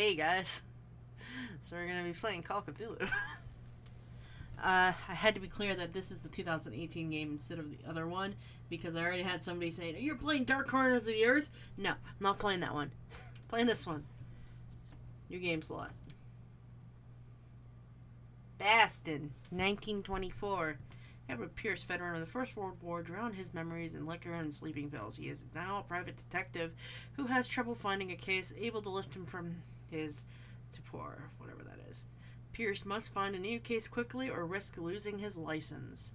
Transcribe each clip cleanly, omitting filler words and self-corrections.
Hey guys, so we're gonna be playing Call of Cthulhu. I had to be clear that this is the 2018 game instead of the other one because I already had somebody saying, "You're playing Dark Corners of the Earth." No, I'm not playing that one. Playing this one. New game slot. Bastin, 1924. Edward Pierce, veteran of the First World War, drowned his memories in liquor and sleeping pills. He is now a private detective who has trouble finding a case able to lift him from his torpor, whatever that is. Pierce must find a new case quickly or risk losing his license.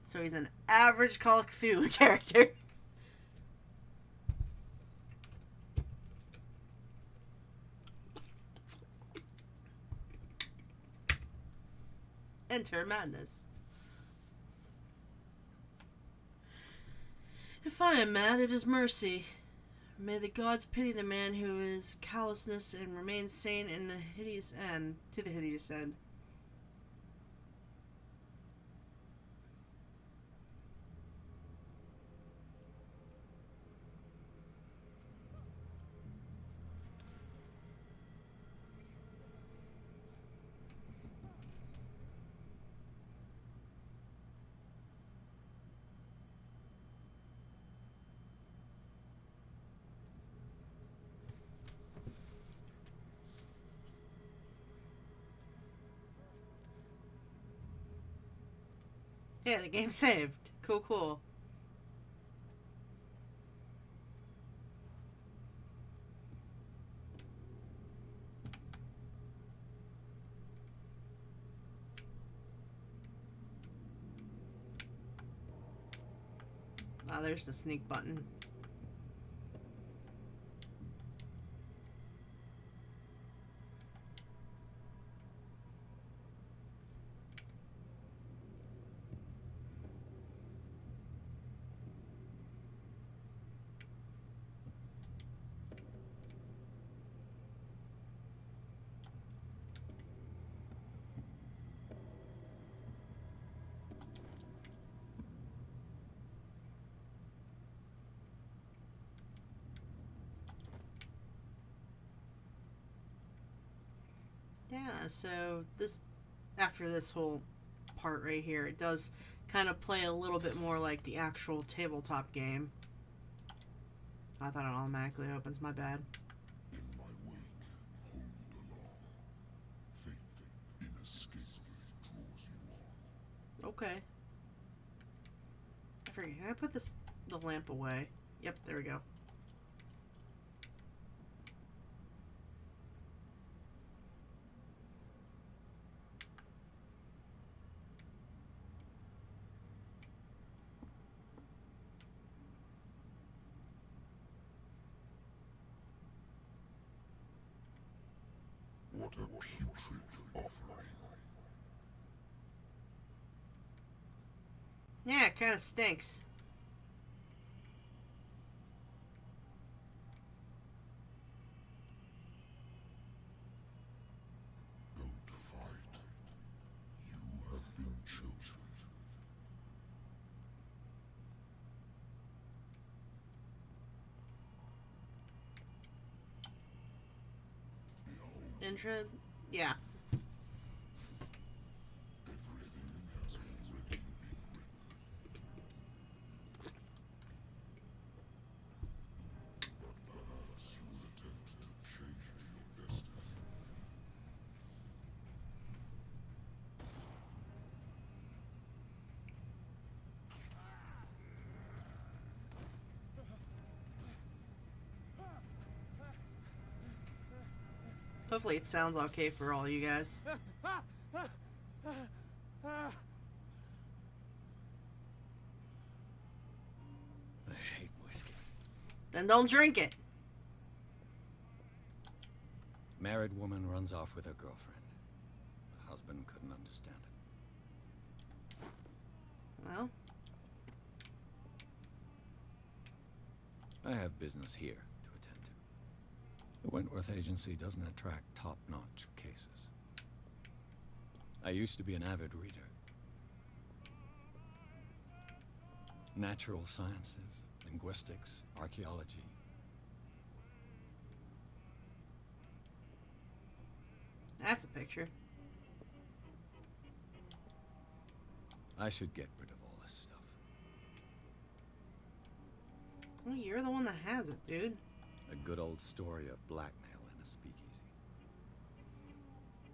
So he's an average Call of Cthulhu character. Enter madness. If I am mad, it is mercy. May the gods pity the man who is callousness and remains sane in the hideous end. To the hideous end. Yeah, the game saved. Cool, cool. Ah, there's the sneak button. Yeah, so this after this whole part right here, it does kind of play a little bit more like the actual tabletop game. I thought it automatically opens, my bad. In my wake, hold along. Fate inescapably draws you on. Okay. I forget. Can I put the lamp away? Yep, there we go. What a putrid offering. Yeah, it kind of stinks. Don't fight. You have been chosen. Behold, Intro? Yeah. everything has already been written. But perhaps you will attempt to change your destiny. Hopefully it sounds okay for all you guys. I hate whiskey. Then don't drink it. Married woman runs off with her girlfriend. The husband couldn't understand it. Well, I have business here to attend to. The Wentworth Agency doesn't attract top-notch cases. I used to be an avid reader. Natural sciences, linguistics, archaeology. That's a picture. I should get rid of all this stuff. Well, you're the one that has it, dude. A good old story of blackmail in a speakeasy.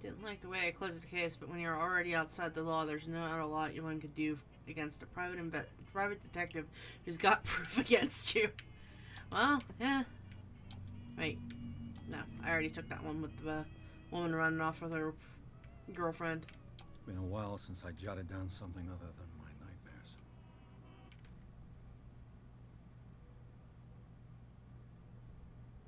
Didn't like the way I closed the case, but when you're already outside the law, there's not a lot one could do against a private detective who's got proof against you. Well, yeah. Wait. No, I already took that one with the woman running off with her girlfriend. Been a while since I jotted down something other than my nightmares.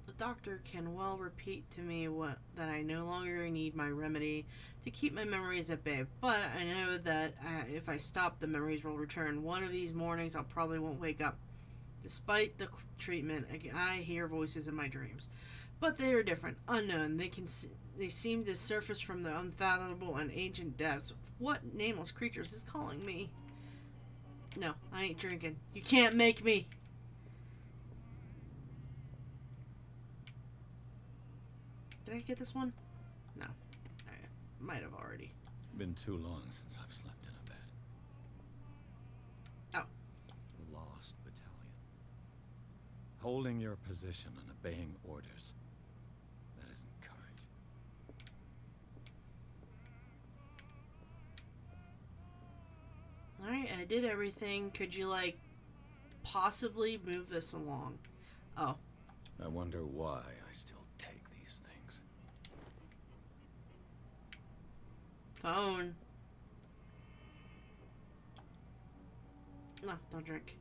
The doctor can well repeat to me that I no longer need my remedy to keep my memories at bay, but I know that if I stop, the memories will return. One of these mornings, I probably won't wake up. Despite the treatment, I hear voices in my dreams, but they are different, unknown. They seem to surface from the unfathomable and ancient depths. What nameless creatures is calling me? No, I ain't drinking. You can't make me. Did I get this one? No. I might have already. Been too long since I've slept in a bed. Oh. Lost battalion. Holding your position and obeying orders. That isn't courage. Alright, I did everything. Could you, like, possibly move this along? Oh. I wonder why I still take these things. Phone. No, don't drink.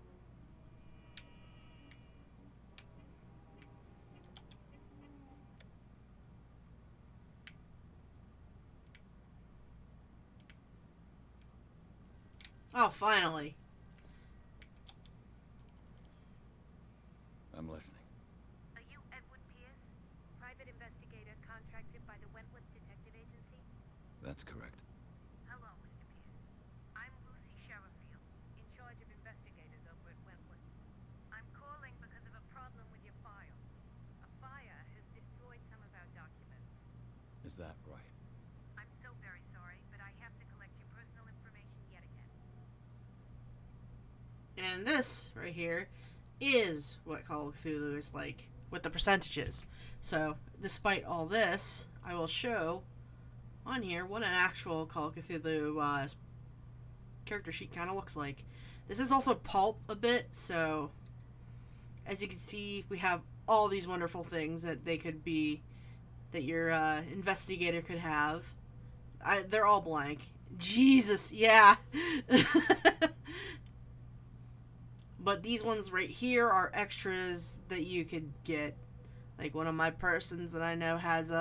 Oh, finally. I'm listening. Are you Edward Pierce, private investigator contracted by the Wentworth Detective Agency? That's correct. Hello, Mr. Pierce. I'm Lucy Sherrifield, in charge of investigators over at Wentworth. I'm calling because of a problem with your file. A fire has destroyed some of our documents. Is that right? I'm so very sorry, but I have to collect your personal information yet again. And this right here is what Call of Cthulhu is like with the percentages. So, despite all this, I will show on here what an actual Call of Cthulhu character sheet kind of looks like. This is also pulp a bit, so as you can see, we have all these wonderful things that they could be, that your investigator could have. They're all blank. Jesus, yeah. But these ones right here are extras that you could get. Like one of my persons that I know has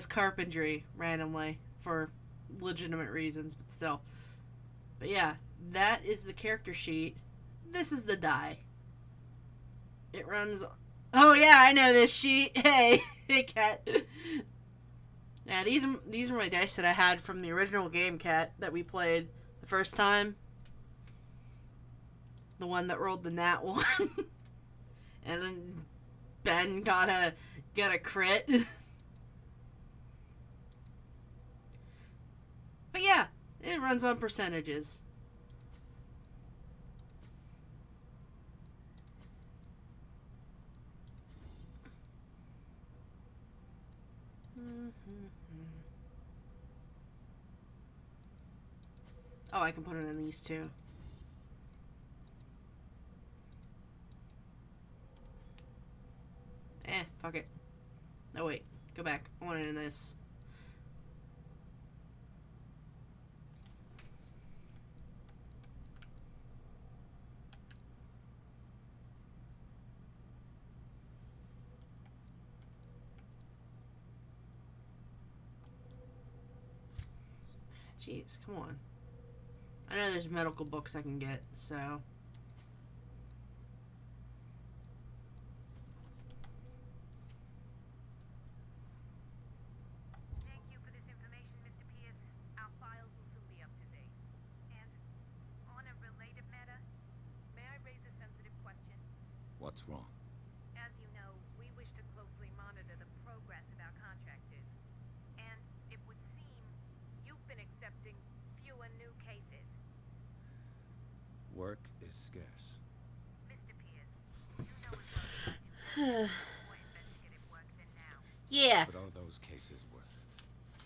carpentry randomly for legitimate reasons, but still. But yeah, that is the character sheet. This is the die. It runs. Oh yeah, I know this sheet. Hey, hey, Cat. Now these are my dice that I had from the original game, Cat, that we played the first time. The one that rolled the nat one. And then Ben got a crit. But yeah, it runs on percentages. Oh, I can put it in these too. Fuck it. No, wait. Go back. I want it in this. Jeez, come on. I know there's medical books I can get, so... Thank you for this information, Mr. Pierce. Our files will soon be up to date. And on a related matter, may I raise a sensitive question? What's wrong? As you know, we wish to closely monitor the progress of our contractors. And producing fewer new cases. Work is scarce. Mr. Pierce, you know as well as I do more investigative work's in now. Yeah. But are those cases worth it?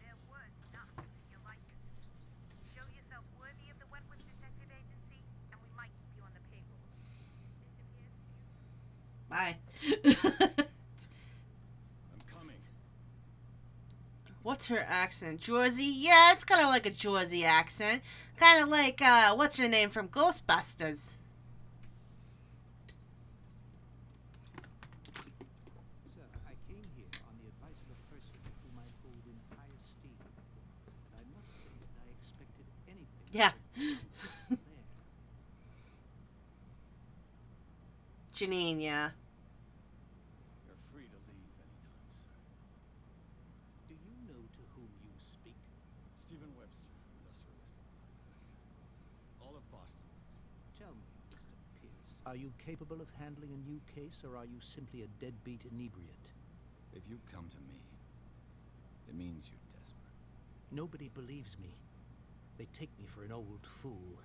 They're worth enough if you like it. Show yourself worthy of the Wentworth Detective Agency, and we might keep you on the payroll. Mr. Pierce, Bye. I'm coming. What's her accent? Jersey? Yeah, it's kind of like a Jersey accent. Kind of like, what's her name from Ghostbusters? Sir, I came here on the advice of a person whom I hold in high esteem. And I must say that I expected anything. Yeah. There. Janine, yeah. You're free to leave anytime, sir. Do you know to whom you speak? Stephen Webster, industrialist and art director. All of Boston. Tell me, Mr. Pierce, are you capable of handling a new case, or are you simply a deadbeat inebriate? If you come to me, it means you're desperate. Nobody believes me. They take me for an old fool.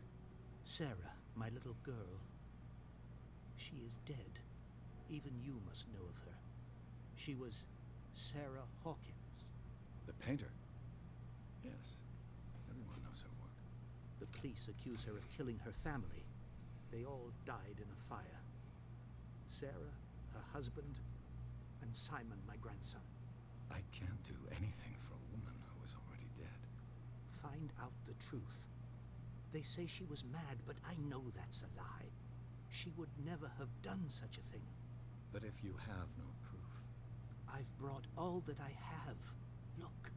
Sarah, my little girl. She is dead. Even you must know of her. She was Sarah Hawkins. The painter? Yes. Everyone knows her work. The police accuse her of killing her family. They all died in a fire. Sarah, her husband, and Simon, my grandson. I can't do anything for a woman who is already dead. Find out the truth. They say she was mad, but I know that's a lie. She would never have done such a thing. But if you have no proof, I've brought all that I have. Look.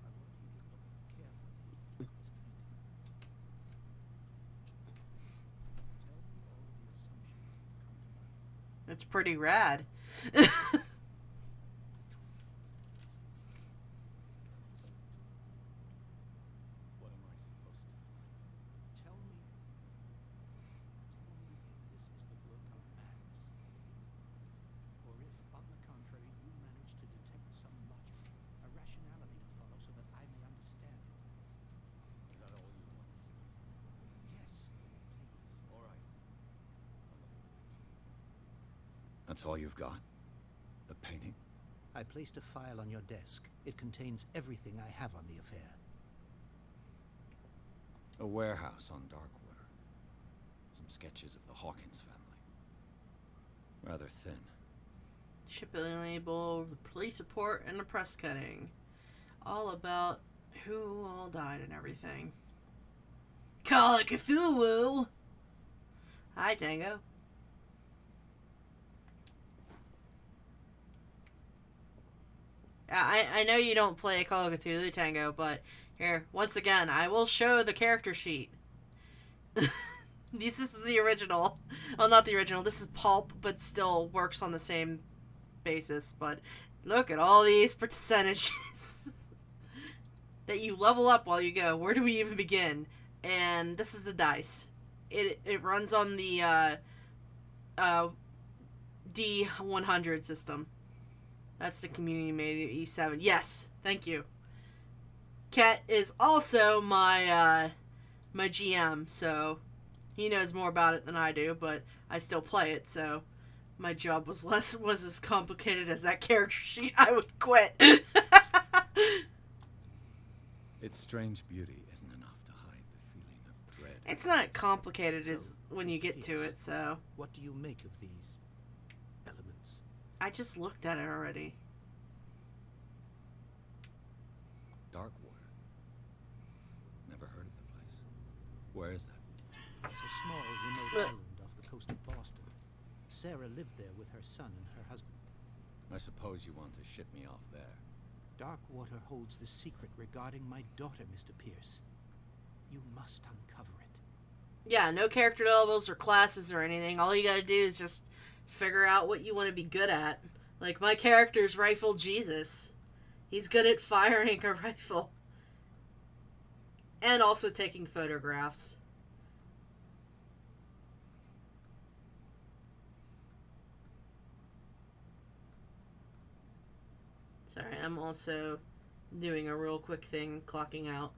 I want you to look carefully at this painting. Tell me all the assumptions that come to mind. It's pretty rad. what am I supposed to find? Tell me if this is the work of madness, or if, on the contrary, you manage to detect some logic, a rationality to follow so that I may understand it. Is that all you want from me? Yes, please. All right. I'll look at the picture. That's all you've got? The painting? I placed a file on your desk. It contains everything I have on the affair. A warehouse on Darkwater. Some sketches of the Hawkins family. Rather thin. Shipping label, the police report, and the press cutting. All about who all died and everything. Call of Cthulhu! Hi, Tango. I know you don't play Call of Cthulhu, Tango, but here, once again, I will show the character sheet. This is the original. Well, not the original. This is pulp, but still works on the same basis. But look at all these percentages that you level up while you go. Where do we even begin? And this is the dice. It runs on the D100 system. That's the community made E7. Yes, thank you. Ket is also my my GM, so he knows more about it than I do, but I still play it, so my job was as complicated as that character sheet. I would quit. Its strange beauty isn't enough to hide the feeling of dread. It's not complicated as So, when you Mr. get to Pierce, it, so What do you make of these elements? I just looked at it already. Darkwater. Never heard of the place. Where is that? It's a small, remote Look. island off the coast of Boston. Sarah lived there with her son and her husband. I suppose you want to ship me off there. Darkwater holds the secret regarding my daughter, Mr. Pierce. You must uncover it. Yeah, no character levels or classes or anything. All you gotta do is just figure out what you want to be good at. Like, my character's Rifle Jesus. He's good at firing a rifle. And also taking photographs. Sorry, I'm also doing a real quick thing, clocking out.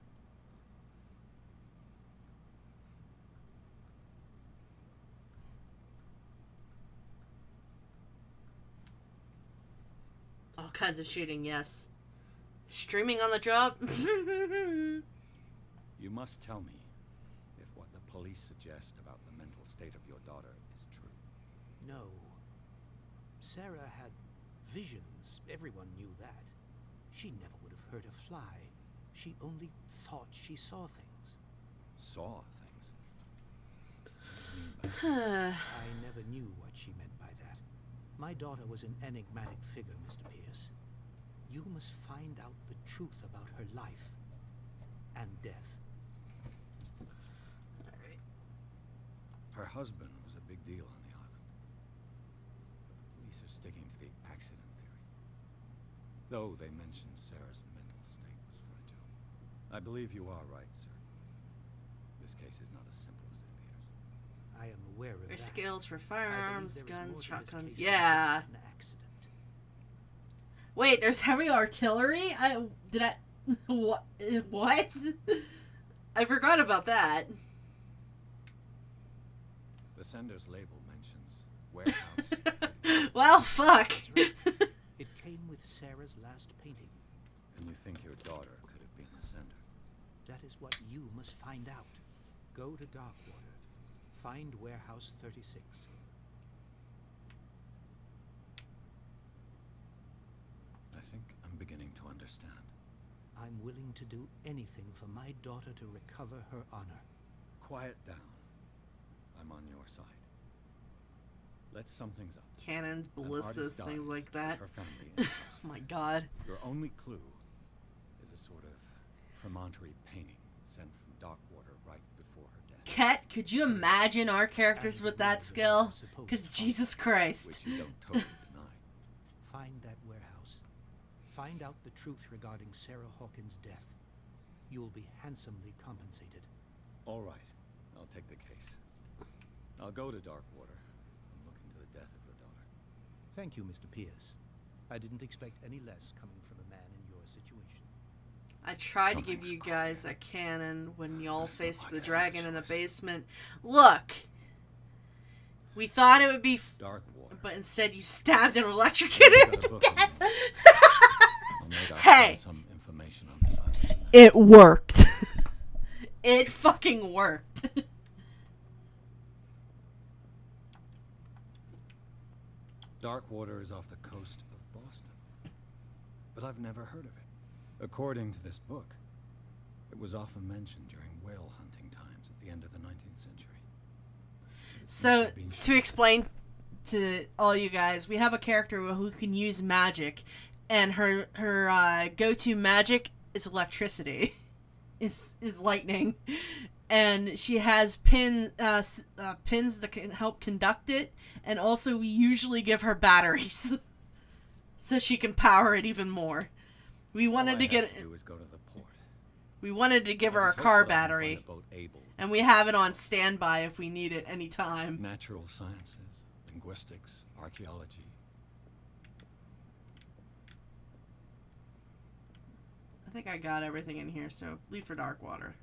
kinds of shooting, yes. Streaming on the job? You must tell me if what the police suggest about the mental state of your daughter is true. No. Sarah had visions. Everyone knew that. She never would have hurt a fly. She only thought she saw things. Saw things? What do you mean by that? I never knew what she meant by that. My daughter was an enigmatic figure, Mr. Pierce. You must find out the truth about her life and death. Her husband was a big deal on the island. The police are sticking to the accident theory, though they mentioned Sarah's mental state was fragile. I believe you are right, sir. This case is not as simple as it appears. I am aware of There's that. skills for I believe firearms, there is guns, more to this shotguns. case than Yeah. just an accident. Wait, there's heavy artillery? What? What? I forgot about that. The sender's label mentions warehouse. Well, fuck. It came with Sarah's last painting. And you think your daughter could have been the sender? That is what you must find out. Go to Darkwater. Find Warehouse 36. I think I'm beginning to understand. I'm willing to do anything for my daughter to recover her honor. Quiet down. I'm on your side. Let's sum things up. Cannons, An ballistas, artist things dies, like that. Her family in the house. Oh my god. Your only clue is a sort of promontory painting sent from Darkwater right before her death. Ket, could you imagine our characters And with the that way that skill? I'm supposed Because to find Jesus it. Christ. Which you don't totally deny. Find that warehouse. Find out the truth regarding Sarah Hawkins' death. You will be handsomely compensated. All right. I'll take the case. I'll go to Darkwater and look into the death of your daughter. Thank you, Mr. Pierce. I didn't expect any less coming from a man in your situation. I tried to Something's give you quiet. guys a cannon when y'all That's faced not the like I dragon have a in the choice. basement. Look! We thought it would be... Darkwater. But instead you stabbed and electrocuted him Got a to book death. on I'll no doubt Hey! find some information on this island tonight. It worked. It fucking worked. Darkwater is off the coast of Boston. But I've never heard of it. According to this book, it was often mentioned during whale hunting times at the end of the 19th century. It seems So, have been to shut explain to all you guys, we have a character who can use magic, and her go-to magic is electricity, is lightning, and she has pins that can help conduct it, and also we usually give her batteries, so she can power it even more. We All wanted I to have get to do is go to the port. we wanted to give I her a just hope car that I can find battery, a boat able to and we have it on standby if we need it anytime. natural sciences, linguistics, archaeology. I think I got everything in here, so leave for Darkwater.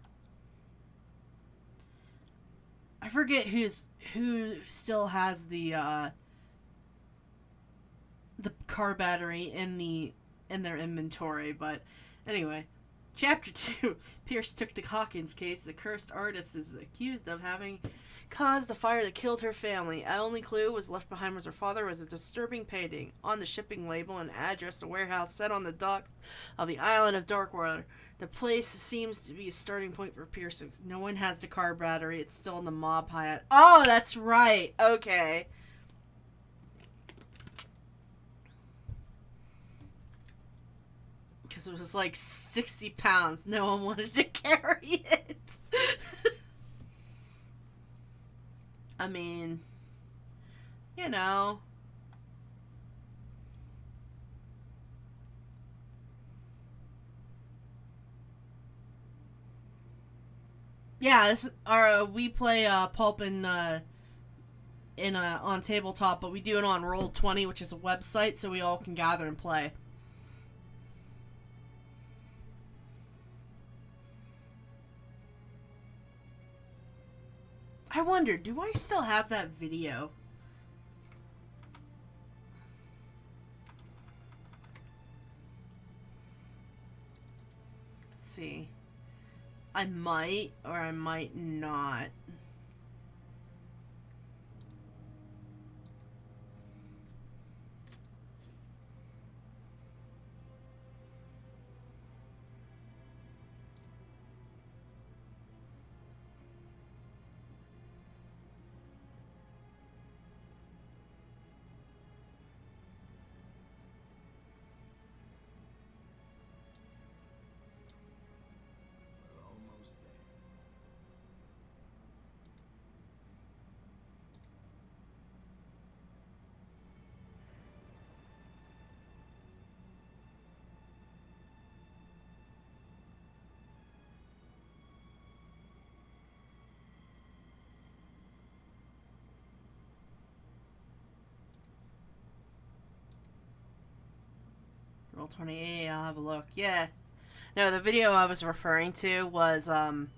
I forget who still has the car battery in their inventory, but anyway. Chapter 2. Pierce took the Hawkins case. The cursed artist is accused of having caused the fire that killed her family. The only clue was left behind was her father was a disturbing painting. On the shipping label and address, a warehouse set on the docks of the island of Darkwater. The place seems to be a starting point for Pierce. No one has the car battery. It's still in the mob hideout. Oh, that's right. Okay. Because it was like 60 pounds. No one wanted to carry it. I mean, you know. Yeah, this is our we play Pulp on tabletop, but we do it on Roll20, which is a website, so we all can gather and play. I wonder, do I still have that video? see. I might or I might not. We're almost there. Roll 20. I'll have a look. Yeah. No, the video I was referring to was the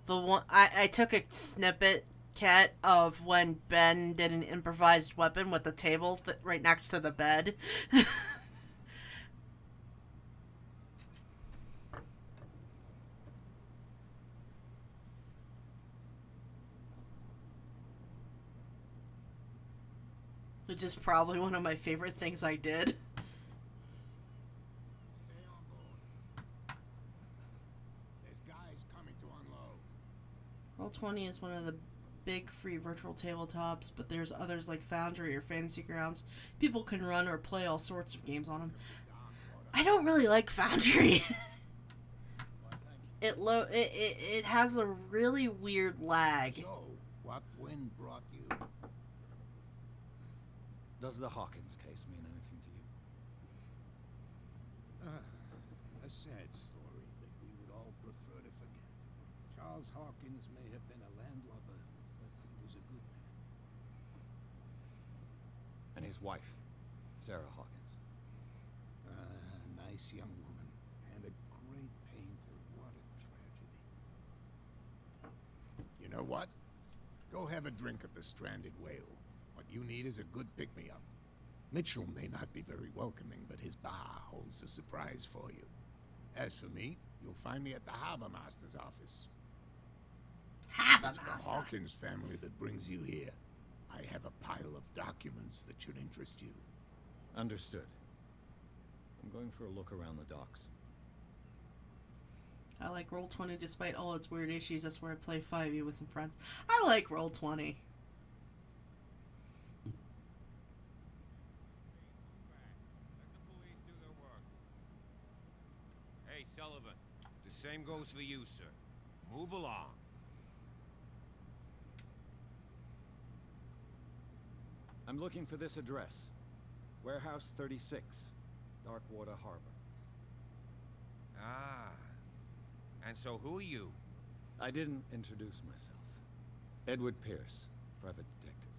one I took a snippet cat of when Ben did an improvised weapon with the table right next to the bed. Which is probably one of my favorite things I did. Stay on board. There's guys coming to unload. Roll20 is one of the big free virtual tabletops, but there's others like Foundry or Fantasy Grounds. People can run or play all sorts of games on them. I don't really like Foundry. It has a really weird lag. So, what wind brought you? Does the Hawkins case mean anything to you? A sad story that we would all prefer to forget. Charles Hawkins may have been a landlubber, but he was a good man. And his wife, Sarah Hawkins. A nice young woman, and a great painter. What a tragedy. You know what? Go have a drink at the Stranded Whale. What you need is a good pick-me-up. Mitchell may not be very welcoming, but his bar holds a surprise for you. As for me, you'll find me at the Harbor Master's office. It's the Hawkins family that brings you here. I have a pile of documents that should interest you. Understood. I'm going for a look around the docks. I like Roll20 despite all its weird issues. That's where I play 5e with some friends. I like Roll20. Hey, Sullivan. The same goes for you, sir. Move along. I'm looking for this address. Warehouse 36, Darkwater Harbor. Ah. And so who are you? I didn't introduce myself. Edward Pierce, private detective.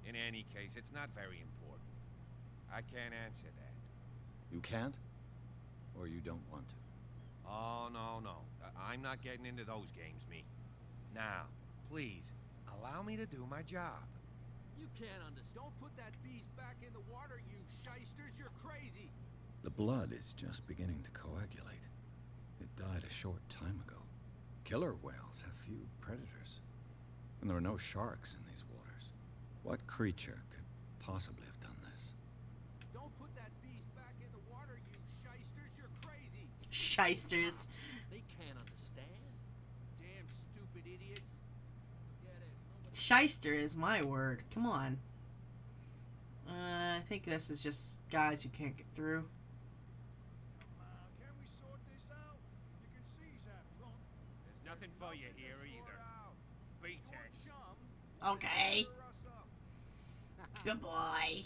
In any case, it's not very important. I can't answer that. You can't? Or you don't want to? Oh, no. I'm not getting into those games, me. Now, please, allow me to do my job. You can't understand. Don't put that beast back in the water, you shysters. You're crazy. The blood is just beginning to coagulate. It died a short time ago. Killer whales have few predators. And there are no sharks in these waters. What creature could possibly have done this? Don't put that beast back in the water, you shysters. You're crazy. Shysters. They can't understand. Damn stupid idiots. Forget it. Nobody... Shyster is my word. Come on. I think this is just guys who can't get through. Can we sort this out? You can see he's half drunk. There's nothing for you here either. Beat it. Chum. Okay. Cheer us up. Good boy.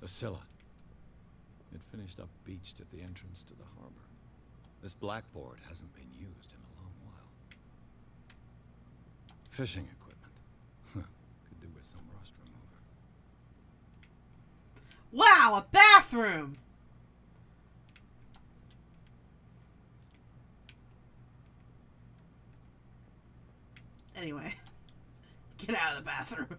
The Scylla. It finished up beached at the entrance to the harbor. This blackboard hasn't been used in a long while. Fishing equipment. Could do with some rust remover. Wow, a bathroom! Anyway, get out of the bathroom.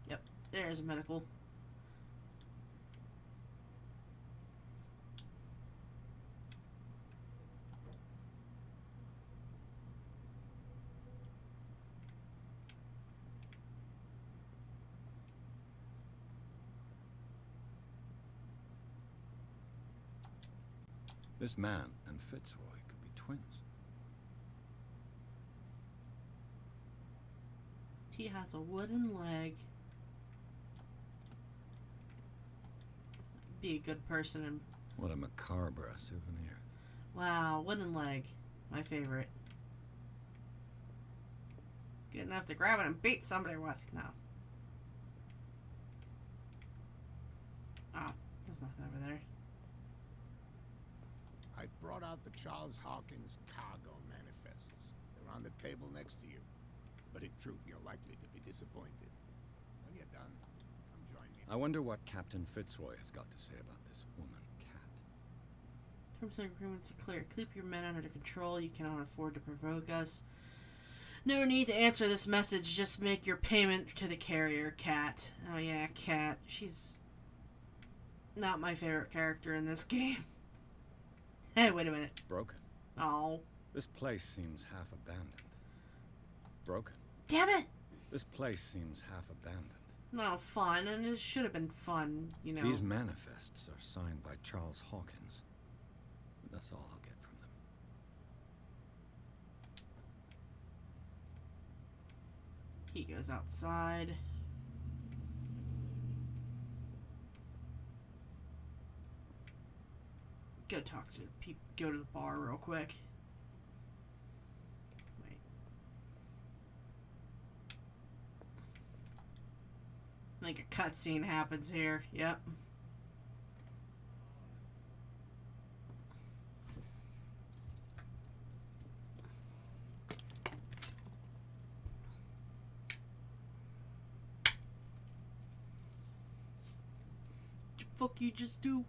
Yep, there's medical. This man and Fitzroy could be twins. He has a wooden leg. Be a good person and What a macabre souvenir. wow, wooden leg. My favorite. Good enough to grab it and beat somebody with. No. Oh, there's nothing over there. I brought out the Charles Hawkins cargo manifests. They're on the table next to you. But in truth, you're likely to be disappointed. When you're done, come join me. I wonder what Captain Fitzroy has got to say about this woman, Cat. Terms and agreements are clear. Keep your men under control. You cannot afford to provoke us. No need to answer this message. Just make your payment to the carrier, Cat. Oh yeah, Cat. She's not my favorite character in this game. Hey, wait a minute. Broken. Oh. This place seems half abandoned. Broken. Damn it! This place seems half abandoned. No fun, and it should have been fun, you know. These manifests are signed by Charles Hawkins. That's all I'll get from them. He goes outside. Go talk to people. Go to the bar real quick. Wait. I think a cutscene happens here. Yep. What the fuck you just do?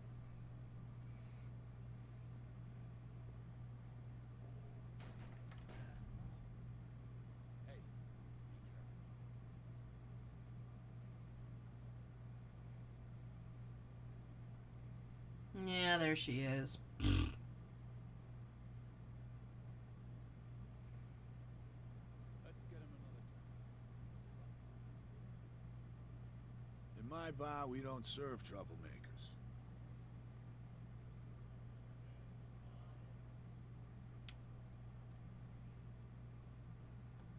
Yeah, there she is. Let's get him another drink. In my bar, we don't serve troublemakers.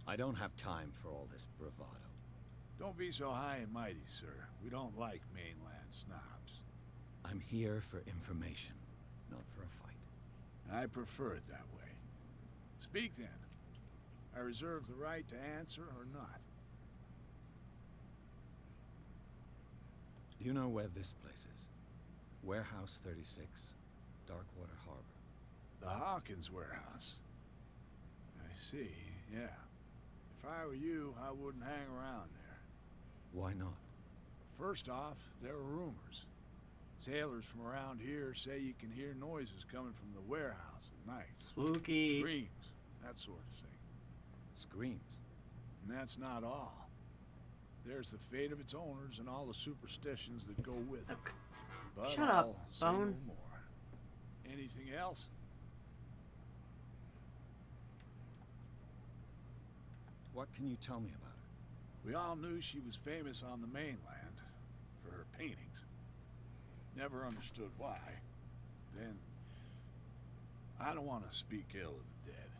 I don't have time for all this bravado. Don't be so high and mighty, sir. We don't like mainland snobs. I'm here for information, not for a fight. I prefer it that way. Speak then. I reserve the right to answer or not. Do you know where this place is? Warehouse 36, Darkwater Harbor. The Hawkins warehouse. I see, yeah. If I were you, I wouldn't hang around there. Why not? First off, there are rumors. Sailors from around here say you can hear noises coming from the warehouse at night. Spooky. Screams, that sort of thing. Screams. And that's not all. There's the fate of its owners and all the superstitions that go with it. But Shut up, I'll say Bone. no more. Anything else? What can you tell me about her? We all knew she was famous on the mainland for her paintings. Never understood why. Then, I don't want to speak ill of the dead.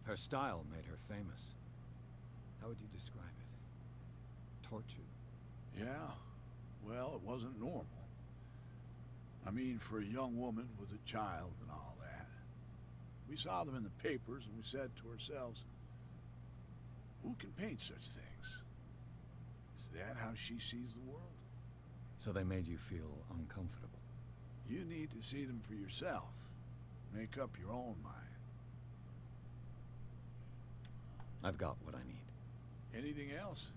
Her style made her famous. How would you describe it? Tortured? Yeah, well, it wasn't normal. I mean, for a young woman with a child and all that. We saw them in the papers and we said to ourselves, who can paint such things? Is that how she sees the world? So they made you feel uncomfortable. You need to see them for yourself. Make up your own mind. I've got what I need. Anything else?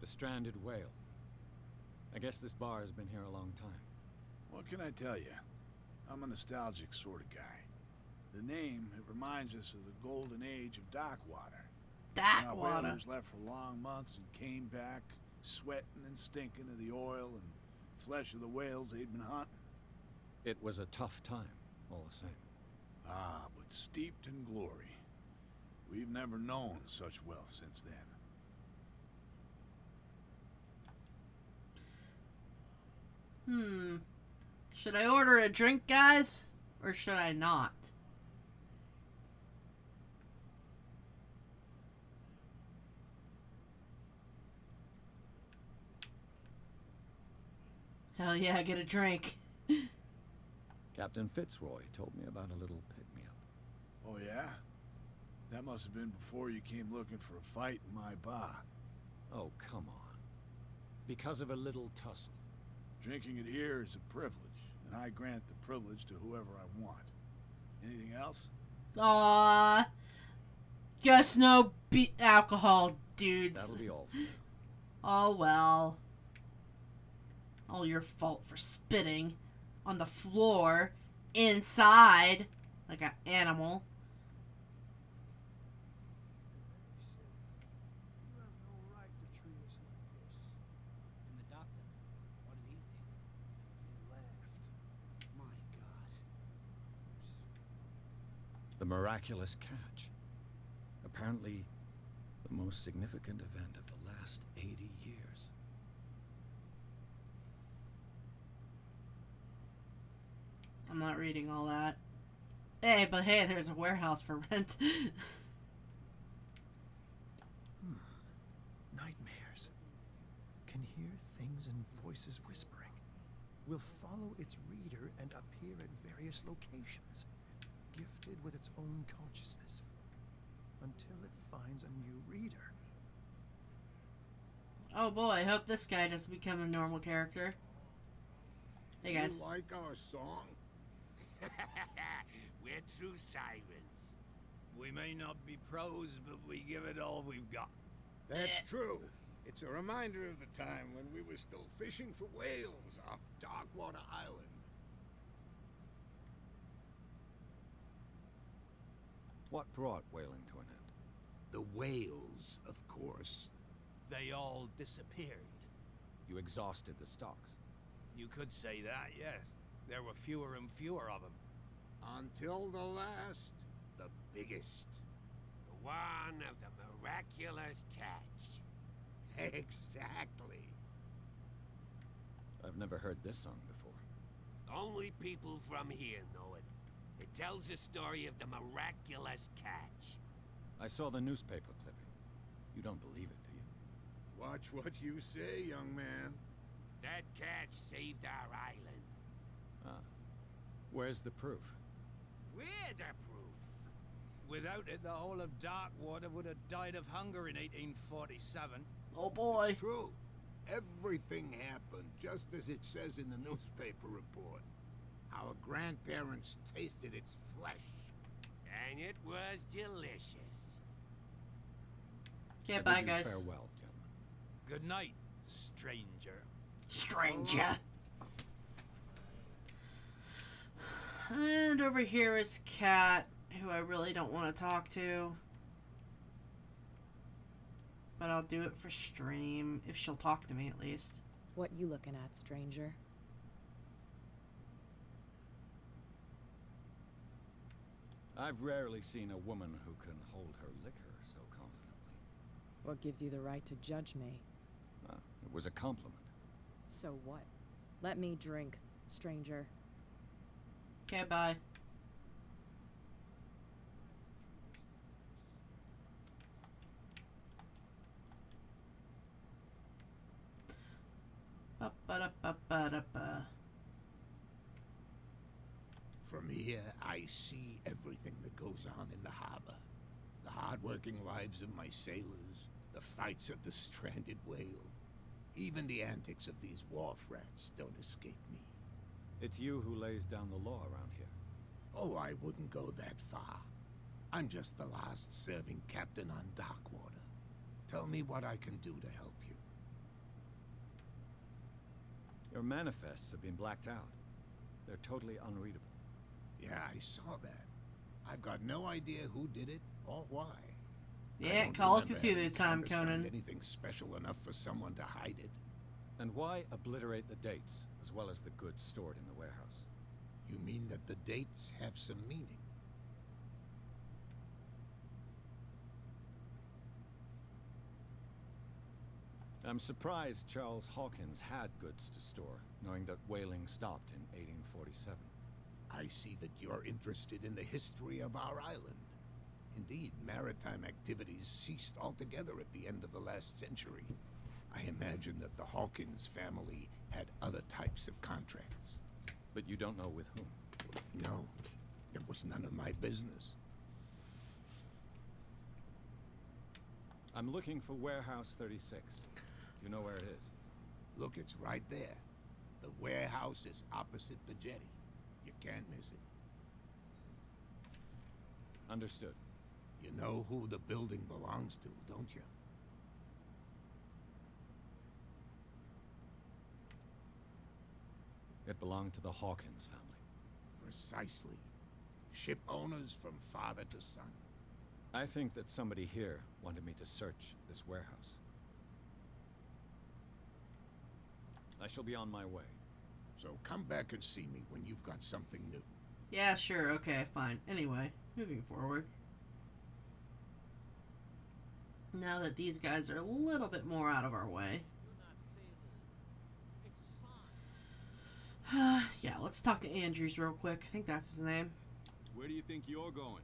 The stranded whale. I guess this bar has been here a long time. What can I tell you? I'm a nostalgic sort of guy. The name, it reminds us of the golden age of dock water. That Our water. whalers left for long months and came back, sweating and stinking of the oil and flesh of the whales they'd been hunting. It was a tough time, all the same. Ah, but steeped in glory. We've never known such wealth since then. Should I order a drink, guys? Or should I not? Hell yeah, get a drink. Captain Fitzroy told me about a little pick-me-up. Oh yeah? That must have been before you came looking for a fight in my bar. Oh, come on. Because of a little tussle. Drinking it here is a privilege, and I grant the privilege to whoever I want. Anything else? Aww. Just no alcohol, dudes. That'll be all for you. Oh well. All your fault for spitting on the floor, inside, like an animal. You have no right to treat us like this. And the doctor, what did he say? He laughed. My God. The miraculous catch. Apparently, the most significant event of the last 80 years. I'm not reading all that. Hey, but hey, there's a warehouse for rent. Nightmares. Can hear things and voices whispering. Will follow its reader and appear at various locations, gifted with its own consciousness, until it finds a new reader. Oh boy, I hope this guy doesn't become a normal character. Hey guys. You like our song? We're true sirens. We may not be pros, but we give it all we've got. That's true. It's a reminder of the time when we were still fishing for whales off Darkwater Island. What brought whaling to an end? The whales, of course. They all disappeared. You exhausted the stocks. You could say that, yes. There were fewer and fewer of them. Until the last, the biggest. The one of the miraculous catch. Exactly. I've never heard this song before. Only people from here know it. It tells the story of the miraculous catch. I saw the newspaper clipping. You don't believe it, do you? Watch what you say, young man. That catch saved our island. Ah. Where's the proof? We're the proof. Without it, the whole of Darkwater would have died of hunger in 1847. Oh boy. It's true. Everything happened just as it says in the newspaper report. Our grandparents tasted its flesh. And it was delicious. Yeah, I bye bid you guys. Farewell, gentlemen. Good night, stranger. Stranger. And over here is Kat, who I really don't want to talk to. But I'll do it for stream, if she'll talk to me at least. What you looking at, stranger? I've rarely seen a woman who can hold her liquor so confidently. What gives you the right to judge me? Ah, it was a compliment. So what? Let me drink, stranger. Okay, bye. Ba-ba-da-ba-ba-da-ba. From here, I see everything that goes on in the harbor. The hard-working lives of my sailors, the fights of the stranded whale. Even the antics of these wharf rats don't escape me. It's you who lays down the law around here. Oh, I wouldn't go that far. I'm just the last serving captain on Darkwater. Tell me what I can do to help you. Your manifests have been blacked out. They're totally unreadable. Yeah, I saw that. I've got no idea who did it or why. I Yeah, don't Call of remember having Cthulhu time, countersigned Conan. anything special enough for someone to hide it. And why obliterate the dates, as well as the goods stored in the warehouse? You mean that the dates have some meaning? I'm surprised Charles Hawkins had goods to store, knowing that whaling stopped in 1847. I see that you're interested in the history of our island. Indeed, maritime activities ceased altogether at the end of the last century. I imagine that the Hawkins family had other types of contracts. But you don't know with whom. No, it was none of my business. I'm looking for Warehouse 36. You know where it is? Look, it's right there. The warehouse is opposite the jetty. You can't miss it. Understood. You know who the building belongs to, don't you? It belonged to the Hawkins family. Precisely. Ship owners from father to son. I think that somebody here wanted me to search this warehouse. I shall be on my way. So come back and see me when you've got something new. Yeah, sure, okay, fine. Anyway, moving forward. Now that these guys are a little bit more out of our way. Yeah, let's talk to Andrews real quick. I think that's his name. Where do you think you're going?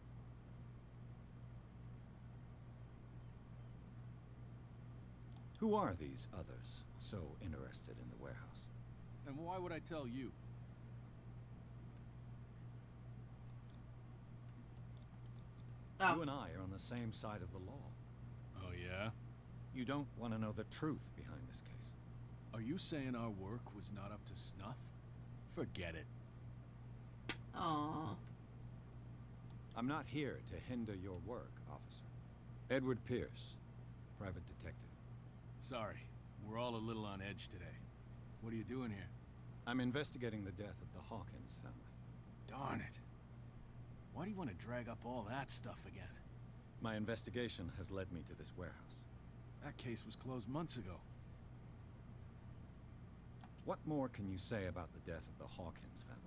Who are these others so interested in the warehouse? And why would I tell you? Oh, You and I are on the same side of the law. Oh, yeah? You don't want to know the truth behind this case. Are you saying our work was not up to snuff? Forget it. aw. I'm not here to hinder your work, officer. Edward Pierce, private detective. Sorry, we're all a little on edge today. What are you doing here? I'm investigating the death of the Hawkins family. Darn it. Why do you want to drag up all that stuff again? My investigation has led me to this warehouse. That case was closed months ago. What more can you say about the death of the Hawkins family?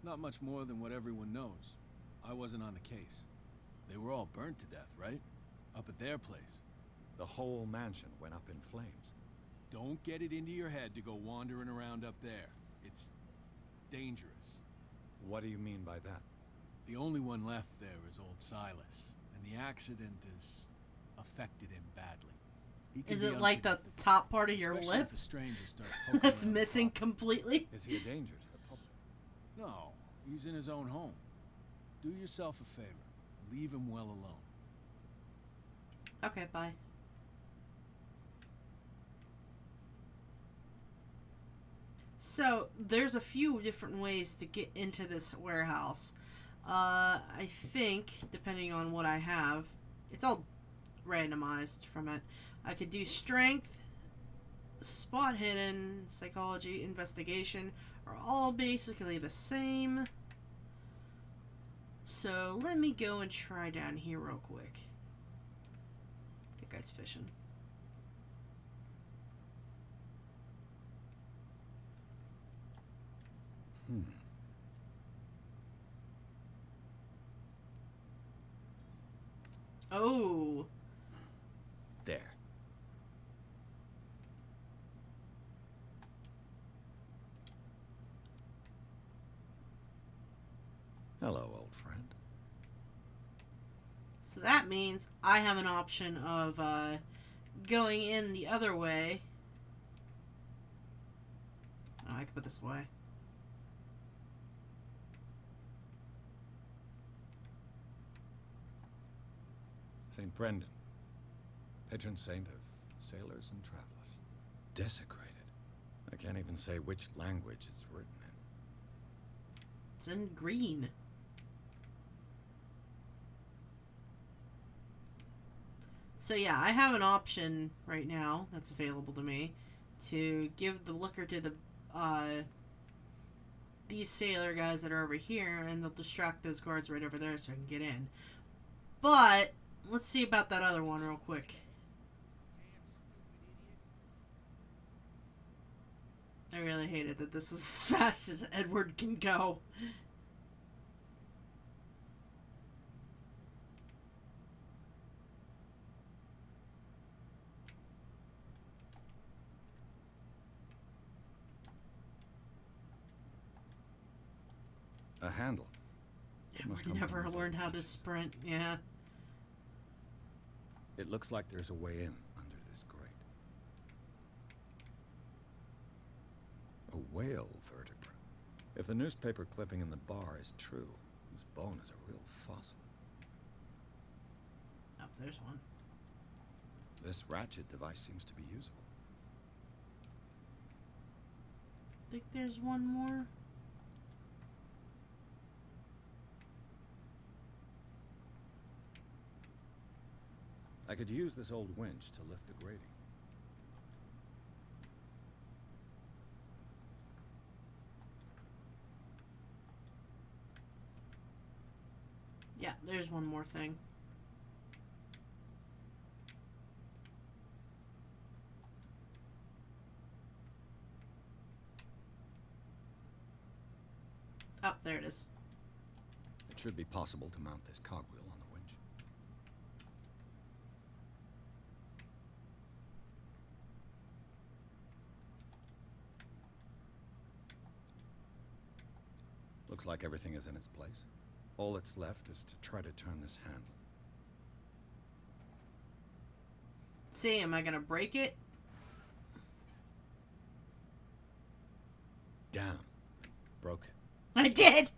Not much more than what everyone knows. I wasn't on the case. They were all burnt to death, right? Up at their place. The whole mansion went up in flames. Don't get it into your head to go wandering around up there. It's dangerous. What do you mean by that? The only one left there is old Silas, and the accident has affected him badly. He can Is be it like the unpredictable, top part of your especially lip if a stranger starts poking that's around the missing property. completely? Is he a danger to the public? No, he's in his own home. Do yourself a favor. Leave him well alone. Okay, bye. So, there's a few different ways to get into this warehouse. I think, depending on what I have, it's all randomized from it. I could do strength, spot hidden, psychology, investigation, are all basically the same. So, let me go and try down here real quick. That guy's fishing. Oh. There. Hello, old friend. So that means I have an option of going in the other way. Oh, I could put this away. St. Brendan, patron saint of sailors and travelers. Desecrated. I can't even say which language it's written in. It's in green. So yeah, I have an option right now that's available to me to give the liquor to the these sailor guys that are over here, and they'll distract those guards right over there so I can get in. But let's see about that other one real quick. I really hate it that this is as fast as Edward can go. A handle. It must come from Never those learned old how to winches. sprint. Yeah. It looks like there's a way in under this grate. A whale vertebra. If the newspaper clipping in the bar is true, this bone is a real fossil. Oh, there's one. This ratchet device seems to be usable. Think there's one more. I could use this old winch to lift the grating. Yeah, there's one more thing. Oh, there it is. It should be possible to mount this cogwheel on the winch. Looks like everything is in its place. All that's left is to try to turn this handle. Let's see, am I gonna break it? Damn. Broke it. I did!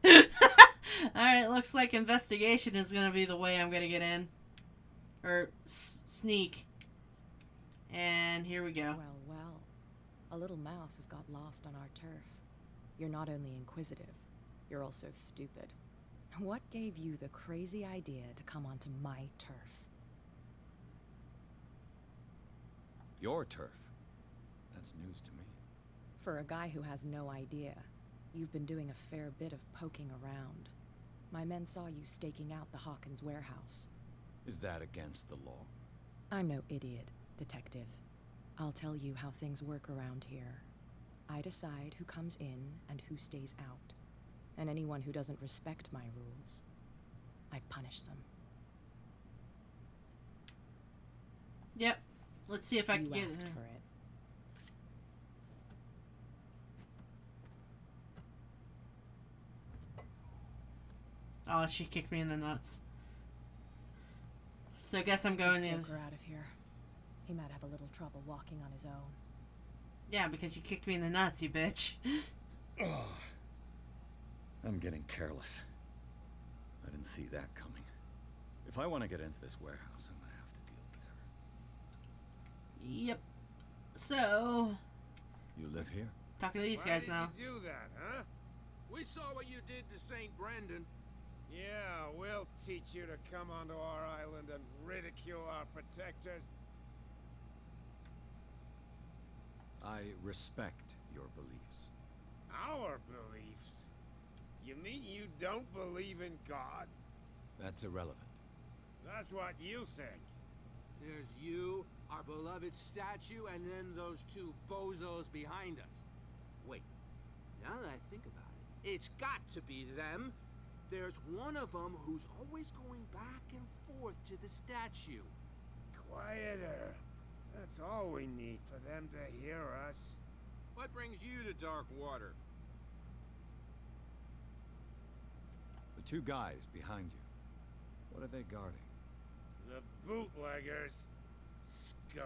Alright, looks like investigation is gonna be the way I'm gonna get in. Or sneak. And here we go. Well, well. A little mouse has got lost on our turf. You're not only inquisitive, you're also stupid. What gave you the crazy idea to come onto my turf? Your turf. That's news to me. For a guy who has no idea, you've been doing a fair bit of poking around. My men saw you staking out the Hawkins warehouse. Is that against the law? I'm no idiot, detective. I'll tell you how things work around here. I decide who comes in and who stays out. And anyone who doesn't respect my rules, I punish them. Yep. Let's see if I can You get asked it. for it. Oh, she kicked me in the nuts. So I guess I'm going Push the Joker out of here. He might have a little trouble walking on his own. Yeah, because you kicked me in the nuts, you bitch. I'm getting careless. I didn't see that coming. If I want to get into this warehouse, I'm gonna have to deal with her. Yep. So, You live here? talking to these guys now. Why did you do that, huh? We saw what you did to St. Brendan. Yeah, we'll teach you to come onto our island and ridicule our protectors. I respect your beliefs. Our beliefs? You mean you don't believe in God? That's irrelevant. That's what you think. There's you, our beloved statue, and then those two bozos behind us. Wait, now that I think about it, it's got to be them. There's one of them who's always going back and forth to the statue. Quieter. That's all we need for them to hear us. What brings you to dark water? The two guys behind you. What are they guarding? The bootleggers. Scum.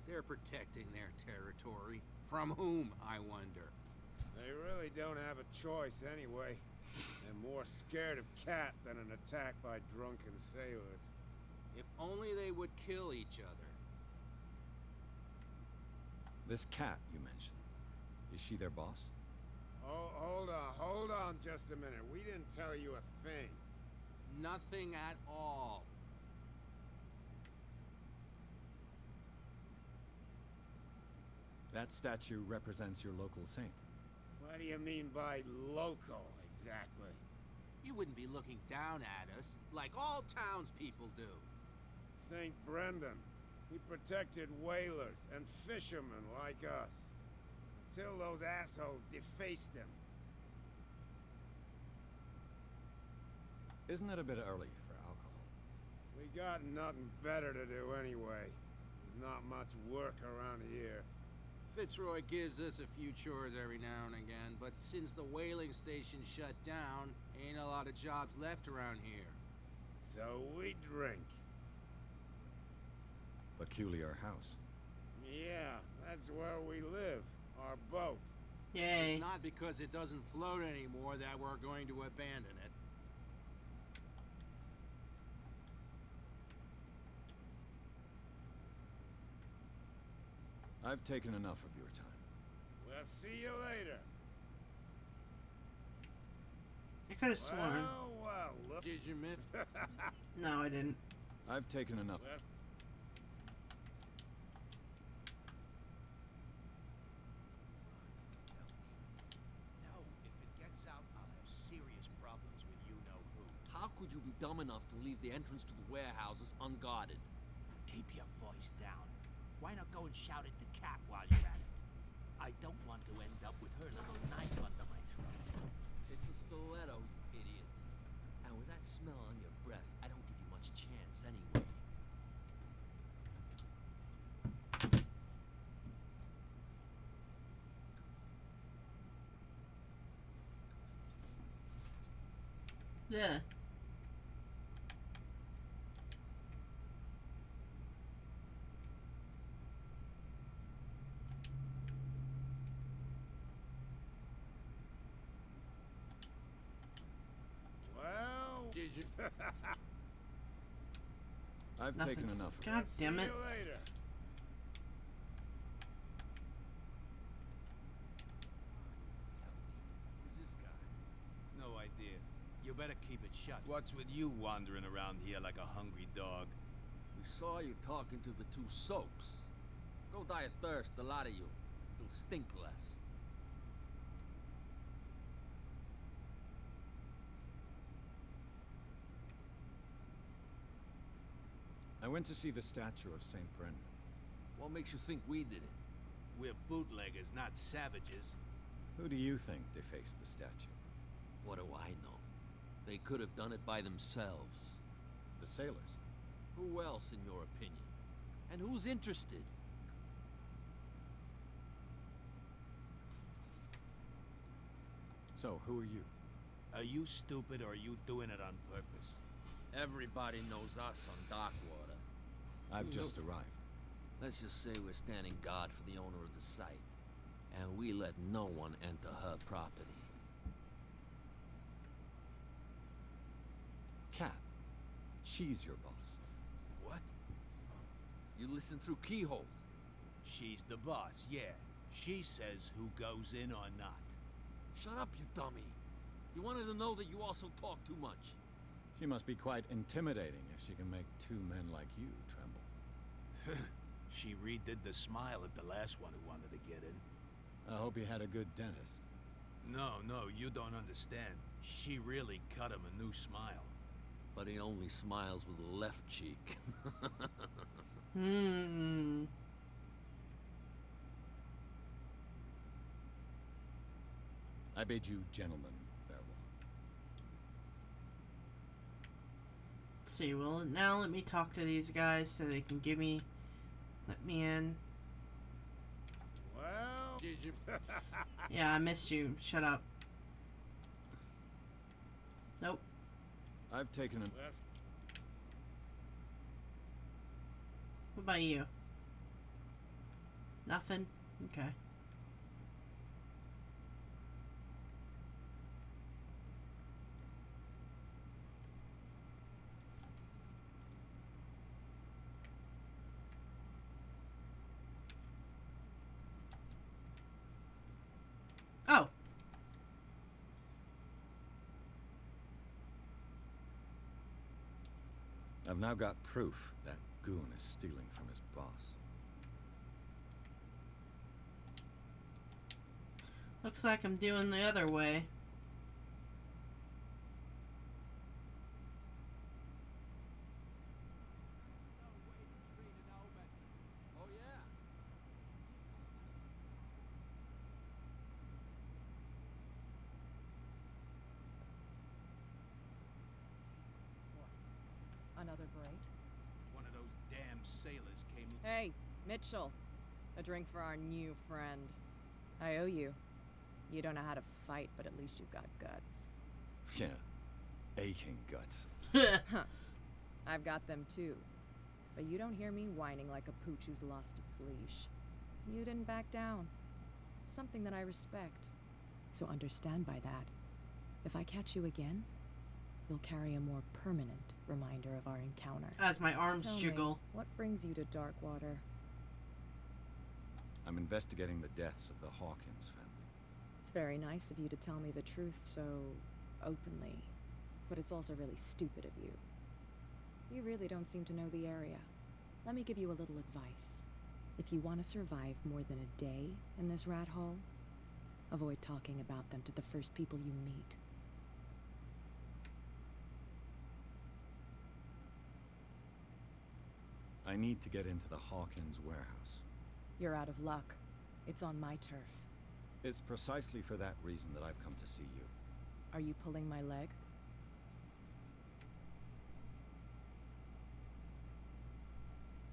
They're protecting their territory. From whom, I wonder? They really don't have a choice anyway. They're more scared of Cat than an attack by drunken sailors. If only they would kill each other. This cat you mentioned. Is she their boss? Oh, hold on just a minute. We didn't tell you a thing. Nothing at all. That statue represents your local saint. What do you mean by local, exactly? You wouldn't be looking down at us, like all townspeople do. St. Brendan. He protected whalers and fishermen like us. Until those assholes defaced him. Isn't it a bit early for alcohol? We got nothing better to do anyway. There's not much work around here. Fitzroy gives us a few chores every now and again, but since the whaling station shut down, ain't a lot of jobs left around here. So we drink. Peculiar house. Yeah, that's where we live. Our boat. Yay. It's not because it doesn't float anymore that we're going to abandon it. I've taken enough of your time. We'll see you later. I could have sworn. Well, look. Did you miss? No, I didn't. I've taken enough. No, if it gets out, I'll have serious problems with you-know-who. How could you be dumb enough to leave the entrance to the warehouses unguarded? Keep your voice down. Why not go and shout at the cat while you're at it? I don't want to end up with her little knife under my throat. It's a stiletto, you idiot. And with that smell on your breath, I don't give you much chance anyway. Yeah. Well, Did you? I've taken Nothing's- enough of God it. damn it. see you later. Who's this guy? No idea. You better keep it shut. What's with you wandering around here like a hungry dog? We saw you talking to the two soaks. Go die of thirst, a lot of you. You'll stink less. I went to see the statue of St. Brendan. What makes you think we did it? We're bootleggers, not savages. Who do you think defaced the statue? What do I know? They could have done it by themselves. The sailors. Who else, in your opinion? And who's interested? So, who are you? Are you stupid or are you doing it on purpose? Everybody knows us on Darkwater. I've just arrived. Let's just say we're standing guard for the owner of the site. And we let no one enter her property. Cat. She's your boss. What? You listen through keyholes. She's the boss, yeah. She says who goes in or not. Shut up, you dummy. You wanted to know that you also talk too much. She must be quite intimidating if she can make two men like you tremble. She redid the smile at the last one who wanted to get in. I hope you had a good dentist. No, you don't understand. She really cut him a new smile. But he only smiles with the left cheek. I bid you gentlemen farewell. Let's see, well, now let me talk to these guys so they can let me in. Well, Did you? Yeah, I missed you. Shut up. Nope. I've taken a... let's What about you? Nothing? Okay. Oh. I've now got proof that goon is stealing from his boss. Looks like I'm doing the other way. Oh, yeah. Another break? One of those damn sailors came. Hey, Mitchell. A drink for our new friend. I owe you. You don't know how to fight, but at least you've got guts. Yeah, aching guts. Huh. I've got them too. But you don't hear me whining like a pooch who's lost its leash. You didn't back down. It's something that I respect. So understand by that. If I catch you again, you'll carry a more permanent reminder of our encounter. As my arms Tell jiggle. me, what brings you to Darkwater? I'm investigating the deaths of the Hawkins family. It's very nice of you to tell me the truth so openly, but it's also really stupid of you. You really don't seem to know the area. Let me give you a little advice. If you want to survive more than a day in this rat hole, avoid talking about them to the first people you meet. I need to get into the Hawkins warehouse. You're out of luck. It's on my turf. It's precisely for that reason that I've come to see you. Are you pulling my leg?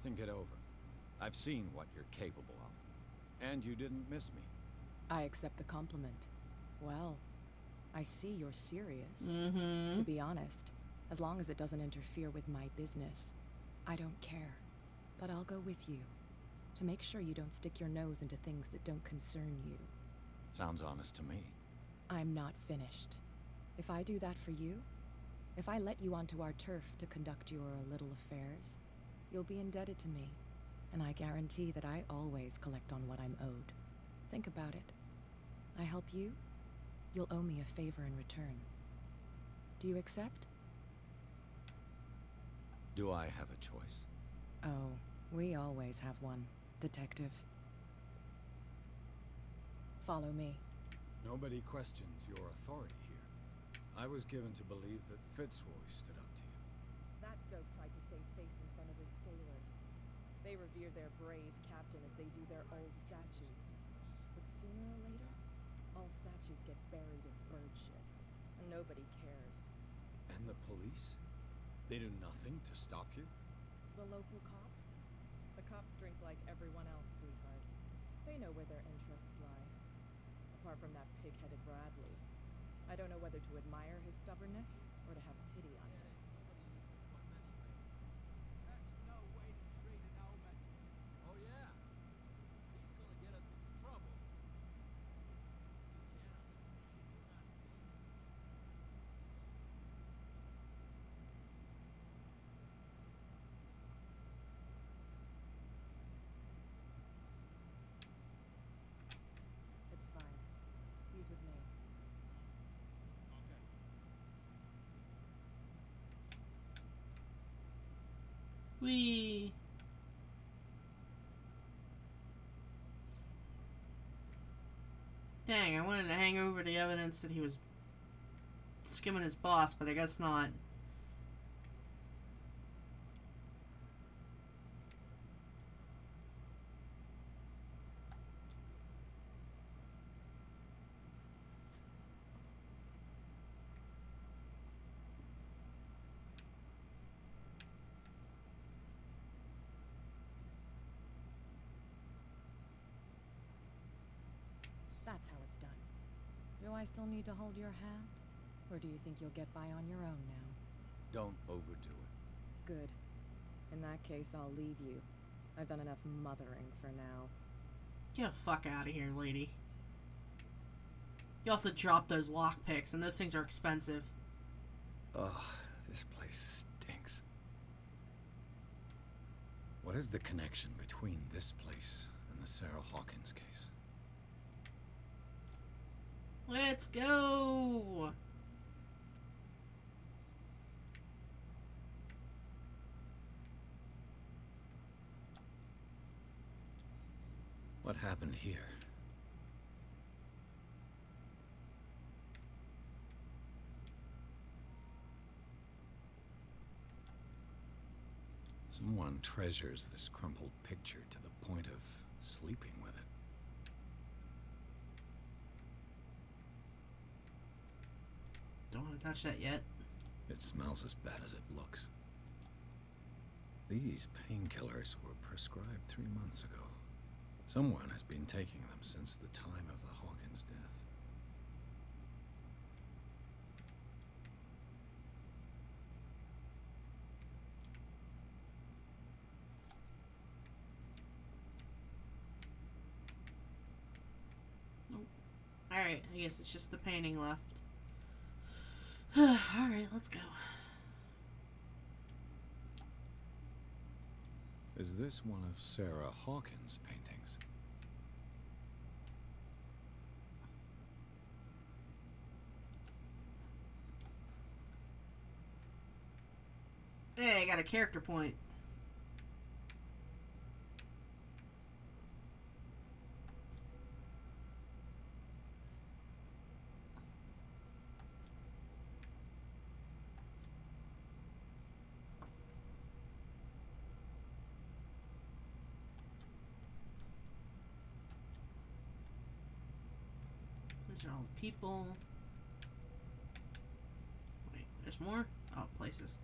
Think it over. I've seen what you're capable of. And you didn't miss me. I accept the compliment. Well, I see you're serious. Mm-hmm. To be honest, as long as it doesn't interfere with my business, I don't care. But I'll go with you, to make sure you don't stick your nose into things that don't concern you. Sounds honest to me. I'm not finished. If I do that for you, if I let you onto our turf to conduct your little affairs, you'll be indebted to me, and I guarantee that I always collect on what I'm owed. Think about it. I help you, you'll owe me a favor in return. Do you accept? Do I have a choice? Oh, we always have one, Detective. Follow me. Nobody questions your authority here. I was given to believe that Fitzroy stood up to you. That dope tried to save face in front of his sailors. They revere their brave captain as they do their old statues. But sooner or later, all statues get buried in bird shit, and nobody cares. And the police? They do nothing to stop you? The local cops? The cops drink like everyone else, sweetheart. They know where their interests lie. Apart from that pig-headed Bradley. I don't know whether to admire his stubbornness or to have pity on him. That's no way to treat an old man. Oh, yeah. He's gonna get us into trouble. You can't understand. You're not seeing. It's fine. He's with me. Okay. Whee! Dang, I wanted to hang over the evidence that he was skimming his boss, but I guess not. That's how it's done. Do I still need to hold your hand? Or do you think you'll get by on your own now? Don't overdo it. Good. In that case, I'll leave you. I've done enough mothering for now. Get the fuck out of here, lady. You also dropped those lockpicks, and those things are expensive. Ugh, this place stinks. What is the connection between this place and the Sarah Hawkins case? Let's go! What happened here? Someone treasures this crumpled picture to the point of sleeping with it. Don't want to touch that yet. It smells as bad as it looks. These painkillers were prescribed 3 months ago. Someone has been taking them since the time of the Hawkins death. Alright, I guess it's just the painting left. Alright, let's go. Is this one of Sarah Hawkins' paintings? Hey, I got a character point. These are all the people. Wait, there's more? Oh, places.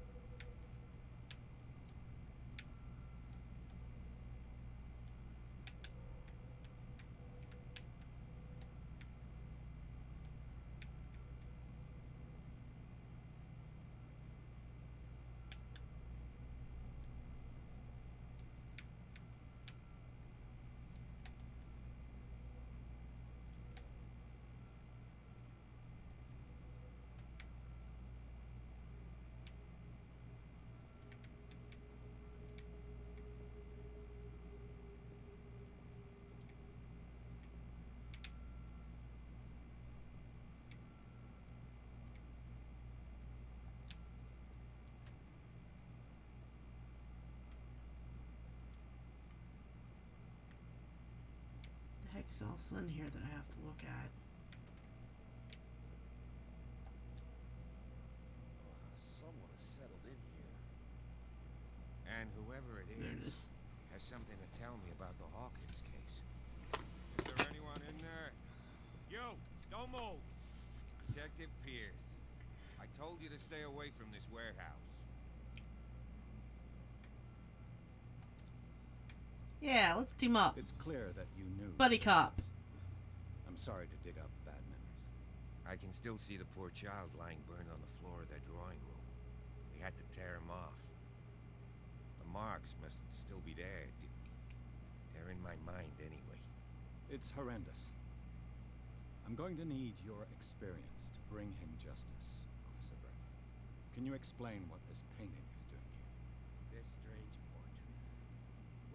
The heck's else in here that I have to look at? Someone has settled in here. And whoever it There it is. has something to tell me about the Hawkins case. Is there anyone in there? You! Don't move! Detective Pierce. I told you to stay away from this warehouse. Yeah, let's team up. It's clear that you knew. Buddy cop. I'm sorry to dig up bad memories. I can still see the poor child lying burned on the floor of their drawing room. We had to tear him off. The marks must still be there. They're in my mind anyway. It's horrendous. I'm going to need your experience to bring him justice, Officer Bradley. Can you explain what this painting is doing here? This strange portrait.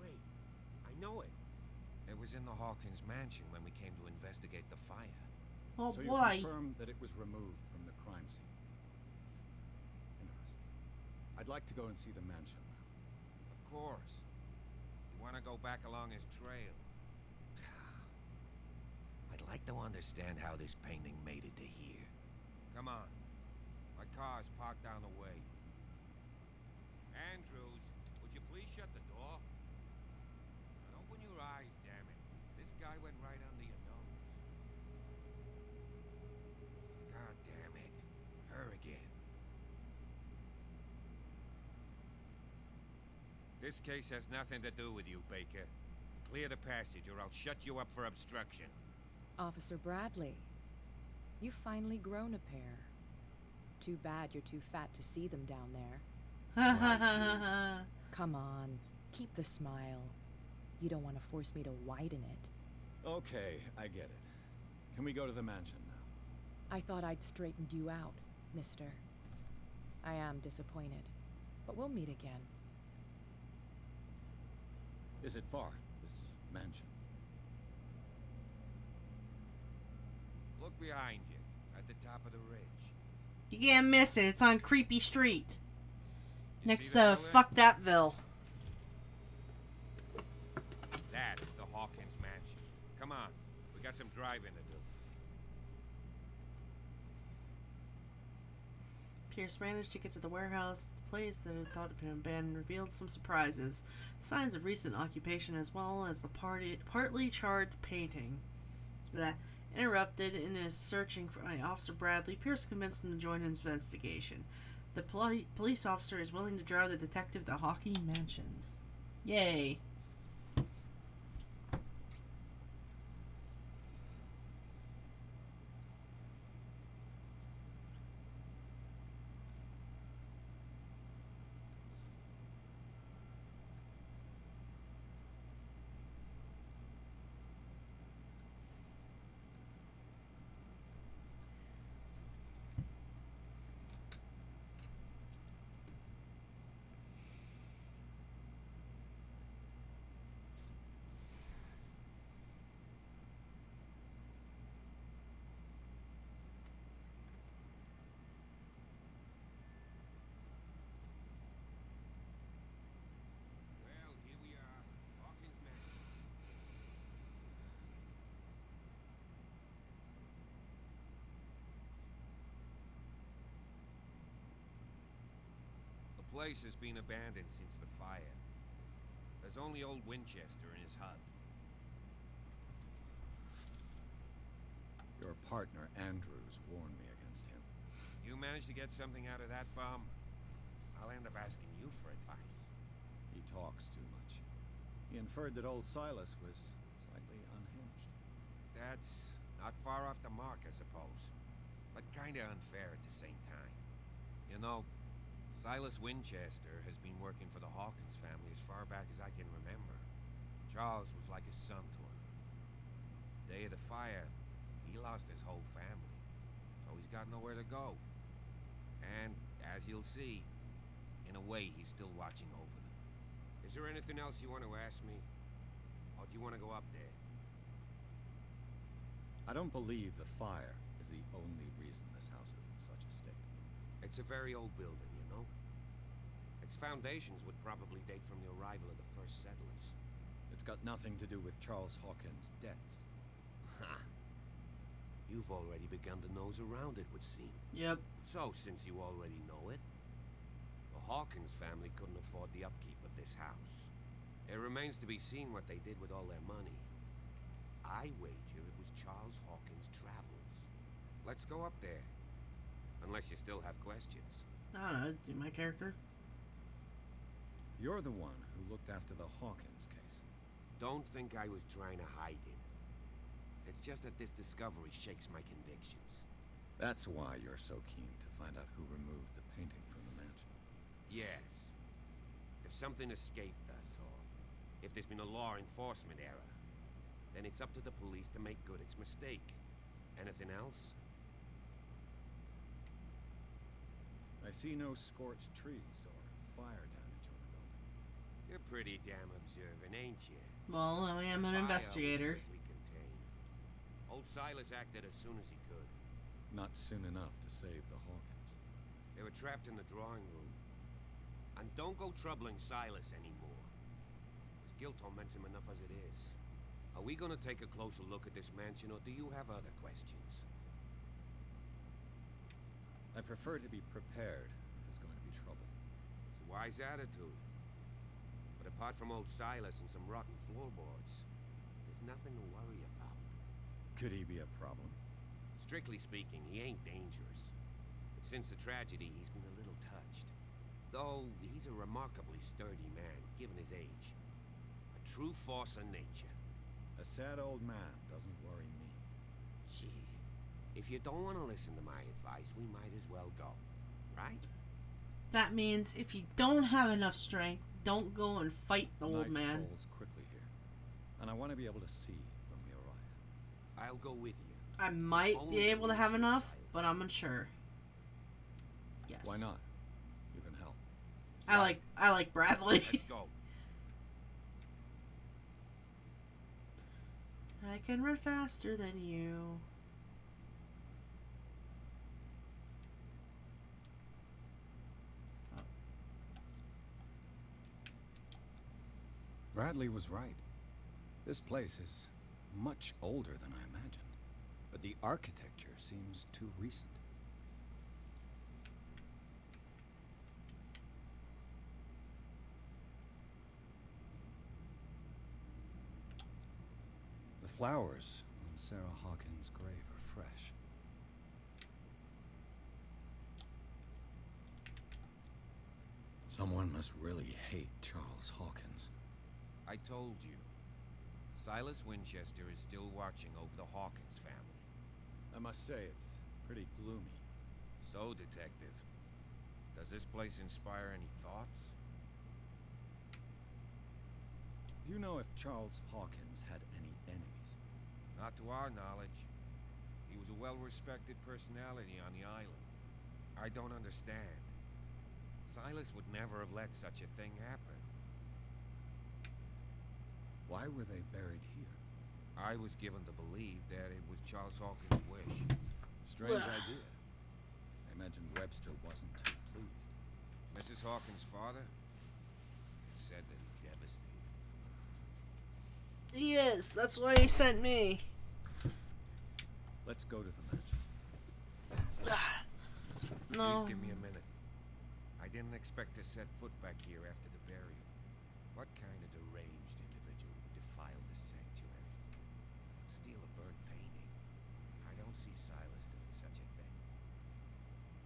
Wait, I know it. It was in the Hawkins mansion when we came to investigate the fire. Oh So boy. you confirm that it was removed from the crime scene. Interesting. I'd like to go and see the mansion now. Of course. You want to go back along his trail? I'd like to understand how this painting made it to here. Come on. My car's parked down the way. Andrews, would you please shut the door? And open your eyes, damn it. This guy went right under your nose. God damn it. Her again. This case has nothing to do with you, Baker. Clear the passage or I'll shut you up for obstruction. Officer Bradley, you've finally grown a pair. Too bad you're too fat to see them down there. Come on, keep the smile. You don't want to force me to widen it. Okay, I get it. Can we go to the mansion now? I thought I'd straightened you out, mister. I am disappointed, but we'll meet again. Is it far, this mansion? Look behind you, at the top of the ridge. You can't miss it. It's on Creepy Street. You Next see to that building? Fuck Thatville. That's the Hawkins mansion. Come on, we got some driving to do. Pierce managed to get to the warehouse. The place that had thought had been abandoned revealed some surprises, signs of recent occupation, as well as the partly charred painting. That interrupted in his searching for Officer Bradley, Pierce convinced him to join his investigation. The police officer is willing to drive the detective to the Hawking Mansion. Yay! Well, here we are. Hawkins Mansion. The place has been abandoned since the fire. There's only old Winchester in his hut. Your partner, Andrews, warned me against him. You managed to get something out of that bomb? I'll end up asking you for advice. He talks too much. He inferred that old Silas was slightly unhinged. That's not far off the mark, I suppose. But kinda unfair at the same time. You know, Silas Winchester has been working for the Hawkins family as far back as I can remember. Charles was like a son to him. Day of the fire, he lost his whole family, so he's got nowhere to go. And, as you'll see, in a way he's still watching over them. Is there anything else you want to ask me? Or do you want to go up there? I don't believe the fire is the only reason this house is in such a state. It's a very old building, you know? Its foundations would probably date from the arrival of the first settlers. It's got nothing to do with Charles Hawkins' debts. Ha! You've already begun to nose around it, would seem. Yep. So, since you already know it, the Hawkins family couldn't afford the upkeep of this house. It remains to be seen what they did with all their money. I wager it was Charles Hawkins' travels. Let's go up there. Unless you still have questions. I don't know. Do my character? You're the one who looked after the Hawkins case. Don't think I was trying to hide it. It's just that this discovery shakes my convictions. That's why you're so keen to find out who removed the painting from the mansion. Yes. If something escaped us, or if there's been a law enforcement error, then it's up to the police to make good its mistake. Anything else? I see no scorched trees or fire damage on the building. You're pretty damn observant, ain't you? Well, I am an The fire was investigator. quickly contained. Old Silas acted as soon as he could. Not soon enough to save the Hawkins. They were trapped in the drawing room. And don't go troubling Silas anymore. His guilt torments him enough as it is. Are we gonna take a closer look at this mansion, or do you have other questions? I prefer to be prepared if there's going to be trouble. It's a wise attitude. But apart from old Silas and some rotten floorboards, there's nothing to worry about. Could he be a problem? Strictly speaking, he ain't dangerous. But since the tragedy, he's been a little touched. Though, he's a remarkably sturdy man, given his age. A true force of nature. A sad old man doesn't worry me. Gee, if you don't want to listen to my advice, we might as well go. Right? That means if you don't have enough strength, don't go and fight the old Night man. falls quickly here, and I want to be able to see when we arrive. I'll go with you. I might Only be able to have reason enough, Silas. but I'm unsure. Yes. Why not? You can help. I like Bradley. Let's go. I can run faster than you. Bradley was right. This place is much older than I imagined, but the architecture seems too recent. flowers on Sarah Hawkins' grave are fresh. Someone must really hate Charles Hawkins. I told you. Silas Winchester is still watching over the Hawkins family. I must say, it's pretty gloomy. So, Detective, does this place inspire any thoughts? Do you know if Charles Hawkins had any enemies? Not to our knowledge. He was a well-respected personality on the island. I don't understand. Silas would never have let such a thing happen. Why were they buried here? I was given to believe that it was Charles Hawkins' wish. Strange idea. I imagine Webster wasn't too pleased. Mrs. Hawkins' father said that he's devastated. He is. That's why he sent me. Let's go to the mansion. No. Please give me a minute. I didn't expect to set foot back here after the burial. What kind of deranged individual would defile this sanctuary? Steal a burnt painting? I don't see Silas doing such a thing.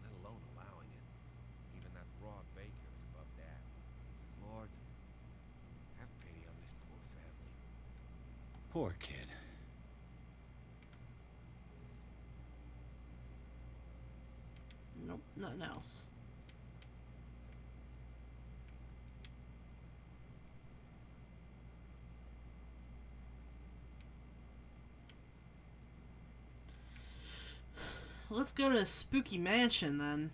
Let alone allowing it. Even that broad baker is above that. Lord, have pity on this poor family. Poor kid. Nope, nothing else. Let's go to Spooky Mansion then.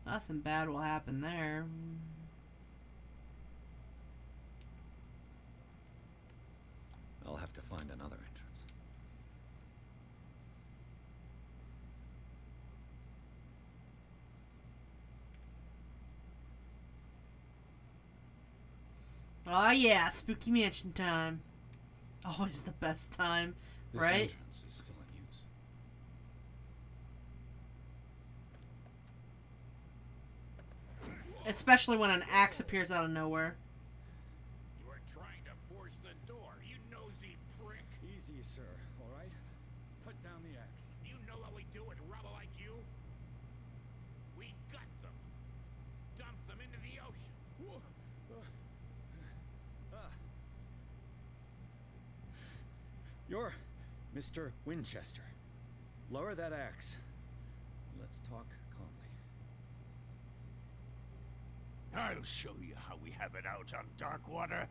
Nothing bad will happen there. I'll have to find another entrance. Oh yeah, Spooky Mansion time. Always the best time, This right? entrance is still in use. Especially when an axe appears out of nowhere. You are trying to force the door, you nosy prick. Easy, sir, all right? Put down the axe. Do you know what we do with rubble like you? We gut them. Dump them into the ocean. You're Mr. Winchester. Lower that axe. Let's talk calmly. I'll show you how we have it out on Darkwater.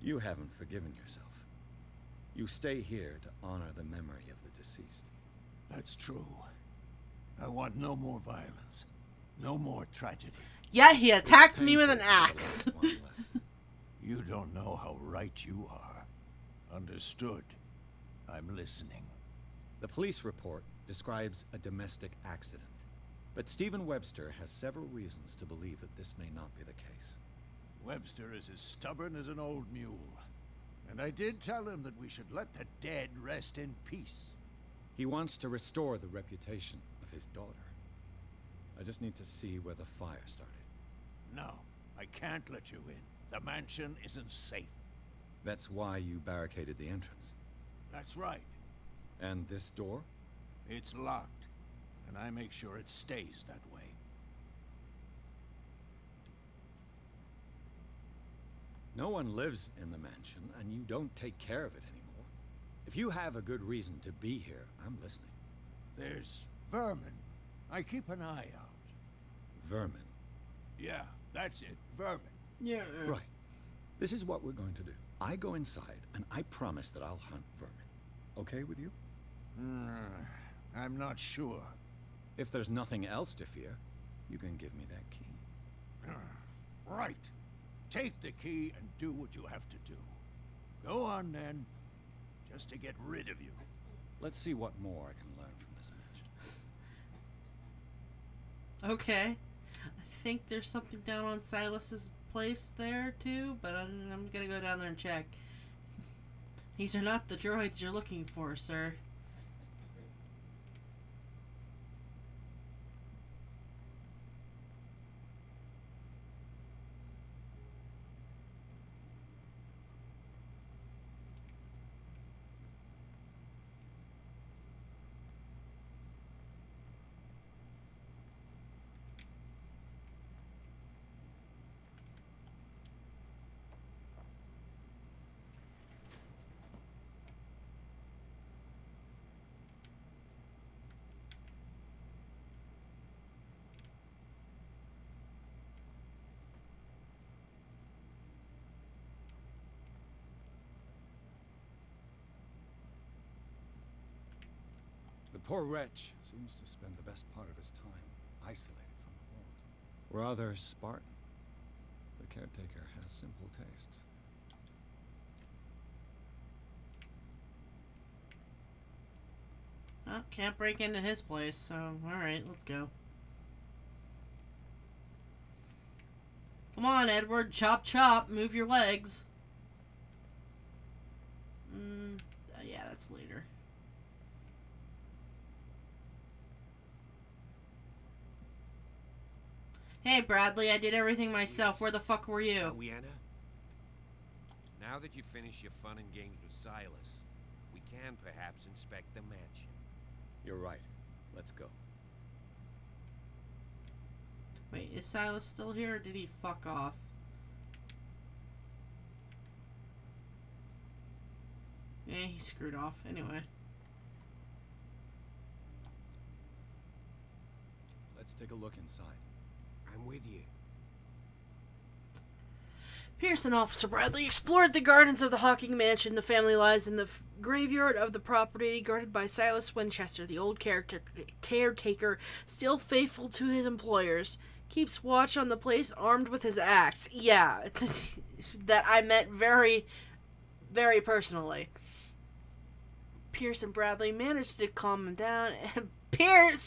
You haven't forgiven yourself. You stay here to honor the memory of the deceased. That's true. I want no more violence. No more tragedy. Yeah, he attacked me with an Painful for the axe. last one left. You don't know how right you are. Understood. I'm listening. The police report describes a domestic accident, but Stephen Webster has several reasons to believe that this may not be the case. Webster is as stubborn as an old mule. And I did tell him that we should let the dead rest in peace. He wants to restore the reputation of his daughter. I just need to see where the fire started. No, I can't let you in. The mansion isn't safe. That's why you barricaded the entrance. That's right. And this door? It's locked, and I make sure it stays that way. No one lives in the mansion, and you don't take care of it anymore. If you have a good reason to be here, I'm listening. There's vermin. I keep an eye out. Vermin. Yeah, that's it. Vermin. Yeah. Right. This is what we're going to do. I go inside, and I promise that I'll hunt vermin. Okay with you? I'm not sure. If there's nothing else to fear, you can give me that key. Right. Take the key and do what you have to do. Go on then, just to get rid of you. Let's see what more I can learn from this mansion. Okay. I think there's something down on Silas's place there too, but I'm gonna go down there and check. These are not the droids you're looking for, sir. The poor wretch seems to spend the best part of his time isolated from the world. Rather Spartan. The caretaker has simple tastes. Oh, can't break into his place, so alright, let's go. Come on, Edward, chop chop, move your legs. Yeah, that's later. Hey, Bradley, I did everything myself. Yes. Where the fuck were you? Wiana? Now that you finish your fun and games with Silas, we can perhaps inspect the mansion. You're right. Let's go. Wait, is Silas still here, or did he fuck off? Yeah, he screwed off. Anyway. Let's take a look inside. I'm with you. Pierce and Officer Bradley explored the gardens of the Hawking Mansion. The family lies in the graveyard of the property, guarded by Silas Winchester, the old caretaker, still faithful to his employers. Keeps watch on the place armed with his axe. Yeah, that I meant very, very personally. Pierce and Bradley managed to calm him down. Pierce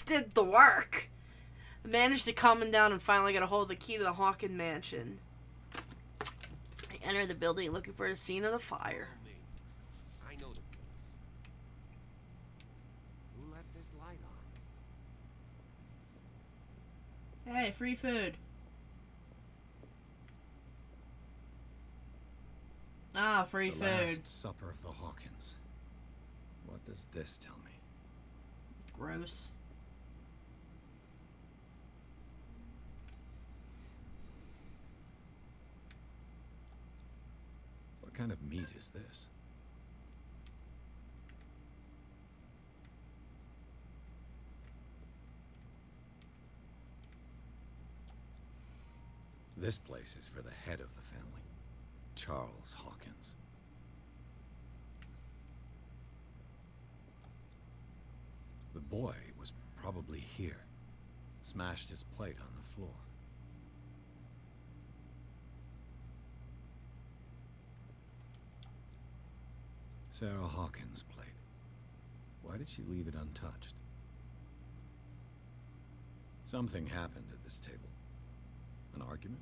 did the work. Managed to calm him down and finally got a hold of the key to the Hawking Mansion. They enter the building looking for the scene of the fire. I know the place. Who left this light on? Hey, free food. Ah, free The food. Last Supper of the Hawkins. What does this tell me? Gross. What kind of meat is this? This place is for the head of the family, Charles Hawkins. The boy was probably here. Smashed his plate on the floor. Sarah Hawkins' plate. Why did she leave it untouched? Something happened at this table. An argument?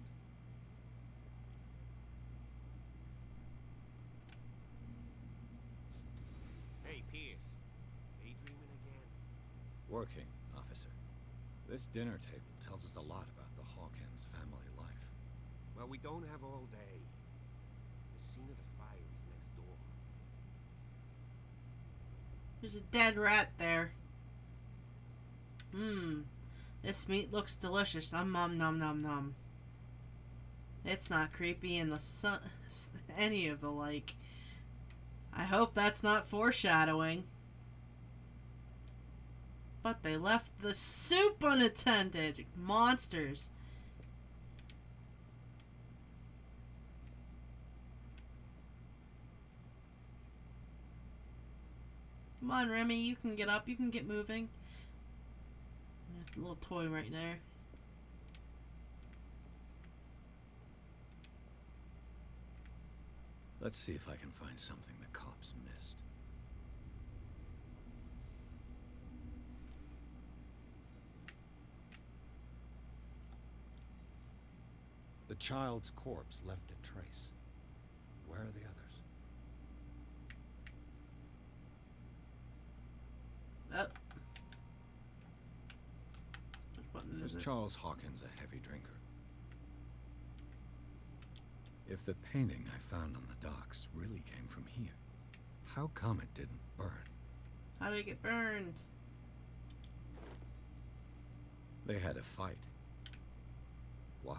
Hey, Pierce. Daydreaming again? Working, officer. This dinner table tells us a lot about the Hawkins family life. Well, we don't have all day. The scene of the fire is next door. There's a dead rat there. This meat looks delicious. Nom nom nom nom nom. It's not creepy in the sun, any of the like. I hope that's not foreshadowing. But they left the soup unattended. Monsters. Come on, Remy, you can get up. You can get moving. A little toy right there. Let's see if I can find something the cops missed. The child's corpse left a trace. Where are the others? Oh. Which button Was is it? Charles Hawkins a heavy drinker? If the painting I found on the docks really came from here, how come it didn't burn? How did it get burned? They had a fight. Why?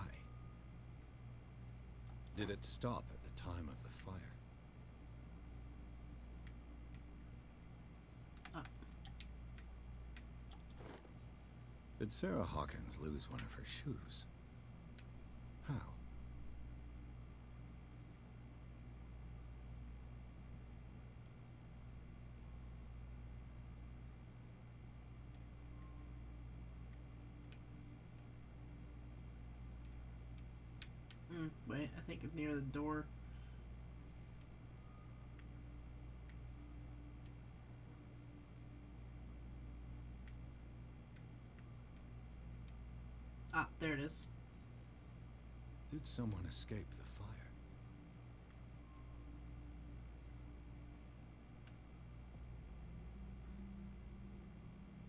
Did it stop at the time of the fire? Oh. Did Sarah Hawkins lose one of her shoes? How? think near the door. Ah, there it is. Did someone escape the fire?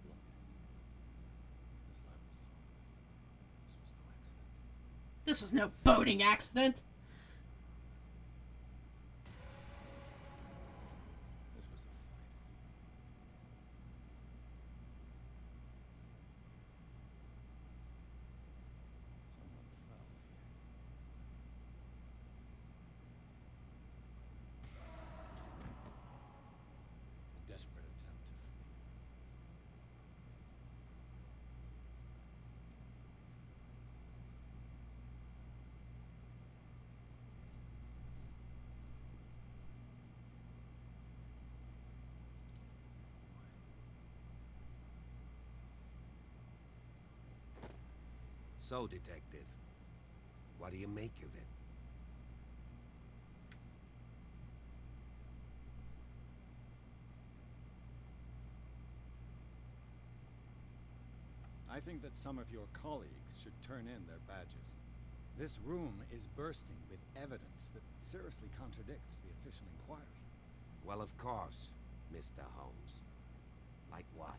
Blood. His lamp was thrown. This was no accident. This was no boating accident. This was a fight. Someone fell here. A desperate attempt to flee. So, Detective, what do you make of it? I think that some of your colleagues should turn in their badges. This room is bursting with evidence that seriously contradicts the official inquiry. Well, of course, Mr. Holmes. Like what?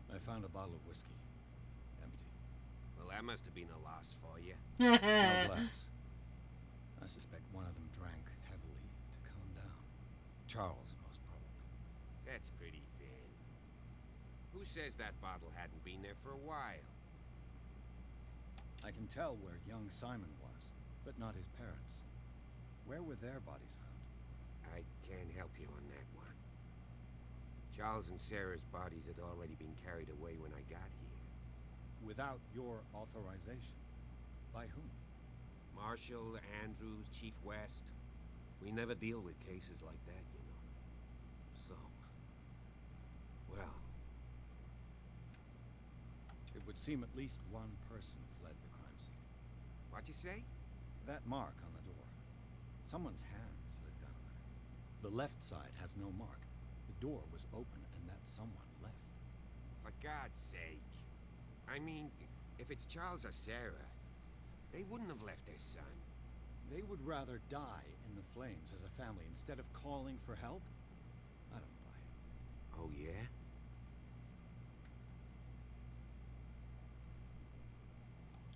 I found a bottle of whiskey. Empty. Well, that must have been a loss for you. No glass. I suspect one of them drank heavily to calm down. Charles, most probably. That's pretty thin. Who says that bottle hadn't been there for a while? I can tell where young Simon was, but not his parents. Where were their bodies found? I can't help you on that one. Charles and Sarah's bodies had already been carried away when I got here. Without your authorization. By whom? Marshall, Andrews, Chief West. We never deal with cases like that, you know. So, well... It would seem at least one person fled the crime scene. What'd you say? That mark on the door. Someone's hand slid down there. The left side has no mark. The door was open and that someone left. For God's sake. I mean, if it's Charles or Sarah, they wouldn't have left their son. They would rather die in the flames as a family instead of calling for help? I don't buy it. Oh, yeah?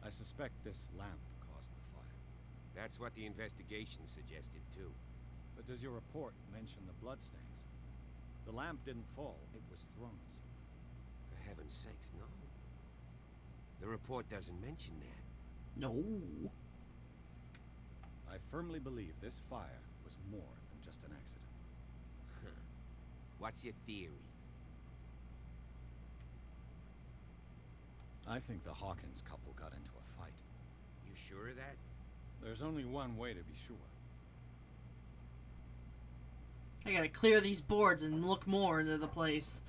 I suspect this lamp caused the fire. That's what the investigation suggested, too. But does your report mention the bloodstains? The lamp didn't fall, it was thrown at someone. For heaven's sakes, no. The report doesn't mention that. No. I firmly believe this fire was more than just an accident. What's your theory? I think the Hawkins couple got into a fight. You sure of that? There's only one way to be sure. I gotta clear these boards and look more into the place.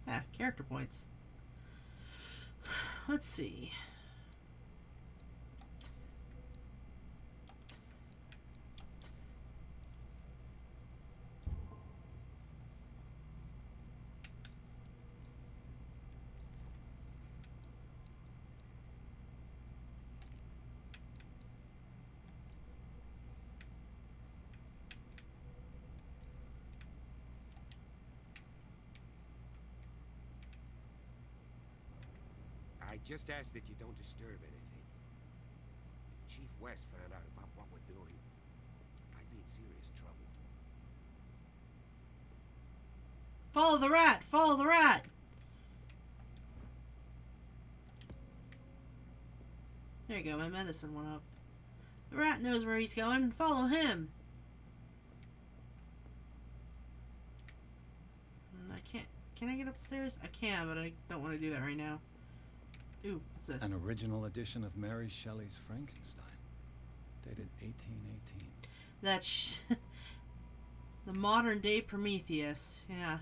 Ah, character points. Let's see. I just ask that you don't disturb anything. If Chief West found out about what we're doing, I'd be in serious trouble. Follow the rat! Follow the rat! There you go, my medicine went up. The rat knows where he's going. Follow him! I can't... Can I get upstairs? I can, but I don't want to do that right now. Ooh, what's this? An original edition of Mary Shelley's Frankenstein, dated 1818. That's the modern day Prometheus. Yeah.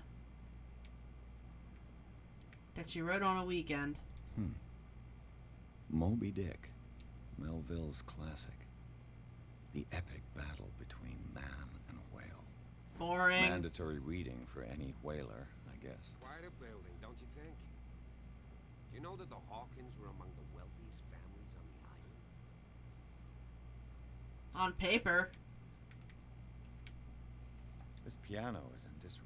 that she wrote on a weekend. Moby Dick, Melville's classic. The epic battle between man and whale. Boring. Mandatory reading for any whaler, I guess. Quite a building, don't you think? Do you know that the Hawkins were among the wealthiest families on the island? On paper. This piano is in disrepair.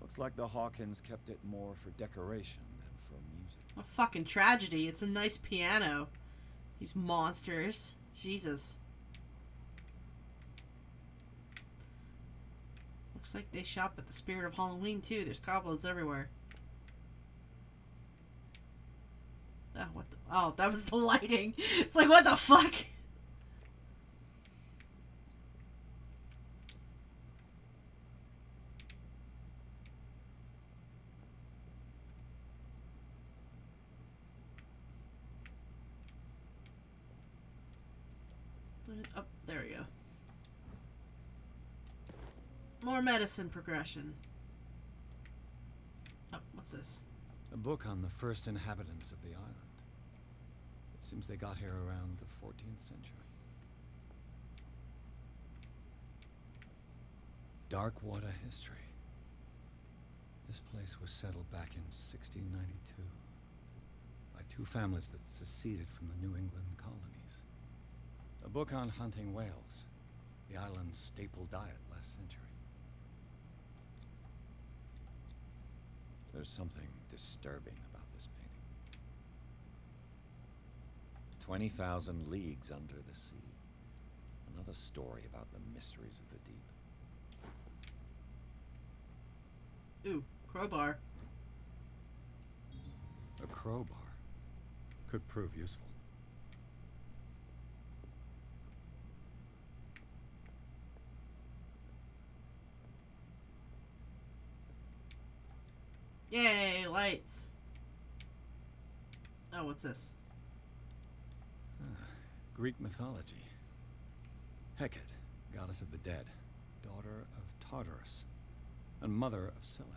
Looks like the Hawkins kept it more for decoration than for music. A fucking tragedy. It's a nice piano. These monsters. Jesus. Looks like they shop at the Spirit of Halloween too. There's goblins everywhere. Oh, what the? Oh, that was the lighting. It's like, what the fuck? Oh, there we go. More medicine progression. Oh, what's this? A book on the first inhabitants of the island. It seems they got here around the 14th century. Darkwater history. This place was settled back in 1692 by two families that seceded from the New England colonies. A book on hunting whales, the island's staple diet last century. There's something disturbing about this painting. 20,000 leagues under the sea. Another story about the mysteries of the deep. Ooh, crowbar. A crowbar could prove useful. Yay, lights. Oh, what's this? Greek mythology. Hecate, goddess of the dead, daughter of Tartarus, and mother of Scylla.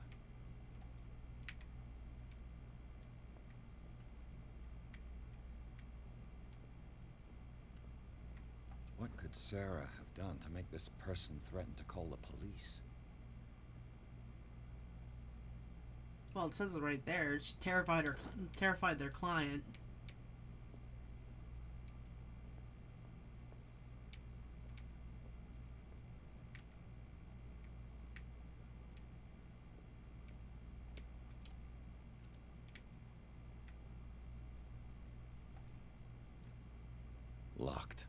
What could Sarah have done to make this person threaten to call the police? Well, it says it right there. She terrified their client. Locked.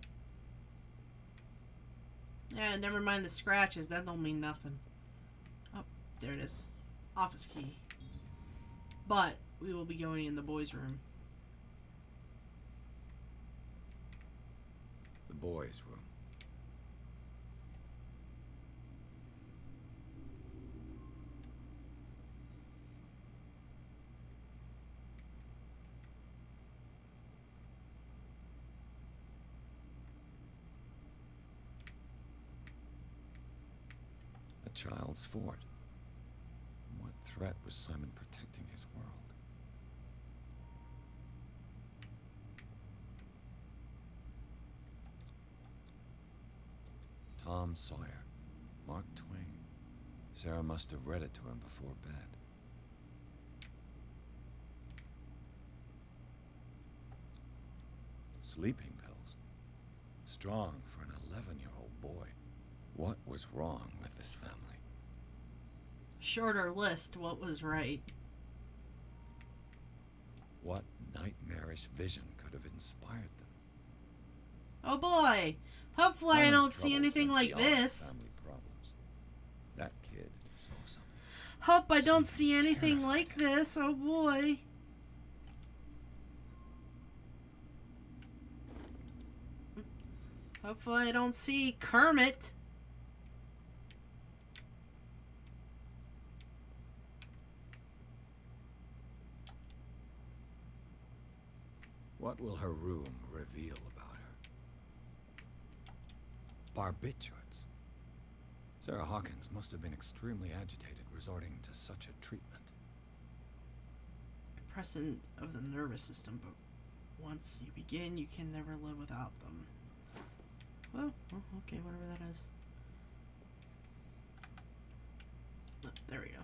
Yeah, never mind the scratches. That don't mean nothing. Oh, there it is. Office key. But we will be going in the boys' room. The boys' room. A child's fort. What threat was Simon protecting his world? Tom Sawyer, Mark Twain. Sarah must have read it to him before bed. Sleeping pills. Strong for an 11-year-old boy. What was wrong with this family? Shorter list, what was right? What nightmarish vision could have inspired them? Oh boy! Hopefully I Simon's don't see troubles anything went like beyond this. family problems. That kid saw something. Hope I don't see anything like this, oh boy. Hopefully I don't see Kermit. What will her room reveal about her? Barbiturates. Sarah Hawkins must have been extremely agitated resorting to such a treatment. suppressant of the nervous system, but once you begin, you can never live without them. Well, okay, whatever that is. Oh, there we go.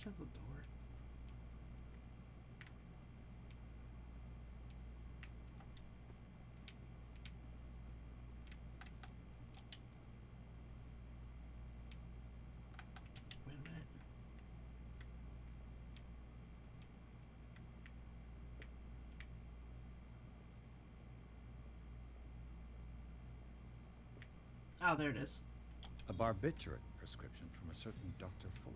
Shut the door. Wait a minute. Oh, there it is. A barbiturate prescription from a certain Dr. Fuller.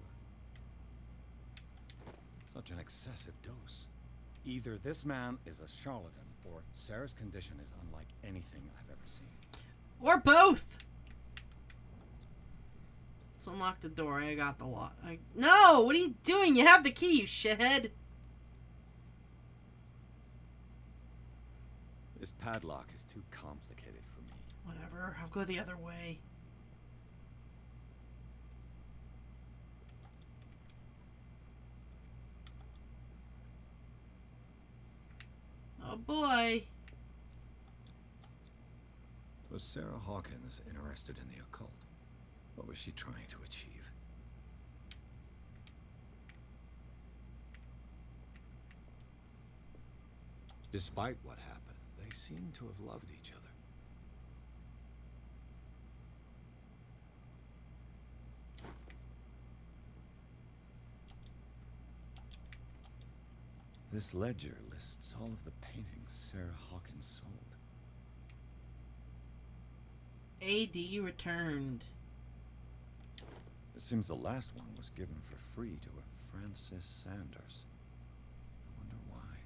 Such an excessive dose. Either this man is a charlatan, or Sarah's condition is unlike anything I've ever seen. Or both! Let's unlock the door. I got the lock. No! What are you doing? You have the key, you shithead! This padlock is too complicated for me. Whatever. I'll go the other way. Oh boy. Was Sarah Hawkins interested in the occult? What was she trying to achieve? Despite what happened, they seem to have loved each other. This ledger lists all of the paintings Sarah Hawkins sold. AD returned. It seems the last one was given for free to a Francis Sanders. I wonder why.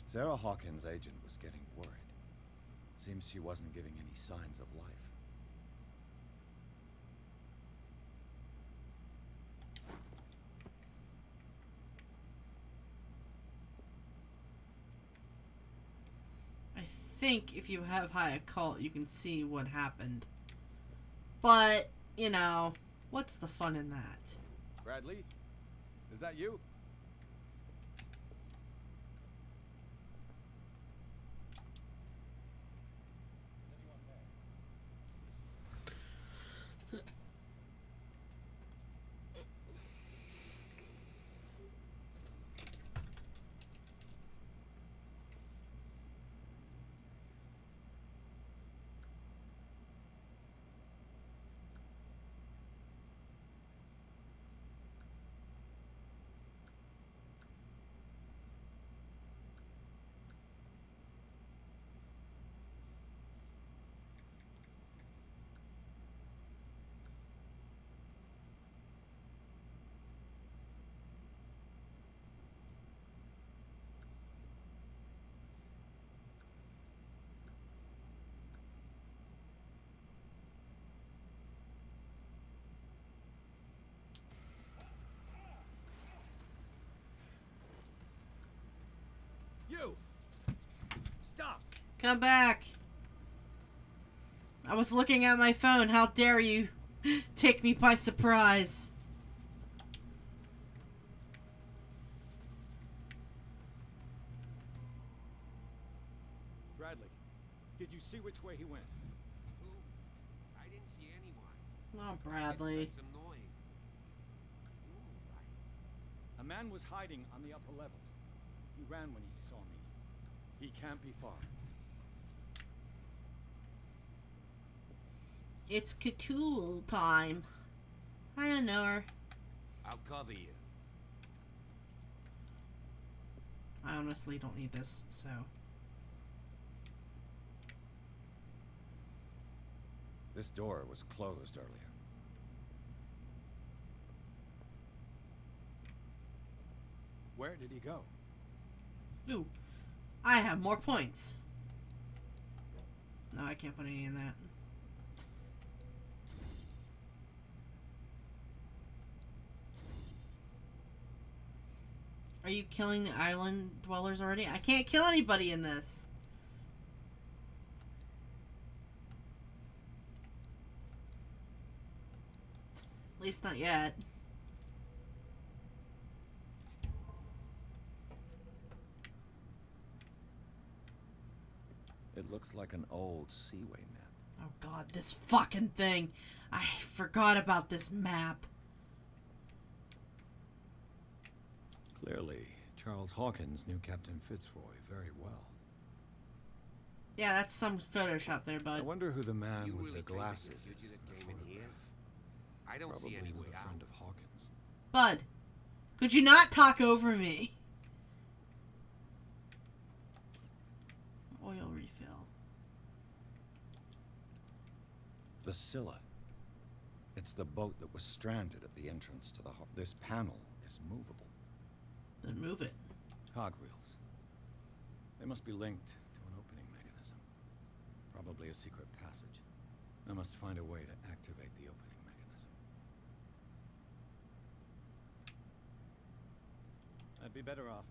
Sarah Hawkins' agent was getting worried. Seems she wasn't giving any signs of life. I think if you have high occult, you can see what happened. But, you know, what's the fun in that? Bradley? Is that you? You! Stop! Come back! I was looking at my phone. How dare you take me by surprise? Bradley, did you see which way he went? Who? I didn't see anyone. Oh, Bradley. Some noise. Are you all right? A man was hiding on the upper level. He ran when he saw me. He can't be far. It's Cthulhu time. Hi, Honor. I'll cover you. I honestly don't need this, so. This door was closed earlier. Where did he go? Ooh, I have more points. No, I can't put any in that. Are you killing the island dwellers already? I can't kill anybody in this. At least not yet. It looks like an old seaway map. Oh god, this fucking thing. I forgot about this map. Clearly, Charles Hawkins knew Captain Fitzroy very well. Yeah, that's some Photoshop there, I bud. wonder who the man You with really the think that glasses the is fugitive in the came in here? photograph. I don't Probably see any way with a out. friend of Hawkins. Bud, could you not talk over me? Oil refill. The Scylla. It's the boat that was stranded at the entrance to the harbor. This panel is movable. Then move it. Cogwheels. They must be linked to an opening mechanism. Probably a secret passage. I must find a way to activate the opening mechanism. I'd be better off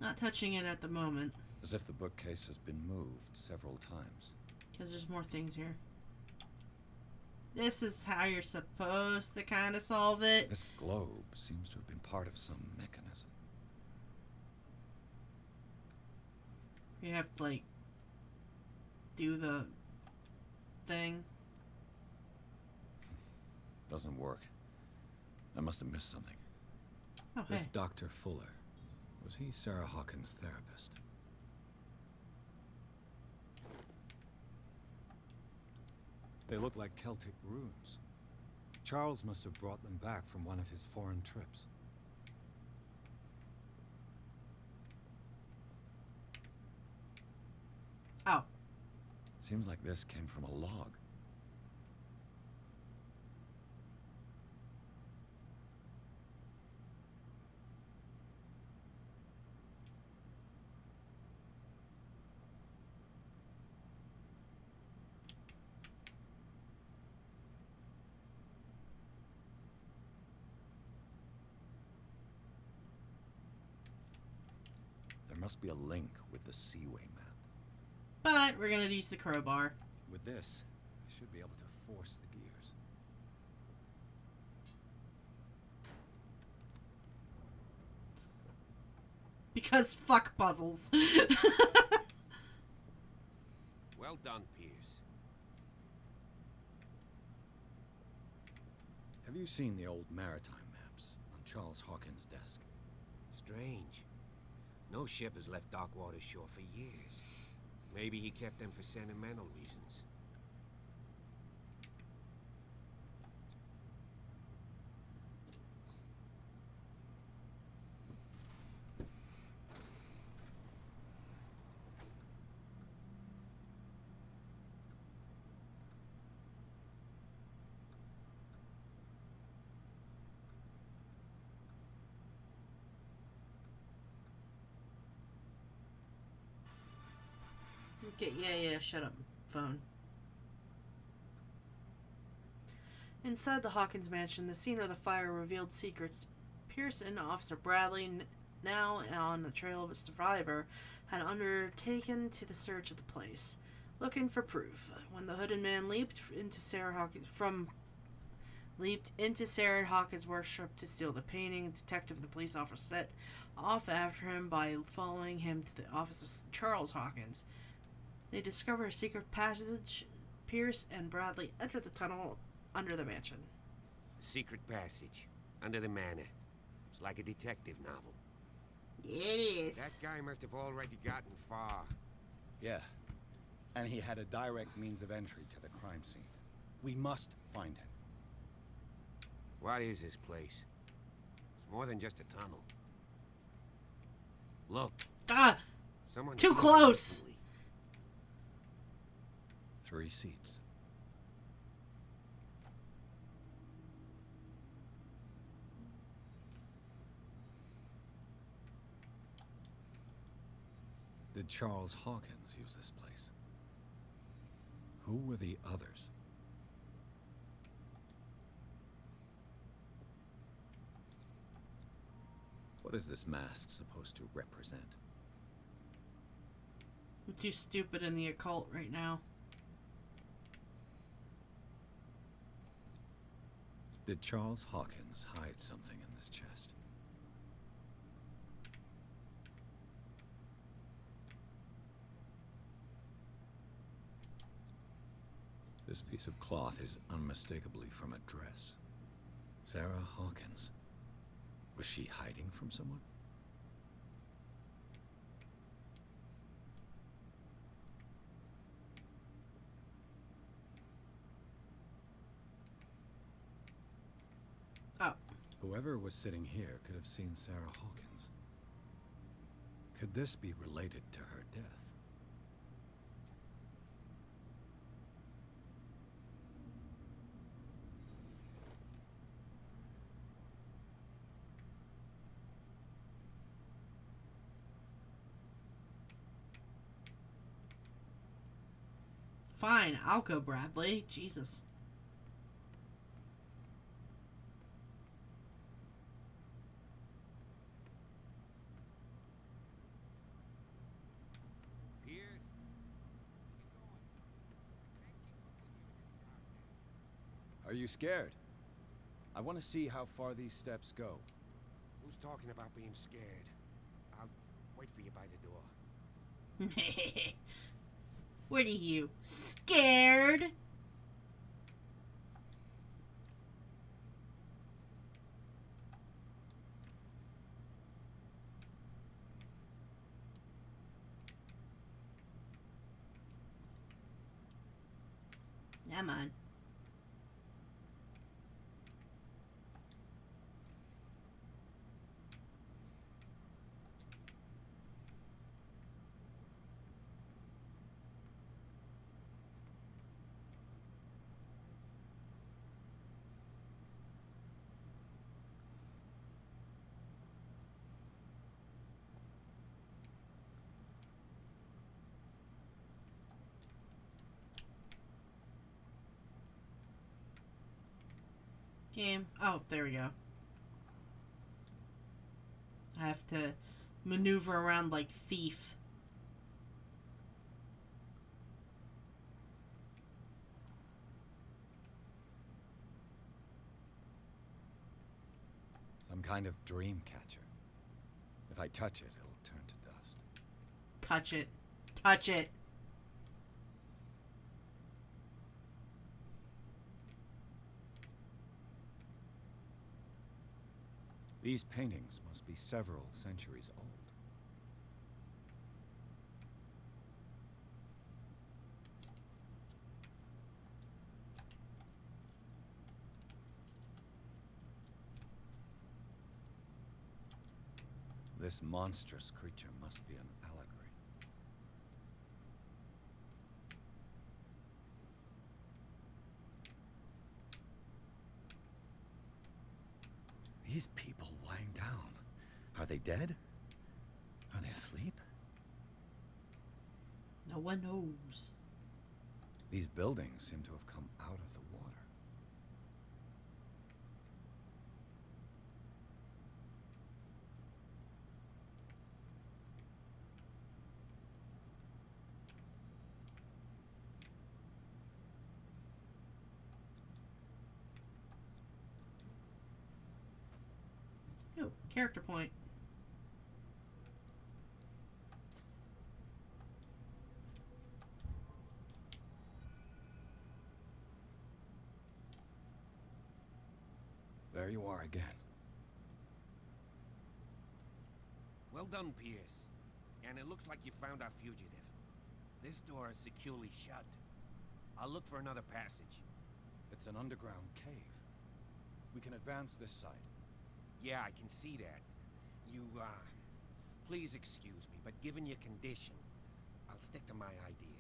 Not touching it at the moment. as if the bookcase has been moved several times. Because there's more things here. This is how you're supposed to kind of solve it. This globe seems to have been part of some mechanism. You have to, like, do the thing. Doesn't work. I must have missed something. Oh, This hey. Dr. Fuller, was he Sarah Hawkins' therapist? They look like Celtic runes. Charles must have brought them back from one of his foreign trips. Oh. Seems like this came from a log. There must be a link with the Seaway map. But we're going to use the crowbar. With this, I should be able to force the gears. Because fuck puzzles. Well done, Pierce. Have you seen the old maritime maps on Charles Hawkins' desk? Strange. No ship has left Darkwater shore for years. Maybe he kept them for sentimental reasons. Okay, yeah, shut up, phone. Inside the Hawkins mansion, the scene of the fire revealed secrets. Pierce and Officer Bradley, now on the trail of a survivor, had undertaken to the search of the place, looking for proof. When the hooded man leaped into Sarah Hawkins' workshop to steal the painting, the detective and the police officer set off after him by following him to the office of Charles Hawkins. They discover a secret passage. Pierce and Bradley enter the tunnel under the mansion. Secret passage. Under the manor. It's like a detective novel. It is. That guy must have already gotten far. Yeah. And he had a direct means of entry to the crime scene. We must find him. What is this place? It's more than just a tunnel. Look. Ah! Someone Too killed close! recently. 3 seats. Did Charles Hawkins use this place? Who were the others? What is this mask supposed to represent? I'm too stupid in the occult right now. Did Charles Hawkins hide something in this chest? This piece of cloth is unmistakably from a dress. Sarah Hawkins. Was she hiding from someone? Oh. Whoever was sitting here could have seen Sarah Hawkins. Could this be related to her death? Fine, I'll go, Bradley. Jesus. Pierce? Are you scared? I want to see how far these steps go. Who's talking about being scared? I'll wait for you by the door. What are you, scared? Come on. Game. Oh, there we go. I have to maneuver around like Thief. Some kind of dream catcher. If I touch it, it'll turn to dust. Touch it. Touch it. These paintings must be several centuries old. This monstrous creature must be an allegory. These people lying down. Are they dead? Are they asleep? No one knows. These buildings seem to have come out of the water. Oh, character point. There you are again. Well done, Pierce. And it looks like you found our fugitive. This door is securely shut. I'll look for another passage. It's an underground cave. We can advance this side. Yeah, I can see that. You, please excuse me, but given your condition, I'll stick to my idea.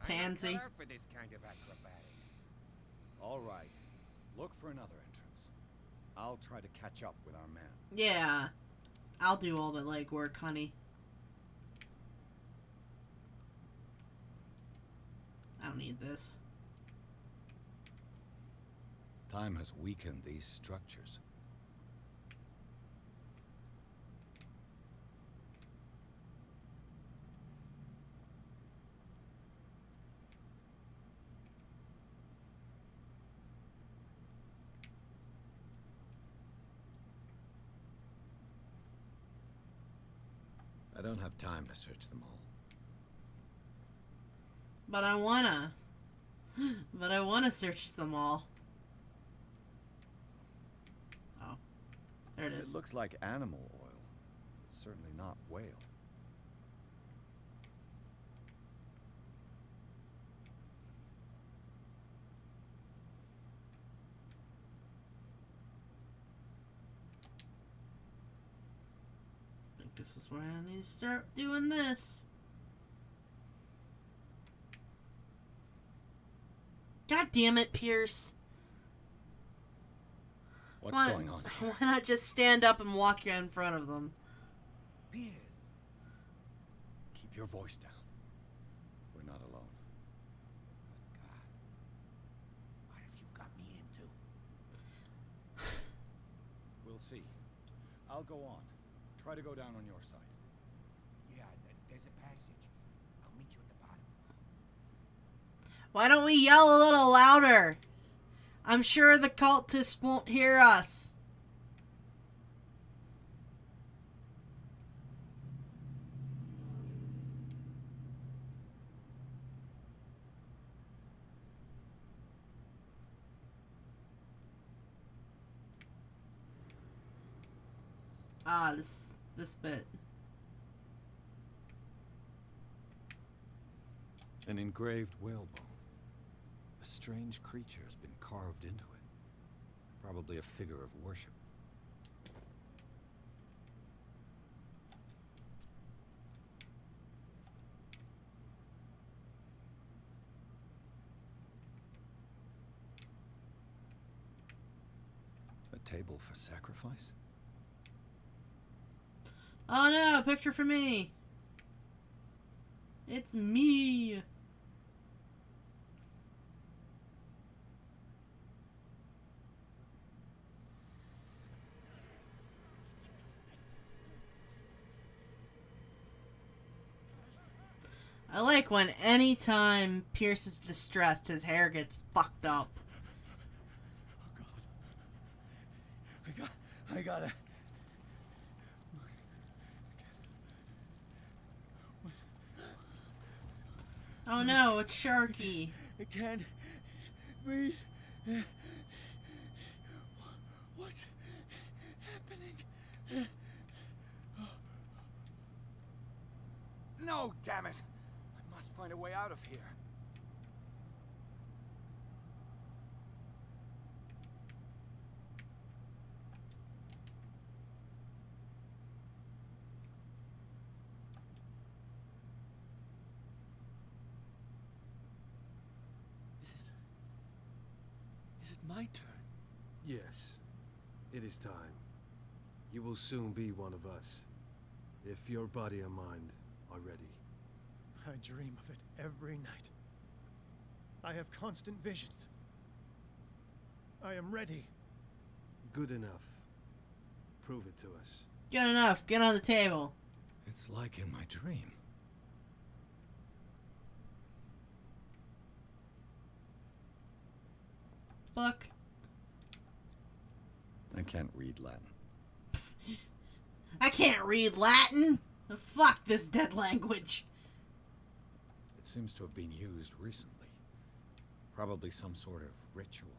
Pansy. I'm not cut out for this kind of acrobatics. All right. Look for another entrance. I'll try to catch up with our man. Yeah. I'll do all the legwork, honey. I don't need this. Time has weakened these structures. I don't have time to search them all. But I wanna. But I wanna search them all. Oh. There it is. It looks like animal oil. It's certainly not whale. I think this is where I need to start doing this. God damn it, Pierce. What's going on here? Why not just stand up and walk in front of them? Pierce. Keep your voice down. We're not alone. Good God. What have you got me into? We'll see. I'll go on. Try to go down on your side. Yeah, there's a passage. I'll meet you at the bottom. Why don't we yell a little louder? I'm sure the cultists won't hear us. Ah, this bit. An engraved whalebone. A strange creature has been carved into it. Probably a figure of worship. A table for sacrifice? Oh no, picture for me. It's me. I like when anytime Pierce is distressed, his hair gets fucked up. Oh God. I gotta... Oh no, it's Sharky. I can't breathe. What's happening? No, damn it! I must find a way out of here. Is it my turn? Yes. It is time. You will soon be one of us. If your body and mind are ready. I dream of it every night. I have constant visions. I am ready. Good enough. Prove it to us. Good enough. Get on the table. It's like in my dream. Book. I can't read Latin. I can't read Latin. Fuck this dead language. It seems to have been used recently. Probably some sort of ritual.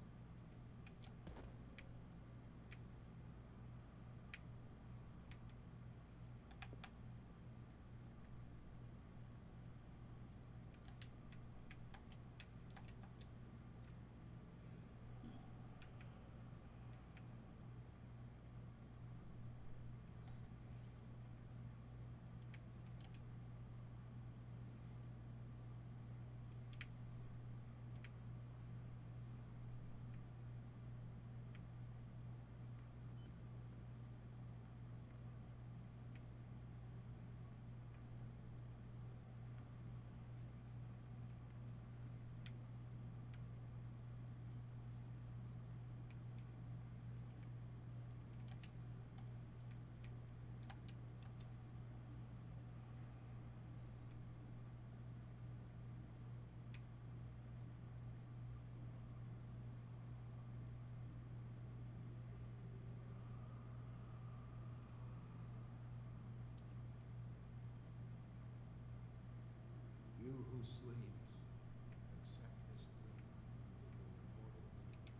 sleeps, accept this dream of your immortal being.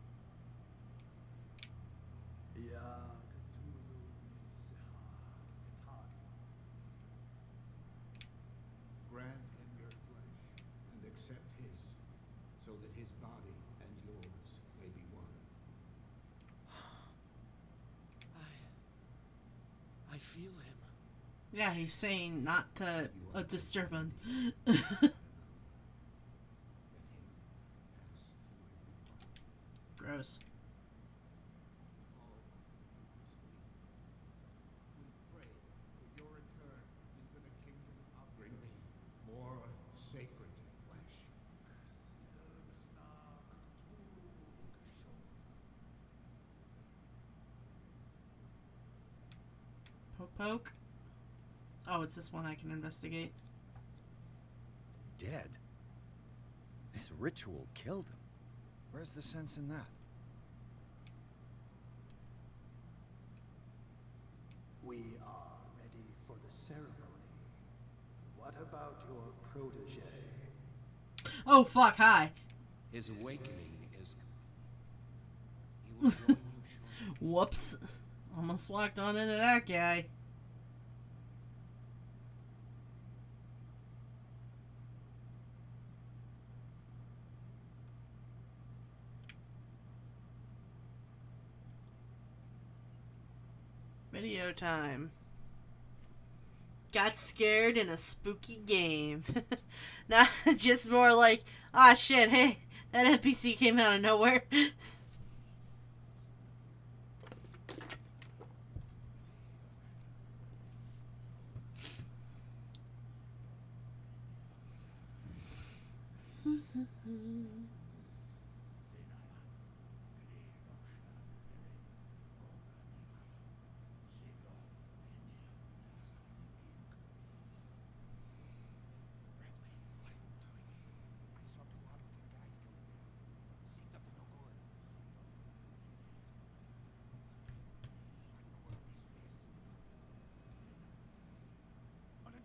Ya Cthulhu Mithsahatan. Grant him your flesh and accept his, so that his body and yours may be one. I feel him. Yeah, he's saying not to disturb him. Let him pass through every part. Gross. All sleep. We pray for your return into the kingdom of bring me more sacred flesh. Poke poke. Oh, it's this one I can investigate. Dead? This ritual killed him. Where's the sense in that? We are ready for the ceremony. What about your protege? Oh, fuck, hi. His awakening is. He will join you shortly. Whoops. Almost walked on into that guy. Video time. Got scared in a spooky game. Not just more like, ah, shit, hey, that NPC came out of nowhere.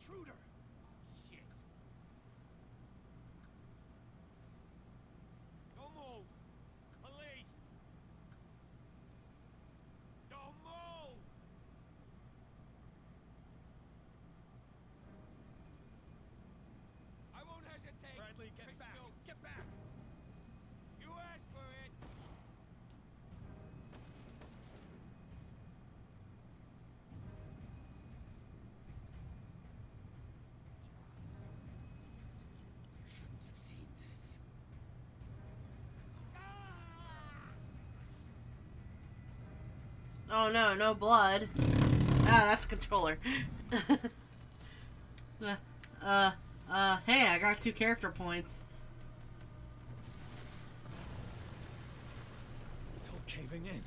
Intruder! Oh, shit. Don't move! Police! Don't move! I won't hesitate! Bradley, get back! Get back! You asked for it! You shouldn't have seen this. Oh no, no blood. Ah, that's a controller. Hey, I got 2 character points. It's all caving in.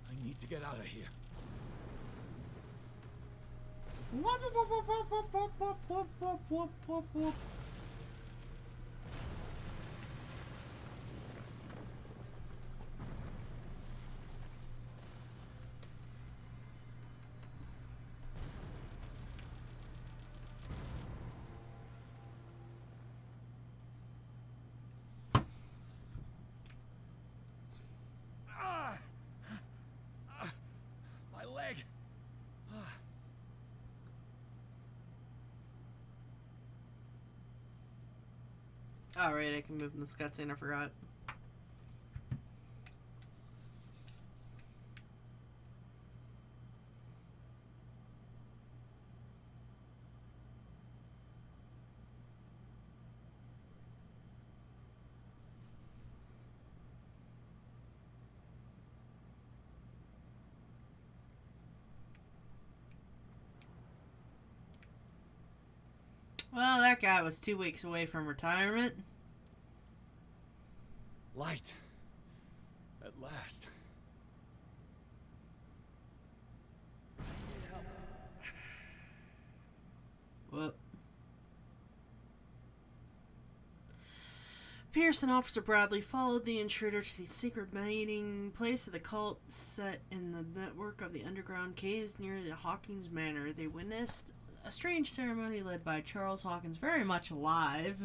I need to get out of here. Whoop, whoop, whoop, whoop, whoop, whoop, whoop, whoop, whoop, whoop, whoop, whoop. My leg. Alright, I can move in this cutscene, I forgot. Well, that guy was 2 weeks away from retirement. Light. At last. Whoop. Pierce and Officer Bradley followed the intruder to the secret meeting place of the cult set in the network of the underground caves near the Hawkins Manor. They witnessed a strange ceremony led by Charles Hawkins, very much alive,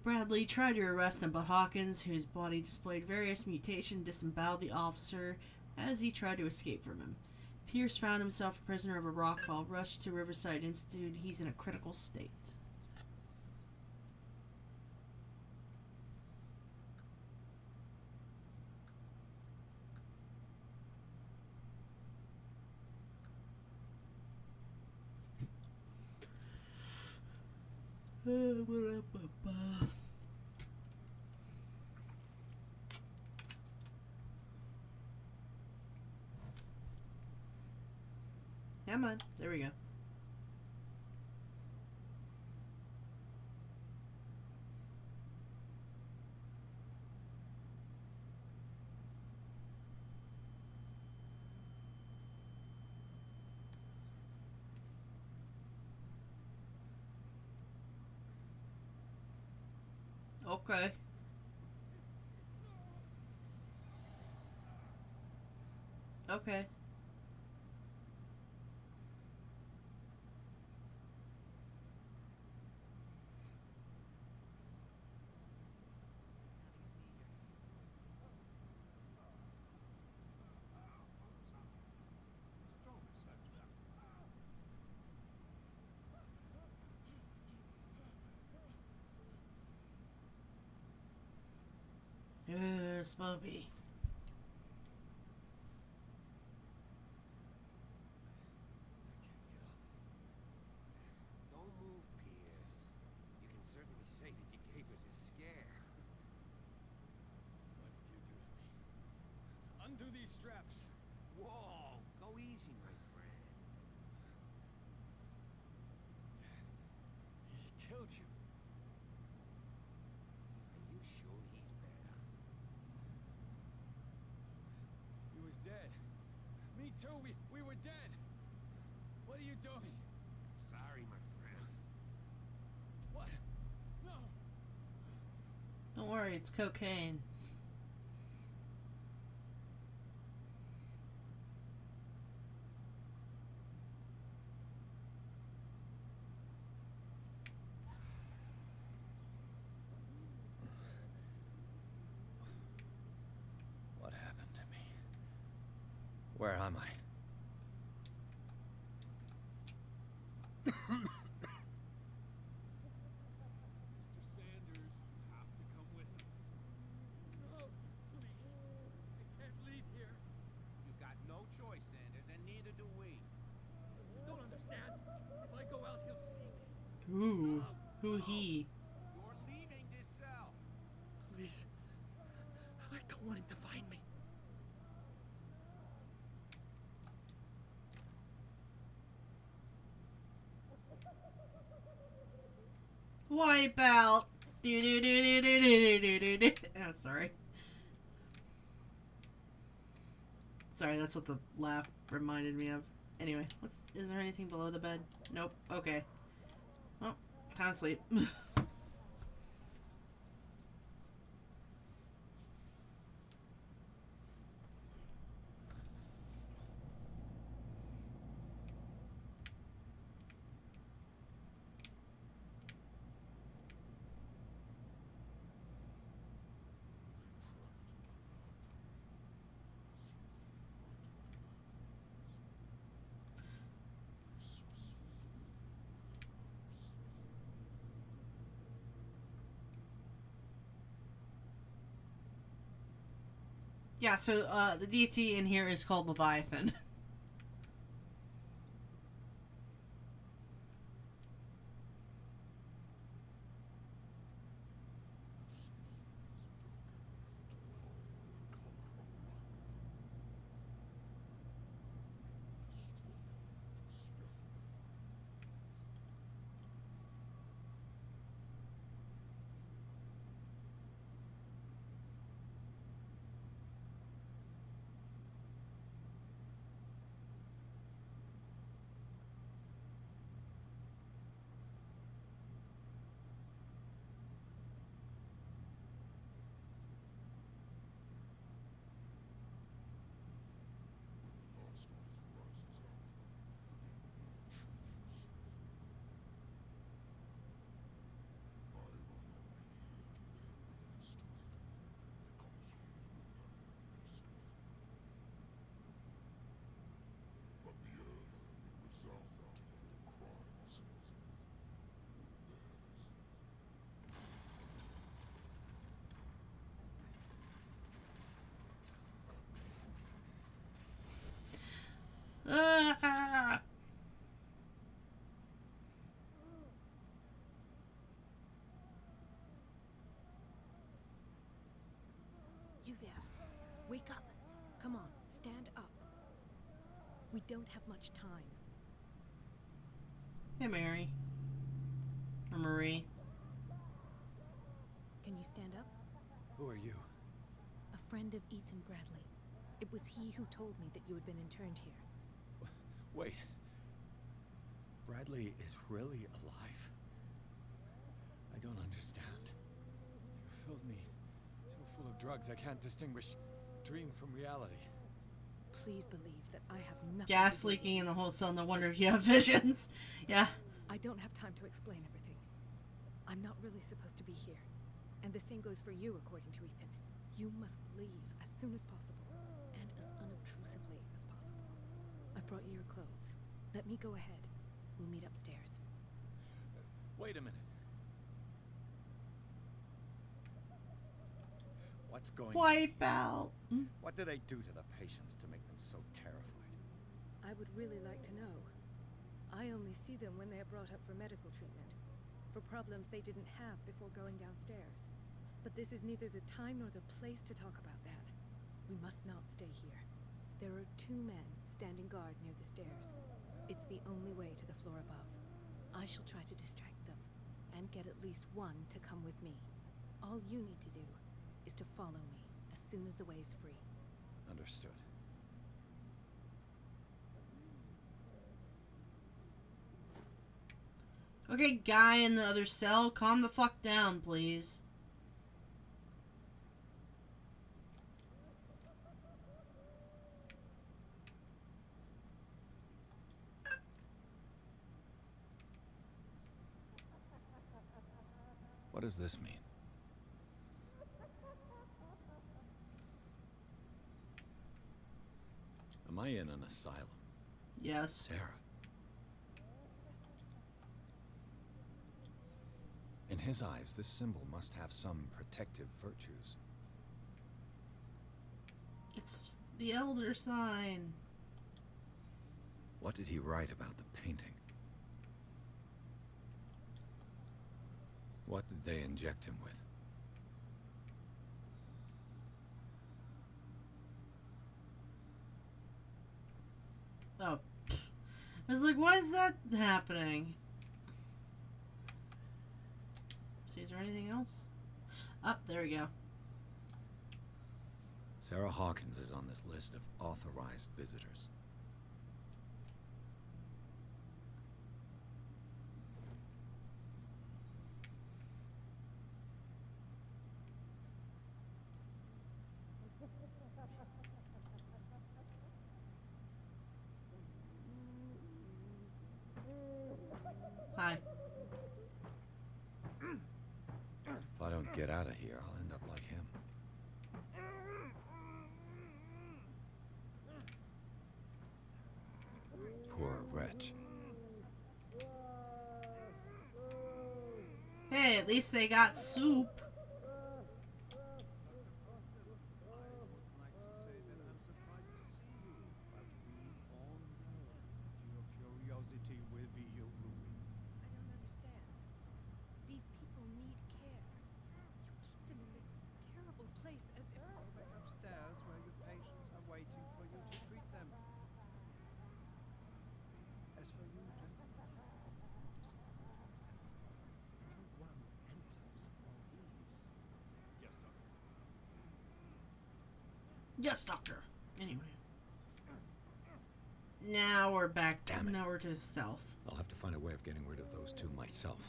Bradley tried to arrest him, but Hawkins, whose body displayed various mutations, disemboweled the officer as he tried to escape from him. Pierce found himself a prisoner of a rockfall, rushed to Riverside Institute. He's in a critical state. Come on, there we go. Okay. Okay. Smokey. Don't move, Pierce. You can certainly say that you gave us a scare. What did you do to me? Undo these straps. Whoa, go easy, my friend. Dad, he killed you. Are you sure he's better? He was dead. Me too. We were dead. What are you doing? Sorry, my friend. What? No. Don't worry, it's cocaine. What happened to me? Where am I? Mr. Sanders, you have to come with us. No, please. I can't leave here. You've got no choice, Sanders, and neither do we. You don't understand. If I go out, he'll see me. Ooh. Who he? You're leaving this cell. Please. I don't want him to find me. Wipe out. Do do do do do do do do do. Oh, sorry. Sorry, that's what the laugh reminded me of. Anyway, is there anything below the bed? Nope. Okay. Well, time to sleep. Yeah, so the deity in here is called Leviathan. Wake up. Come on, stand up. We don't have much time. Hey, Mary. Or Marie. Can you stand up? Who are you? A friend of Ethan Bradley. It was he who told me that you had been interned here. Wait. Bradley is really alive? I don't understand. You filled me so full of drugs I can't distinguish dream from reality. Please believe that I have nothing. Gas leaking in the whole cell. No wonder if you have visions. Yeah. I don't have time to explain everything. I'm not really supposed to be here. And the same goes for you, according to Ethan. You must leave as soon as possible, and as unobtrusively as possible. I've brought you your clothes. Let me go ahead. We'll meet upstairs. Wait a minute. What's going on? Wipe out. What do they do to the patients to make them so terrified? I would really like to know. I only see them when they are brought up for medical treatment, for problems they didn't have before going downstairs. But this is neither the time nor the place to talk about that. We must not stay here. There are 2 men standing guard near the stairs. It's the only way to the floor above. I shall try to distract them, and get at least one to come with me. All you need to do is to follow me as soon as the way is free. Understood. Okay, guy in the other cell, calm the fuck down, please. What does this mean? Am I in an asylum? Yes. Sarah. In his eyes, this symbol must have some protective virtues. It's the elder sign. What did he write about the painting? What did they inject him with? Oh. I was like, why is that happening? See, is there anything else? Up, there we go. Sarah Hawkins is on this list of authorized visitors. Hi. If I don't get out of here, I'll end up like him. Poor wretch. Hey, at least they got soup. I don't understand. These people need care. You keep them in this terrible place as if... Go back upstairs where your patients are waiting for you to treat them. As for you, gentlemen, no one enters or leaves. Yes, Doctor. Yes, doctor. Anyway. Now we're back. Damn it. Now we're to stealth. I'll have to find a way of getting rid of those 2 myself.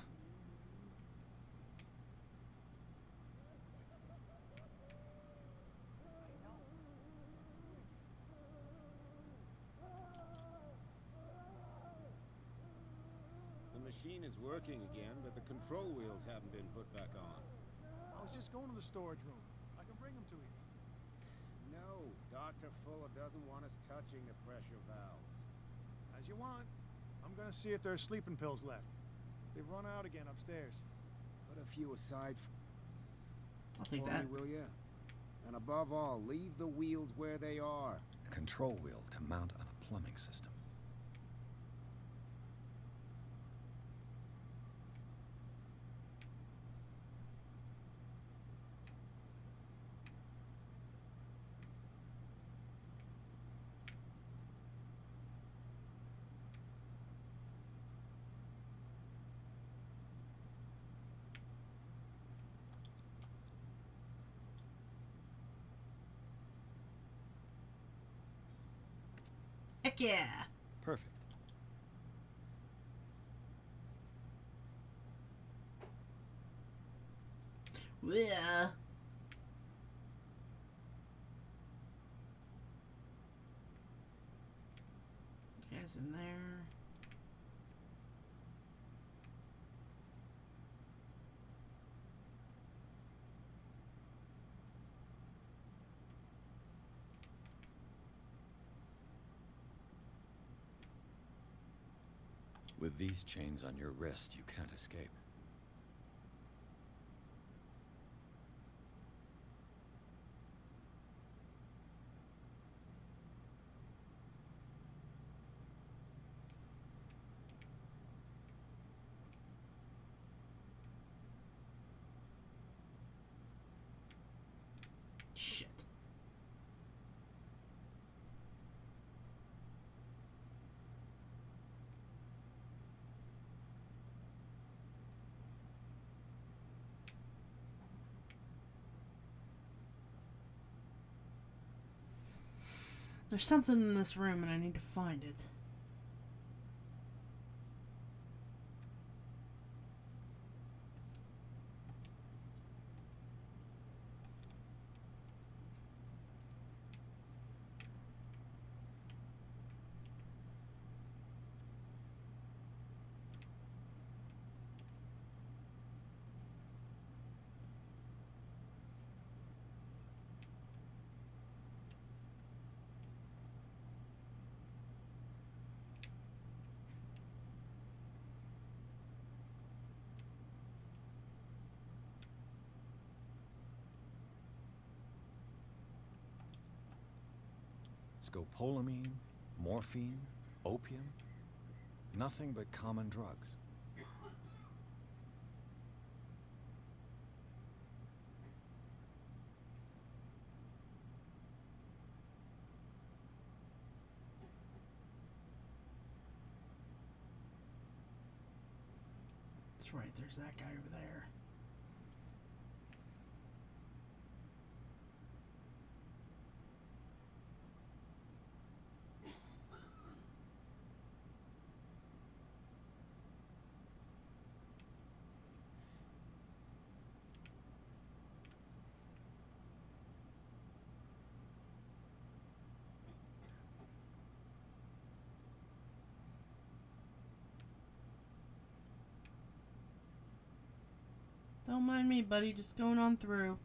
The machine is working again, but the control wheels haven't been put back on. I was just going to the storage room. I can bring them to you. No, Dr. Fuller doesn't want us touching the pressure valves. As you want. I'm gonna see if there's sleeping pills left. They've run out again upstairs. Put a few aside I'll take for that. me, will ya? And above all, leave the wheels where they are. A control wheel to mount on a plumbing system. Heck yeah. Perfect. Yeah. Guys in there. With these chains on your wrist, you can't escape. Shit. There's something in this room and I need to find it. Scopolamine, morphine, opium. Nothing but common drugs. That's right, there's that guy over there. Don't mind me, buddy. Just going on through.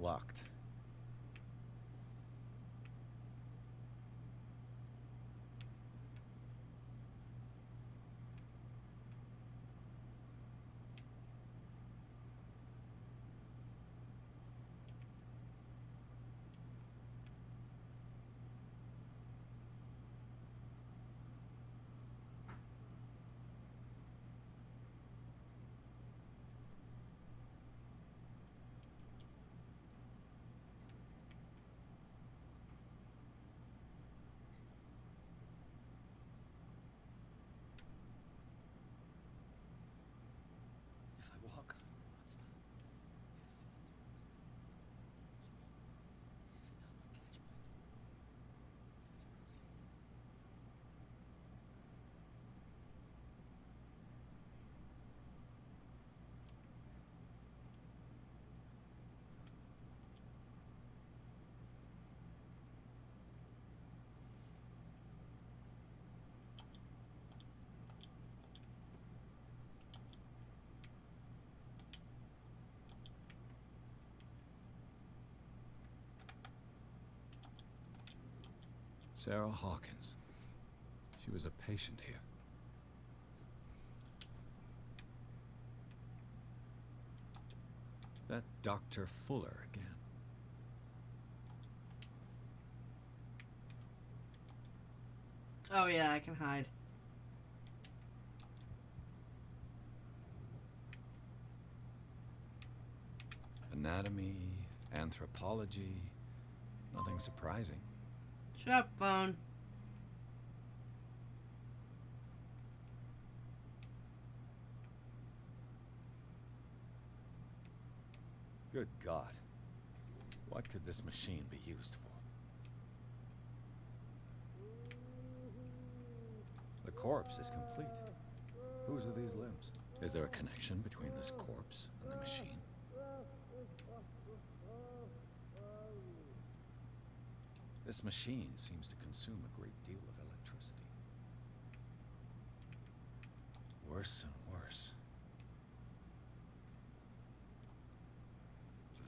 Locked. Sarah Hawkins. She was a patient here. That Dr. Fuller again. Oh yeah, I can hide. Anatomy, anthropology, nothing surprising. Shut up, phone. Good God. What could this machine be used for? The corpse is complete. Whose are these limbs? Is there a connection between this corpse and the machine? This machine seems to consume a great deal of electricity. Worse and worse.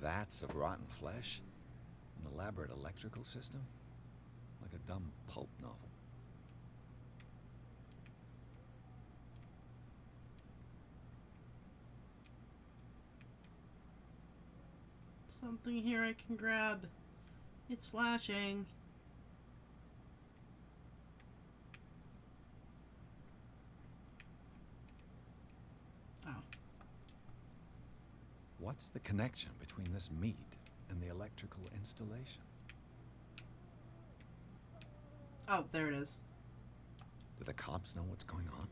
Vats of rotten flesh? An elaborate electrical system? Like a dumb pulp novel. Something here I can grab. It's flashing. Oh. What's the connection between this meat and the electrical installation? Oh, there it is. Do the cops know what's going on?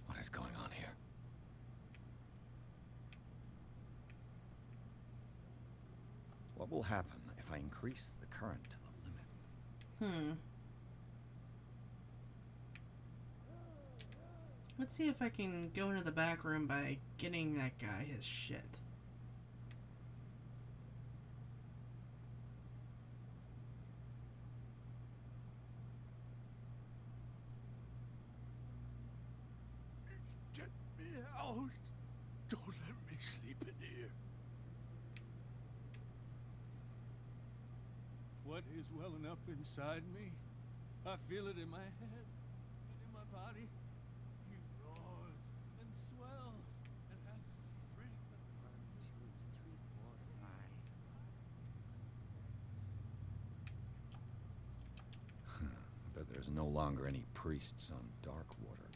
What is going on here? What will happen if I increase the current to the limit? Let's see if I can go into the back room by getting that guy his shit. Get me out. Don't let me sleep in here. What is welling up inside me? I feel it in my head and in my body. It roars and swells and has strength. 1, 2, 3, 4, 5. I bet there's no longer any priests on Darkwater.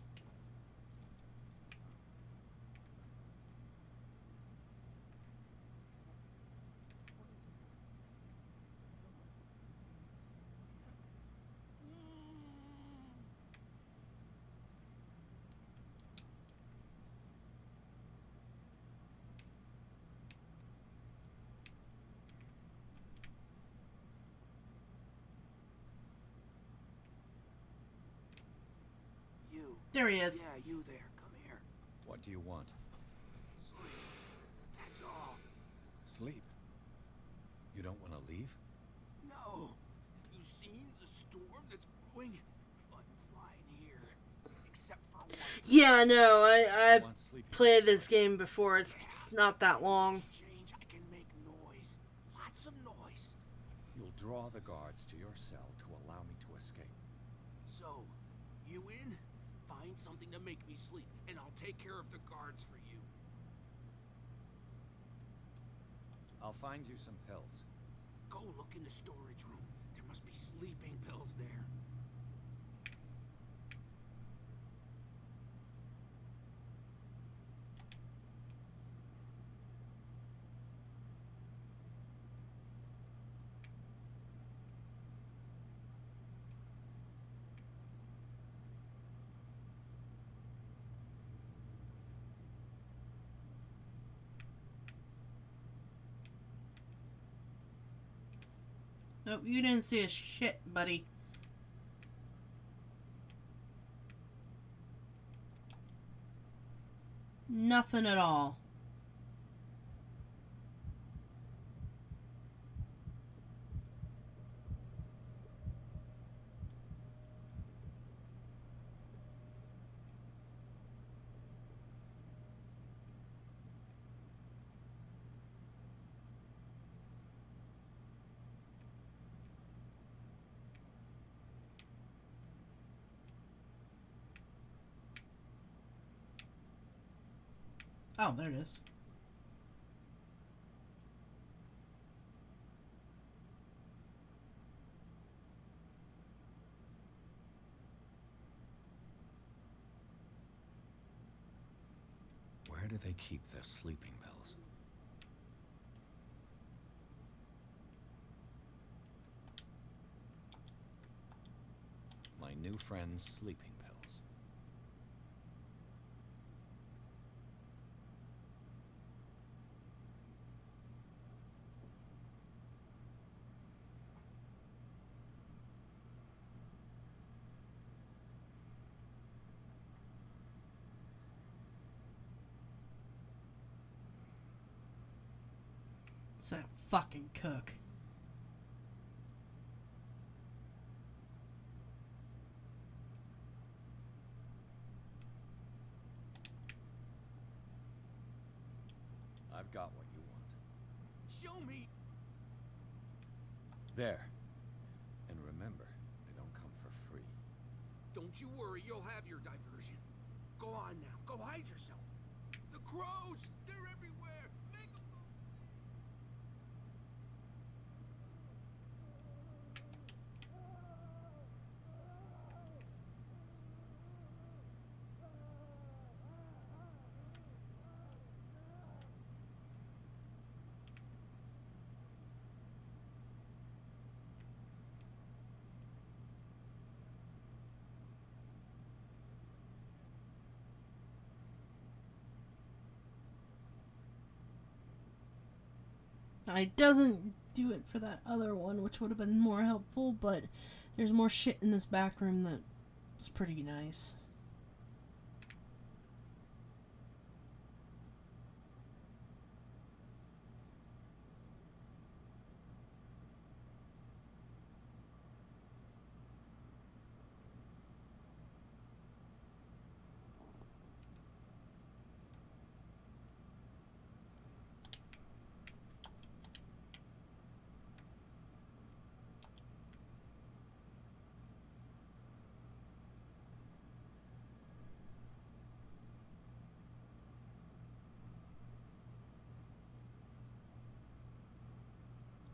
You. There he is. Yeah, you there. Come here. What do you want? Sleep. That's all. Sleep. You don't want to leave? No. Have you seen the storm that's brewing? I'm fine here. Except for one. Yeah, no, I've want sleeping? played this game before. It's not that long. Exchange, I can make noise. Lots of noise. You'll draw the guards to your cell to allow me to escape. So, you in? Find something to make me sleep, and I'll take care of the guards for you. I'll find you some pills. Go look in the storage room. There must be sleeping pills there. Nope, you didn't see a shit, buddy. Nothing at all. Oh, there it is. Where do they keep their sleeping pills? My new friend's sleeping pills. It's that fucking cook. I've got what you want. Show me. There. And remember, they don't come for free. Don't you worry, you'll have your diversion. Go on now, go hide yourself. The crows, they're everywhere. Make them go. It doesn't do it for that other one, which would have been more helpful, but there's more shit in this back room that's pretty nice.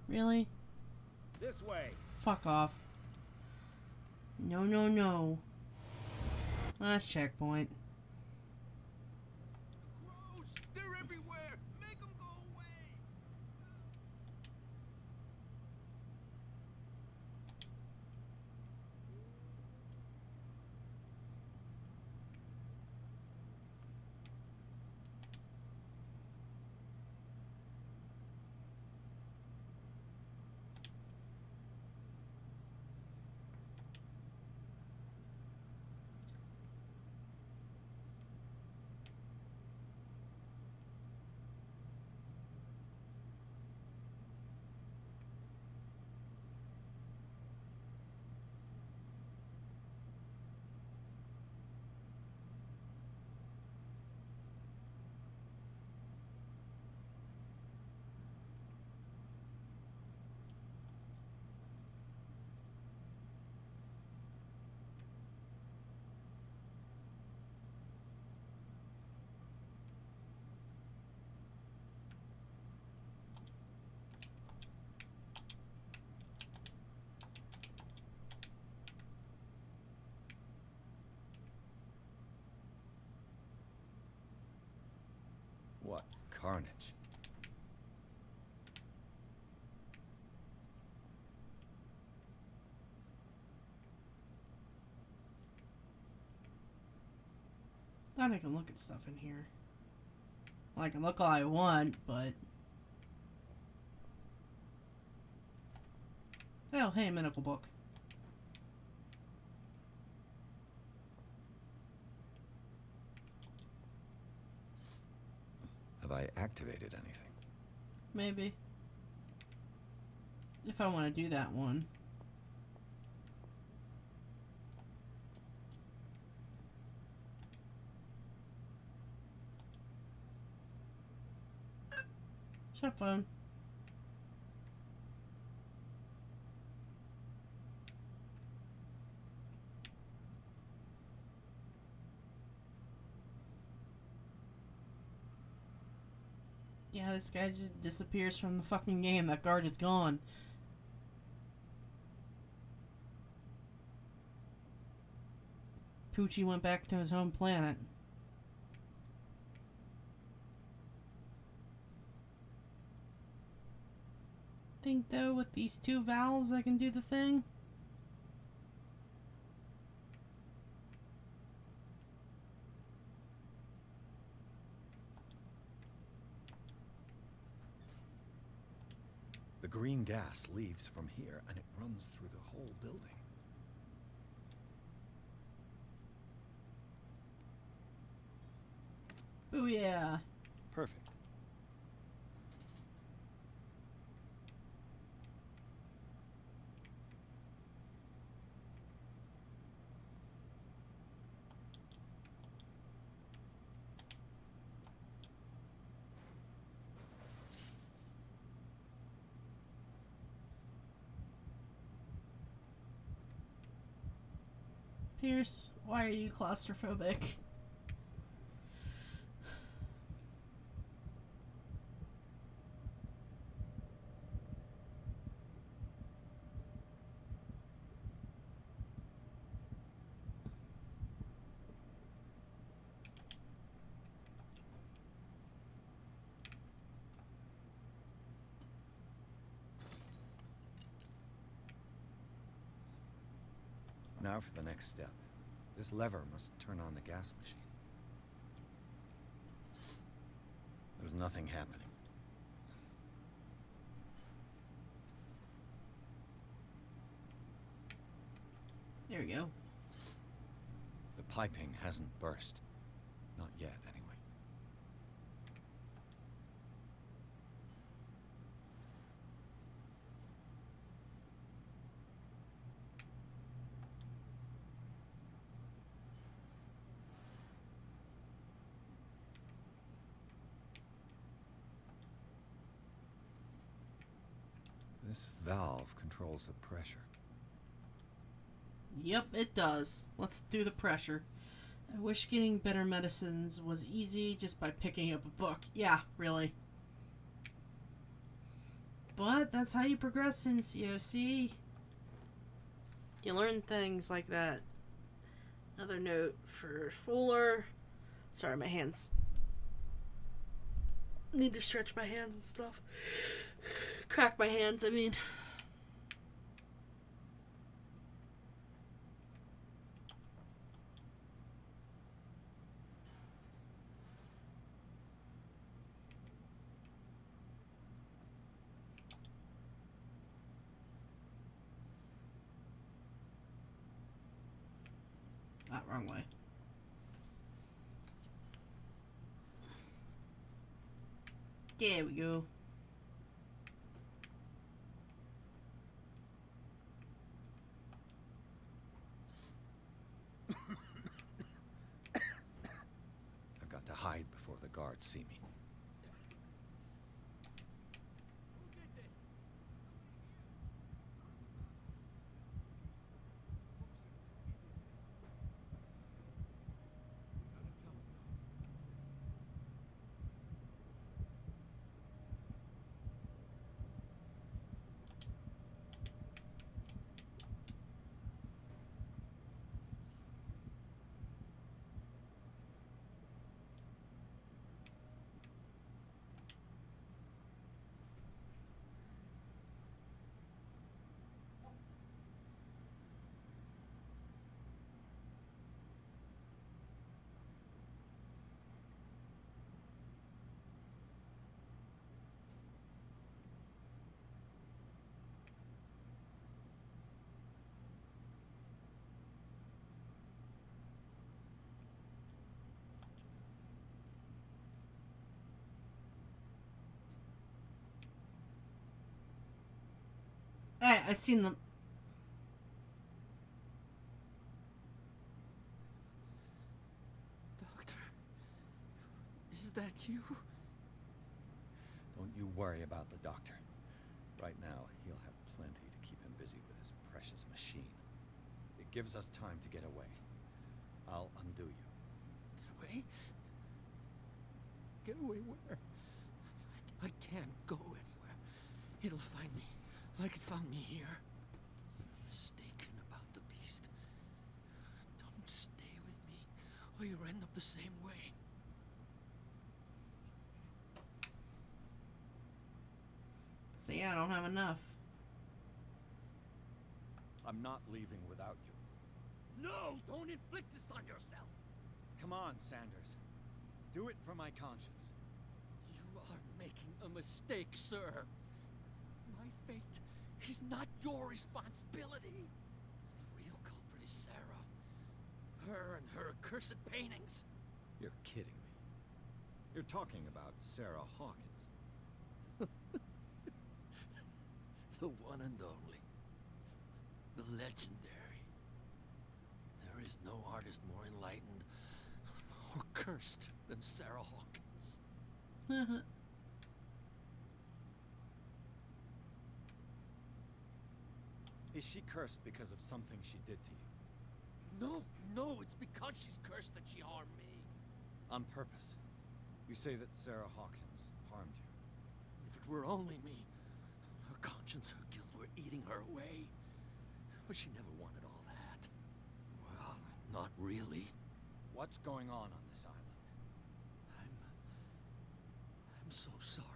Really? This way. Fuck off. No, no, no. Last checkpoint. Crows, they're everywhere. Make them go away. What carnage? Thought I can look at stuff in here. Well, I can look all I want, but... Oh, hey, medical book. Have I activated anything? Maybe. If I want to do that one. Shut up, phone. Yeah, this guy just disappears from the fucking game. That guard is gone. Poochie went back to his home planet. Think though with these two valves I can do the thing. The green gas leaves from here, and it runs through the whole building. Oh yeah. Perfect. Pierce, why are you claustrophobic? Now for the next step. This lever must turn on the gas machine. There's nothing happening. There we go. The piping hasn't burst. Not yet, anyway. This valve controls the pressure. Yep, it does. Let's do the pressure. I wish getting better medicines was easy just by picking up a book. Yeah, really. But that's how you progress in COC. You learn things like that. Another note for Fuller. Sorry, my hands. Need to stretch my hands and stuff. Crack my hands, I mean. Wrong way. There we go. I've got to hide before the guards see me. I seen them. Doctor, is that you? Don't you worry about the doctor. Right now, he'll have plenty to keep him busy with his precious machine. It gives us time to get away. I'll undo you. Get away? Get away where? can't go anywhere. It'll find me, like it found me here. You're mistaken about the beast. Don't stay with me, or you'll end up the same way. See, I don't have enough. I'm not leaving without you. No, don't inflict this on yourself. Come on, Sanders. Do it for my conscience. You are making a mistake, sir. My fate is not your responsibility. The real culprit is Sarah. Her and her accursed paintings. You're kidding me. You're talking about Sarah Hawkins. The one and only. The legendary. There is no artist more enlightened or cursed than Sarah Hawkins. Is she cursed because of something she did to you? No, it's because she's cursed that she harmed me. On purpose. You say that Sarah Hawkins harmed you. If it were only me, her conscience, her guilt were eating her away. But she never wanted all that. Well, not really. What's going on this island? I'm so sorry.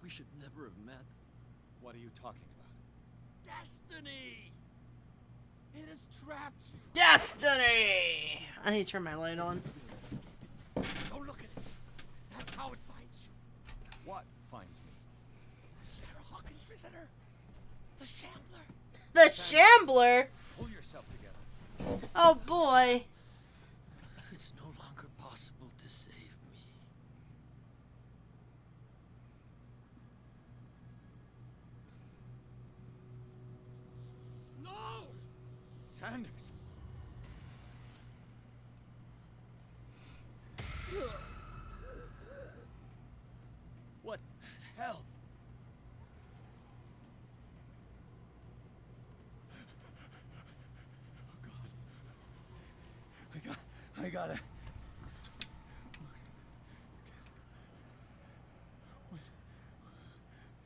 We should never have met. What are you talking about? Destiny! It has trapped you. Destiny! I need to turn my light on. Don't look at it. That's how it finds you. What finds me? Sarah Hawkins' visitor. The Shambler. The Shambler? Pull yourself together. Oh boy. It's no longer possible to save me. No! Sanders! What the hell? Oh God. I gotta...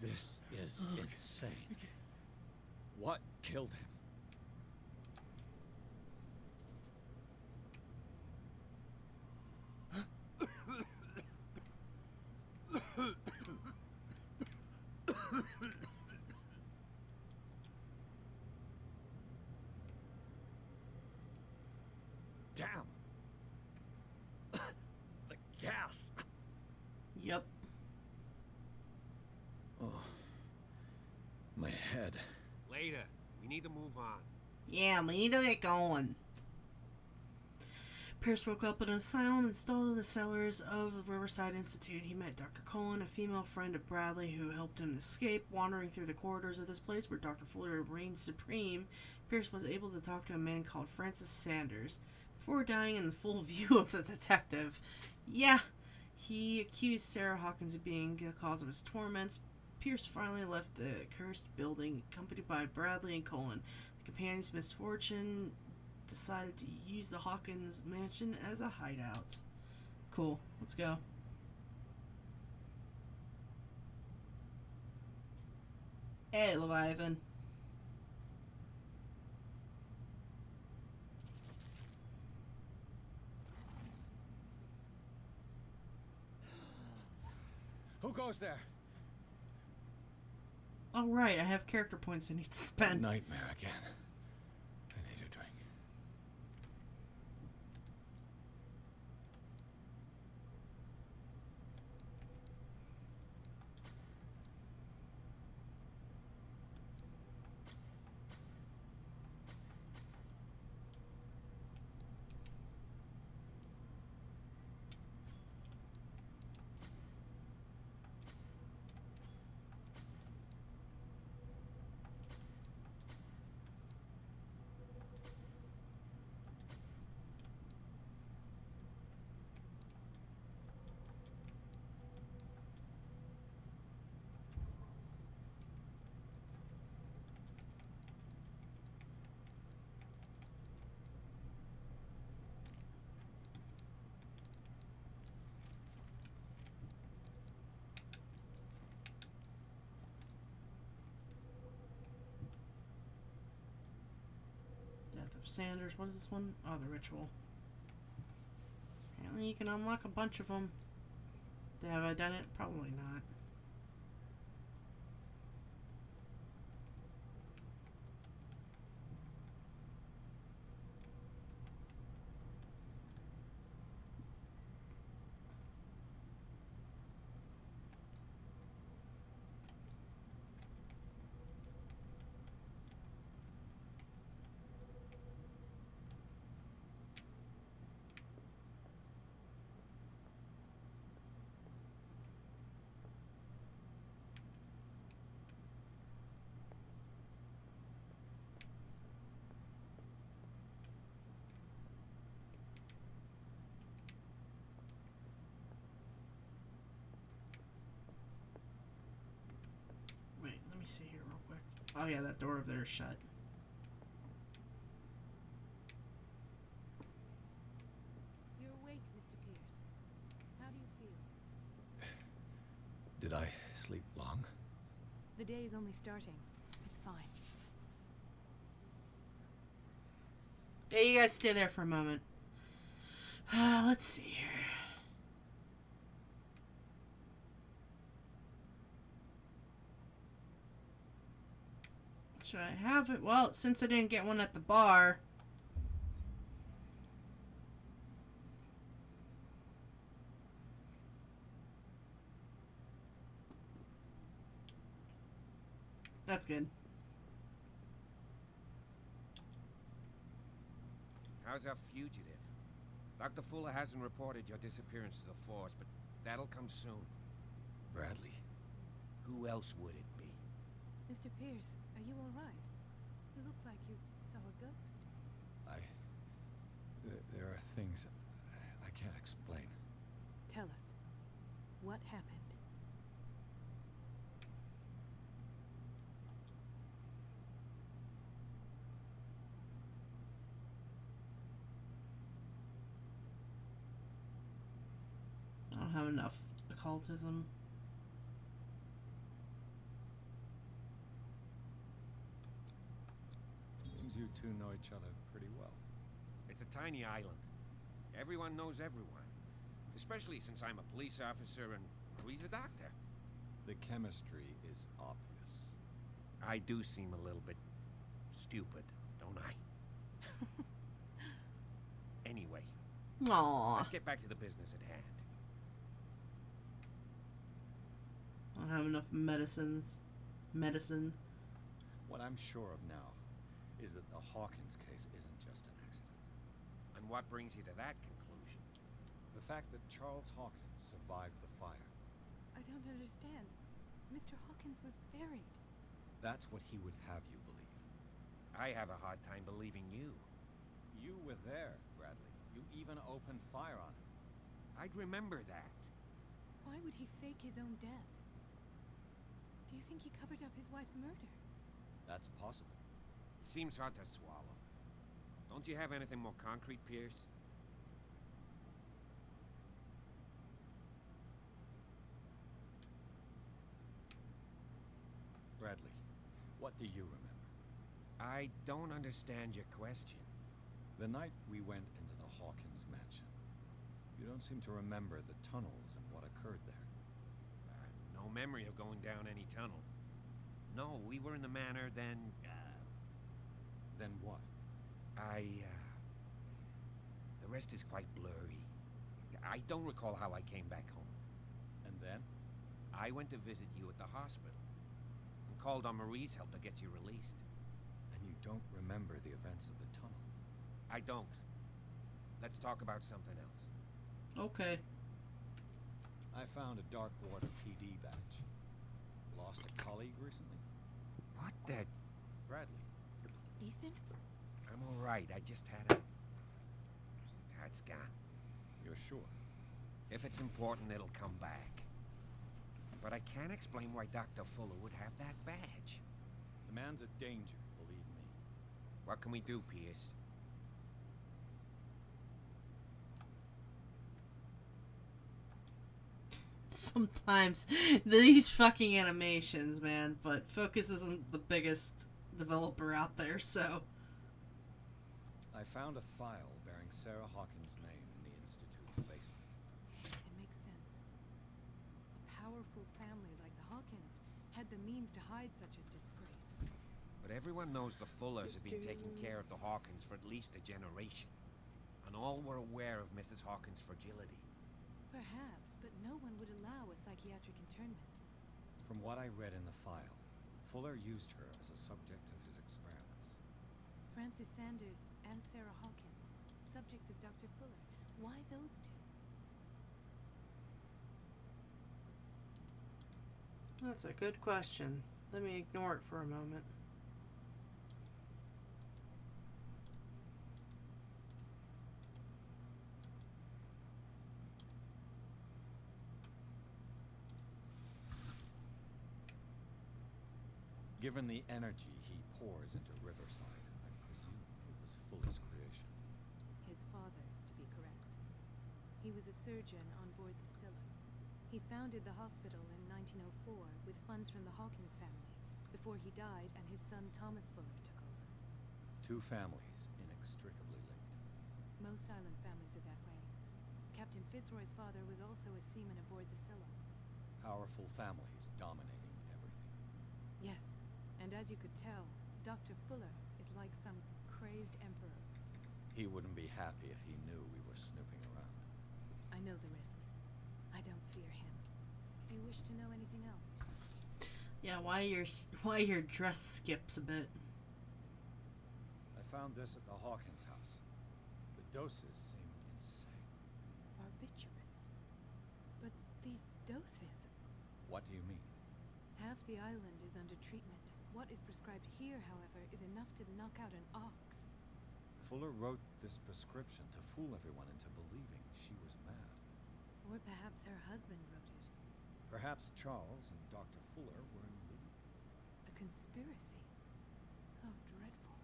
This is insane. What killed him? Damn. The gas. Yep. Oh. My head. Later. We need to move on. Yeah, we need to get going. Pierce woke up in an asylum installed in the cellars of the Riverside Institute. He met Dr. Cullen, a female friend of Bradley who helped him escape. Wandering through the corridors of this place where Dr. Fuller reigned supreme, Pierce was able to talk to a man called Francis Sanders. Before dying in the full view of the detective. Yeah, he accused Sarah Hawkins of being the cause of his torments. Pierce finally left the cursed building, accompanied by Bradley and Cullen. The companion's misfortune decided to use the Hawkins mansion as a hideout. Cool, let's go. Hey, Leviathan. Who goes there? Oh, right, I have character points I need to spend. Nightmare again. I need a drink. Sanders. What is this one? Oh, the ritual. Apparently you can unlock a bunch of them. Have I done it? Probably not. Wait, let me see here real quick. Oh yeah, that door over there is shut. You're awake, Mr. Pierce. How do you feel? Did I sleep long? The day is only starting. It's fine. Yeah, you guys stay there for a moment. Let's see here. Should I have it? Well, since I didn't get one at the bar. That's good. How's our fugitive? Dr. Fuller hasn't reported your disappearance to the force, but that'll come soon. Bradley. Who else would it be? Mr. Pierce, are you all right? You look like you saw a ghost. There are things I can't explain. Tell us. What happened? I don't have enough occultism. Seems you two know each other pretty well. It's a tiny island. Everyone knows everyone. Especially since I'm a police officer and Marie's a doctor. The chemistry is obvious. I do seem a little bit stupid, don't I? Anyway. Aww. Let's get back to the business at hand. I don't have enough medicine. What I'm sure of now is that the Hawkins case isn't just an accident. And what brings you to that conclusion? The fact that Charles Hawkins survived the fire. I don't understand. Mr. Hawkins was buried. That's what he would have you believe. I have a hard time believing you. You were there, Bradley. You even opened fire on him. I'd remember that. Why would he fake his own death? Do you think he covered up his wife's murder? That's possible. Seems hard to swallow. Don't you have anything more concrete, Pierce? Bradley, what do you remember? I don't understand your question. The night we went into the Hawkins mansion, you don't seem to remember the tunnels and what occurred there. No memory of going down any tunnel. No, we were in the manor then, Then what? The rest is quite blurry. I don't recall how I came back home. And then? I went to visit you at the hospital and called on Marie's help to get you released. And you don't remember the events of the tunnel? I don't. Let's talk about something else. Okay. I found a Darkwater PD badge. Lost a colleague recently? What the? Bradley. Ethan? I'm all right. I just had a... It's gone. You're sure? If it's important, it'll come back. But I can't explain why Dr. Fuller would have that badge. The man's a danger, believe me. What can we do, Pierce? Sometimes these fucking animations, man, but Focus isn't the biggest developer out there, so I found a file bearing Sarah Hawkins' name in the Institute's basement. It makes sense. A powerful family like the Hawkins had the means to hide such a disgrace. But everyone knows the Fullers have been taking care of the Hawkins for at least a generation. And all were aware of Mrs. Hawkins' fragility. Perhaps, but no one would allow a psychiatric internment. From what I read in the file, Fuller used her as a subject of his experiments. Francis Sanders and Sarah Hawkins, subjects of Dr. Fuller. Why those two? That's a good question. Let me ignore it for a moment. Given the energy he pours into Riverside, I presume it was Fuller's creation. His father's, to be correct. He was a surgeon on board the Scylla. He founded the hospital in 1904 with funds from the Hawkins family before he died and his son Thomas Fuller took over. Two families inextricably linked. Most island families are that way. Captain Fitzroy's father was also a seaman aboard the Scylla. Powerful families dominating everything. Yes, and as you could tell, Dr. Fuller is like some crazed emperor. He wouldn't be happy if he knew we were snooping around. I know the risks. I don't fear him. Do you wish to know anything else? Yeah, why your dress skips a bit. I found this at the Hawkins house. The doses seem insane. Barbiturates. But these doses... What do you mean? Half the island is under treatment. What is prescribed here, however, is enough to knock out an ox. Fuller wrote this prescription to fool everyone into believing she was mad. Or perhaps her husband wrote it. Perhaps Charles and Dr. Fuller were in league. A conspiracy. How dreadful.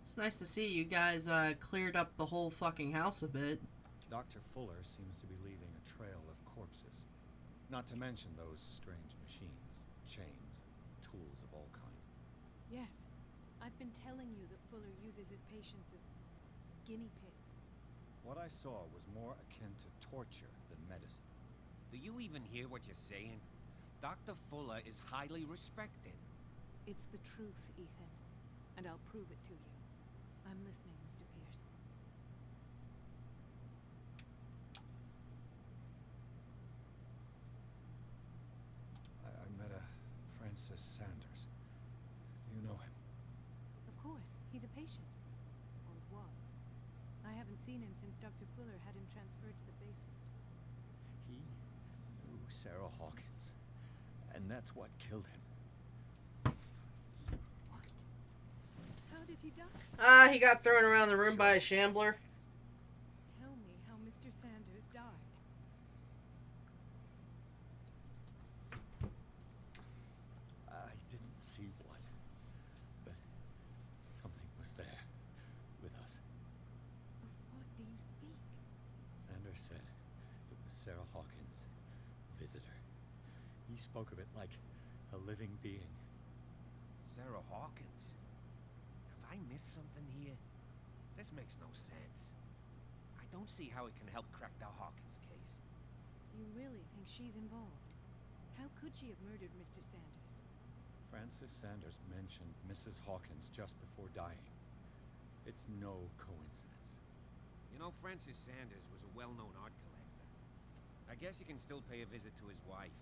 It's nice to see you guys cleared up the whole fucking house a bit. Dr. Fuller seems to be leaving a trail of corpses. Not to mention those strange machines, chains, and tools of all kinds. Yes. I've been telling you that Fuller uses his patients as guinea pigs. What I saw was more akin to torture than medicine. Do you even hear what you're saying? Dr. Fuller is highly respected. It's the truth, Ethan. And I'll prove it to you. I'm listening, Mr. Pierce. I met a Francis Sanders. You know him? Of course. He's a patient. Or was. I haven't seen him since Dr. Fuller had him transferred to the basement. He knew Sarah Hawkins. And that's what killed him. What? How did he die? He got thrown around the room by a shambler. Tell me how Mr. Sanders died. I didn't see what, but something was there with us. Of what do you speak? Sanders said it was Sarah Hawkins' visitor. He spoke of it like a living being. Sarah Hawkins? Have I missed something here? This makes no sense. I don't see how it can help crack the Hawkins case. You really think she's involved? How could she have murdered Mr. Sanders? Francis Sanders mentioned Mrs. Hawkins just before dying. It's no coincidence. You know, Francis Sanders was a well-known art collector. I guess you can still pay a visit to his wife,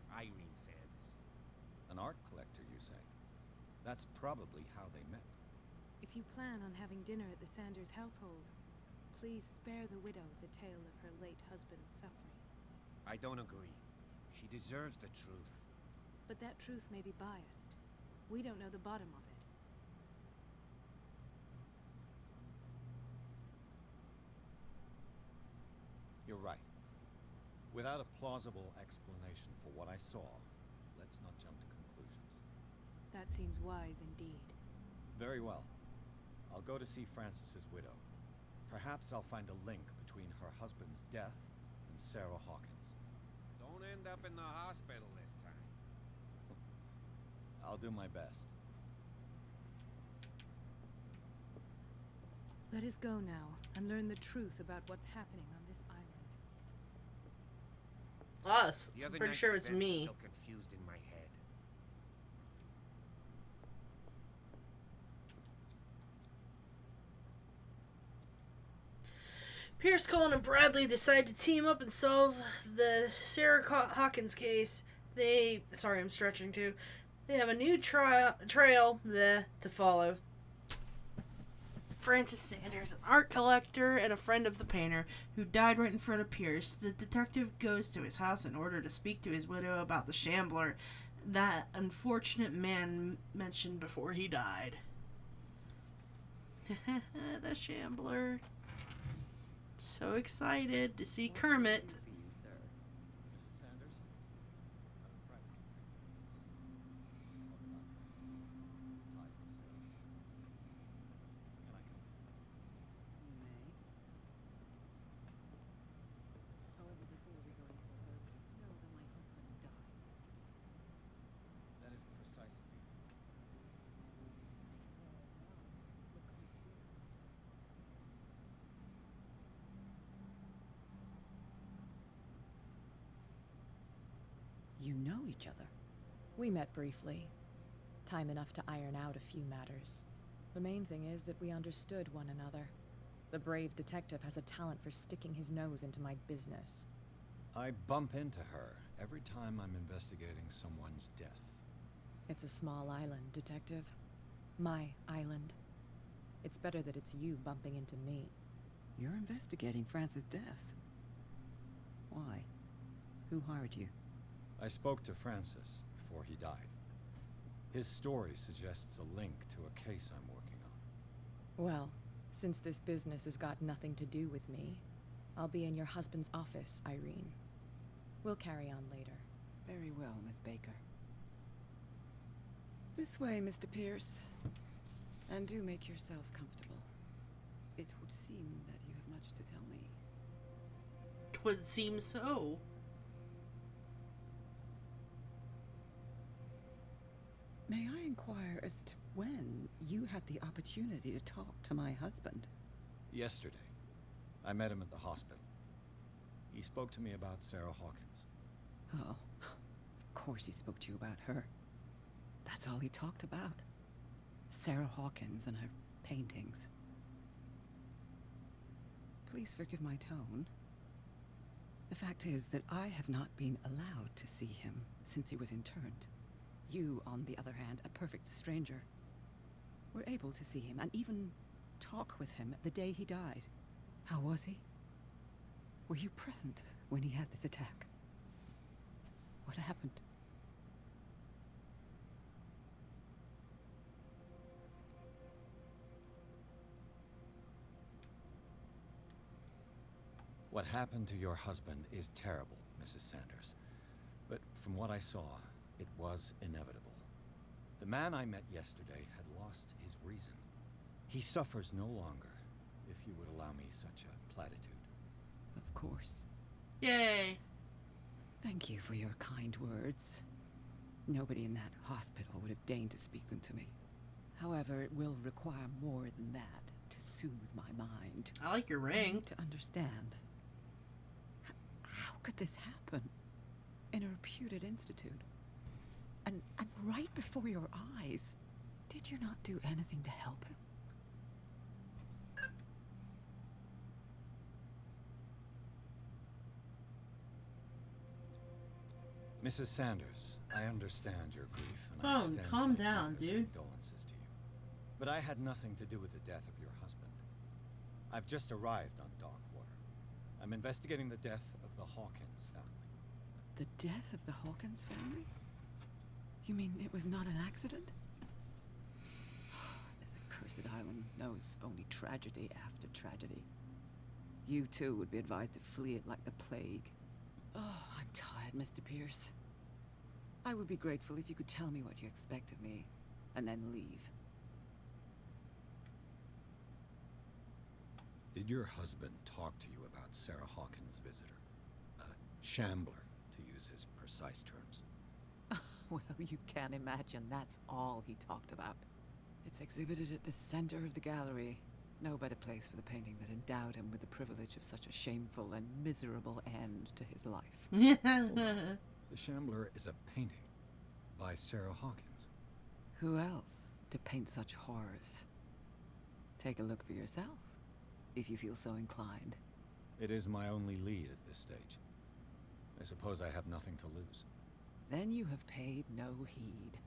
Irene Sanders. An art collector, you say? That's probably how they met. If you plan on having dinner at the Sanders household, please spare the widow the tale of her late husband's suffering. I don't agree. She deserves the truth. But that truth may be biased. We don't know the bottom of it. You're right. Without a plausible explanation for what I saw, let's not jump to conclusions. That seems wise indeed. Very well. I'll go to see Francis's widow. Perhaps I'll find a link between her husband's death and Sarah Hawkins. Don't end up in the hospital this time. I'll do my best. Let us go now and learn the truth about what's happening on this island. Us. The I'm other pretty night's sure it's events are me. still confused in my head. Pierce, Cullen, and Bradley decide to team up and solve the Sarah Hawkins case. Sorry, I'm stretching too. They have a new trail to follow. Francis Sanders, an art collector and a friend of the painter, who died right in front of Pierce. The detective goes to his house in order to speak to his widow about the Shambler, that unfortunate man mentioned before he died. The Shambler. So excited to see Kermit. Mrs. Sanders? I'm a private detective. That is precisely. You know each other? We met briefly. Time enough to iron out a few matters. The main thing is that we understood one another. The brave detective has a talent for sticking his nose into my business. I bump into her every time I'm investigating someone's death. It's a small island, Detective. My island. It's better that it's you bumping into me. You're investigating Francis' death. Why? Who hired you? I spoke to Francis before he died. His story suggests a link to a case I'm working on. Well, since this business has got nothing to do with me, I'll be in your husband's office, Irene. We'll carry on later. Very well, Miss Baker. This way, Mr. Pierce. And do make yourself comfortable. It would seem that you have much to tell me. Twould seem so. May I inquire as to when you had the opportunity to talk to my husband? Yesterday, I met him at the hospital. He spoke to me about Sarah Hawkins. Oh, of course he spoke to you about her. That's all he talked about. Sarah Hawkins and her paintings. Please forgive my tone. The fact is that I have not been allowed to see him since he was interned. You, on the other hand, a perfect stranger, were able to see him and even talk with him the day he died. How was he? Were you present when he had this attack? What happened? What happened to your husband is terrible, Mrs. Sanders. But from what I saw, it was inevitable. The man I met yesterday had lost his reason. He suffers no longer, if you would allow me such a platitude. Of course. Yay! Thank you for your kind words. Nobody in that hospital would have deigned to speak them to me. However, it will require more than that to soothe my mind. I like your I ring. need to understand. How could this happen? In a reputed institute? And right before your eyes. Did you not do anything to help him? Mrs. Sanders, I understand your grief, and I Phone, extend calm my down, deepest dude. condolences to you. But I had nothing to do with the death of your husband. I've just arrived on Darkwater. I'm investigating the death of the Hawkins family. The death of the Hawkins family? You mean it was not an accident? This accursed island knows only tragedy after tragedy. You too would be advised to flee it like the plague. Oh, I'm tired, Mr. Pierce. I would be grateful if you could tell me what you expect of me, and then leave. Did your husband talk to you about Sarah Hawkins' visitor? A shambler, to use his precise terms. Well, you can imagine that's all he talked about. It's exhibited at the center of the gallery. No better place for the painting that endowed him with the privilege of such a shameful and miserable end to his life. The Shambler is a painting by Sarah Hawkins. Who else to paint such horrors? Take a look for yourself, if you feel so inclined. It is my only lead at this stage. I suppose I have nothing to lose. Then you have paid no heed.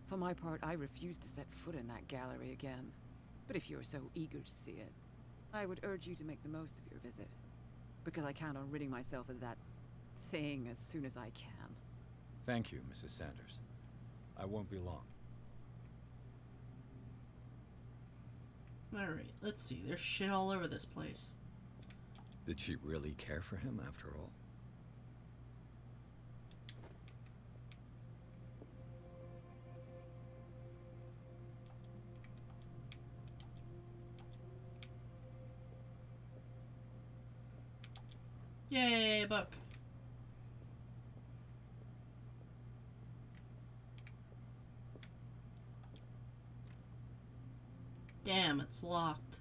For my part, I refuse to set foot in that gallery again. But if you're so eager to see it, I would urge you to make the most of your visit. Because I count on ridding myself of that thing as soon as I can. Thank you, Mrs. Sanders. I won't be long. Alright, let's see. There's shit all over this place. Did she really care for him after all? Yay, book. Damn, it's locked.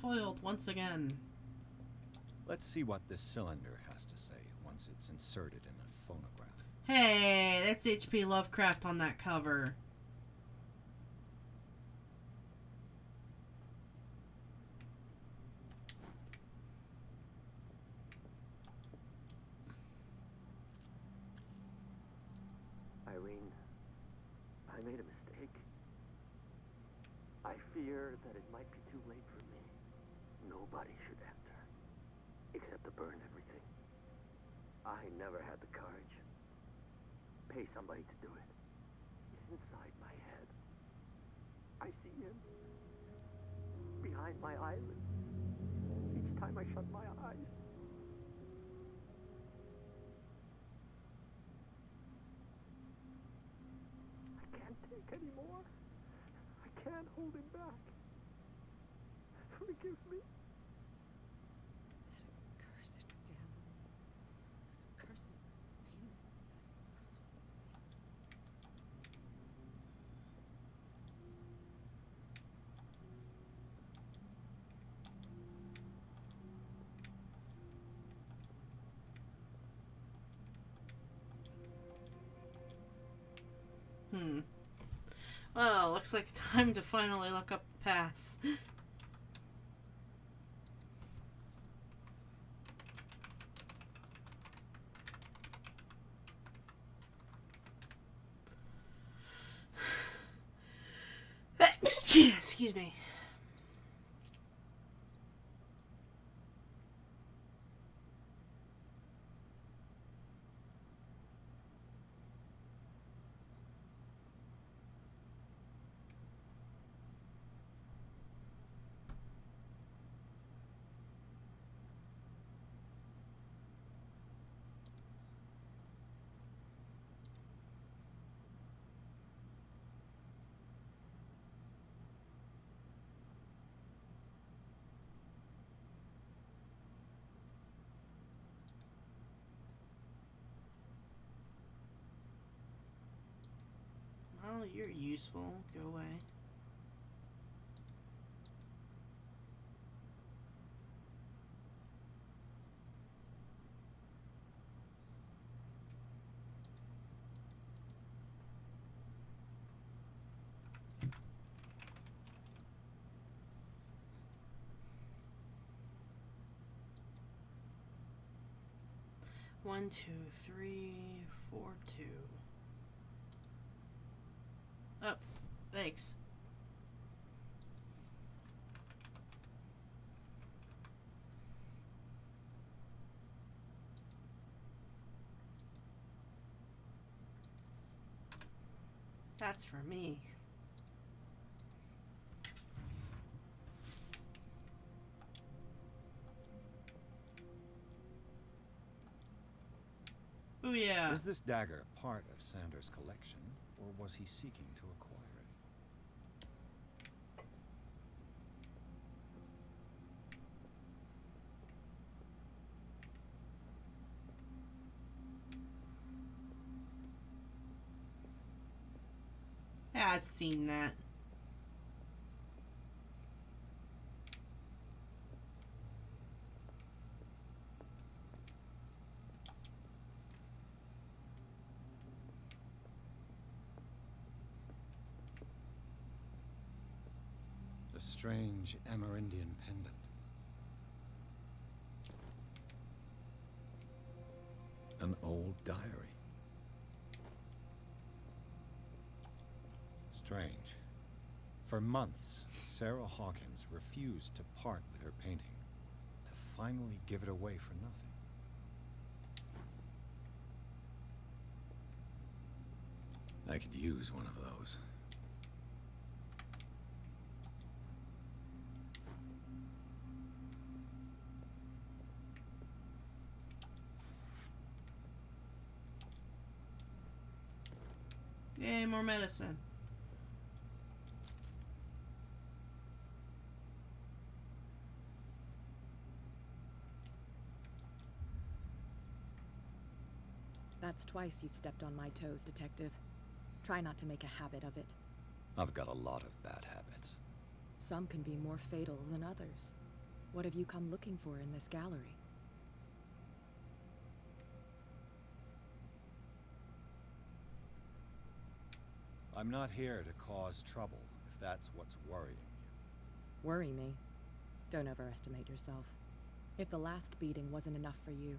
Foiled once again. Let's see what this cylinder has to say once it's inserted in a phonograph. Hey, that's H.P. Lovecraft on that cover. Irene, I made a mistake. I fear that it might be too late for me. Nobody should enter, except to burn everything. I never had the courage. Pay somebody to do it. It's inside my head. I see him behind my eyelids each time I shut my eyes. I can't take anymore. I can't hold him back. Forgive me. That accursed gallery. Those accursed paintings. That accursed Well, looks like time to finally look up the pass. Excuse me. Well, you're useful. Go away. One, 2, 3, 4, 2. Oh, thanks. That's for me. Oh yeah. Is this dagger part of Sanders' collection, or was he seeking to acquire it? has seen that. A strange Amerindian pendant. An old diary. Strange. For months, Sarah Hawkins refused to part with her painting, to finally give it away for nothing. I could use one of those. Yay, more medicine. That's twice you've stepped on my toes, Detective. Try not to make a habit of it. I've got a lot of bad habits. Some can be more fatal than others. What have you come looking for in this gallery? I'm not here to cause trouble, if that's what's worrying you. Worry me? Don't overestimate yourself. If the last beating wasn't enough for you,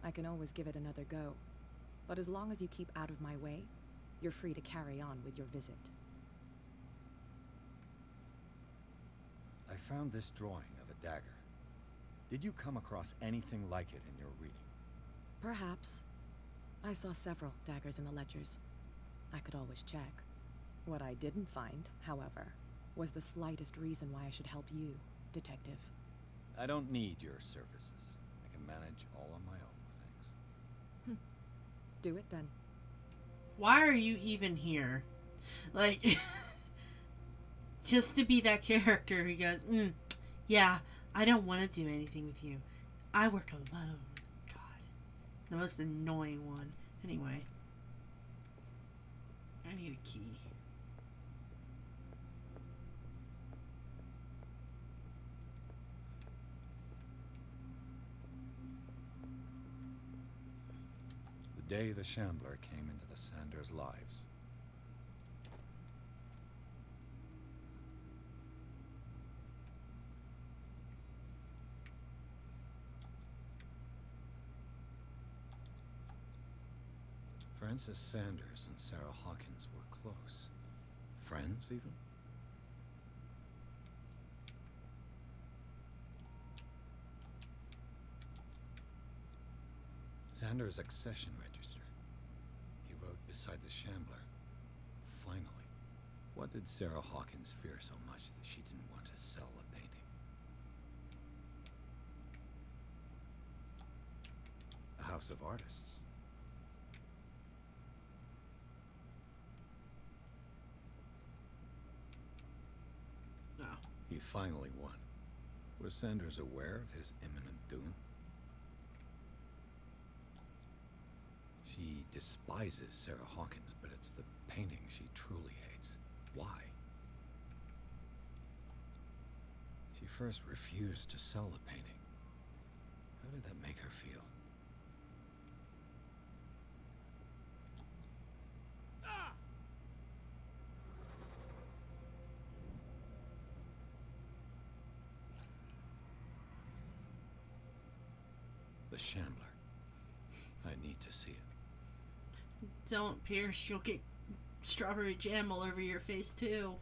I can always give it another go. But as long as you keep out of my way, you're free to carry on with your visit. I found this drawing of a dagger. Did you come across anything like it in your reading? Perhaps. I saw several daggers in the ledgers. I could always check. What I didn't find, however, was the slightest reason why I should help you, Detective. I don't need your services. I can manage all on my own, thanks. Do it then. Why are you even here? Like, just to be that character who goes, yeah, I don't want to do anything with you. I work alone. God. The most annoying one. Anyway. I need a key. The day the Shambler came into the Sanders' lives. Francis Sanders and Sarah Hawkins were close. Friends, even? Sanders' accession register. He wrote beside the Shambler, "Finally." What did Sarah Hawkins fear so much that she didn't want to sell the painting? A house of artists. No. He finally won. Was Sanders aware of his imminent doom? She despises Sarah Hawkins, but it's the painting she truly hates. Why? She first refused to sell the painting. How did that make her feel? The Shambler. I need to see it. Don't, Pierce. You'll get strawberry jam all over your face, too.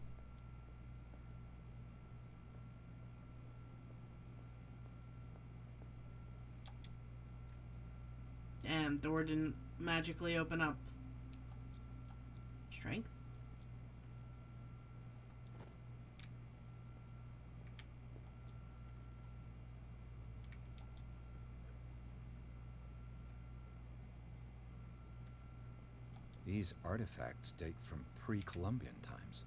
Damn, door didn't magically open up. Strength? These artifacts date from pre-Columbian times.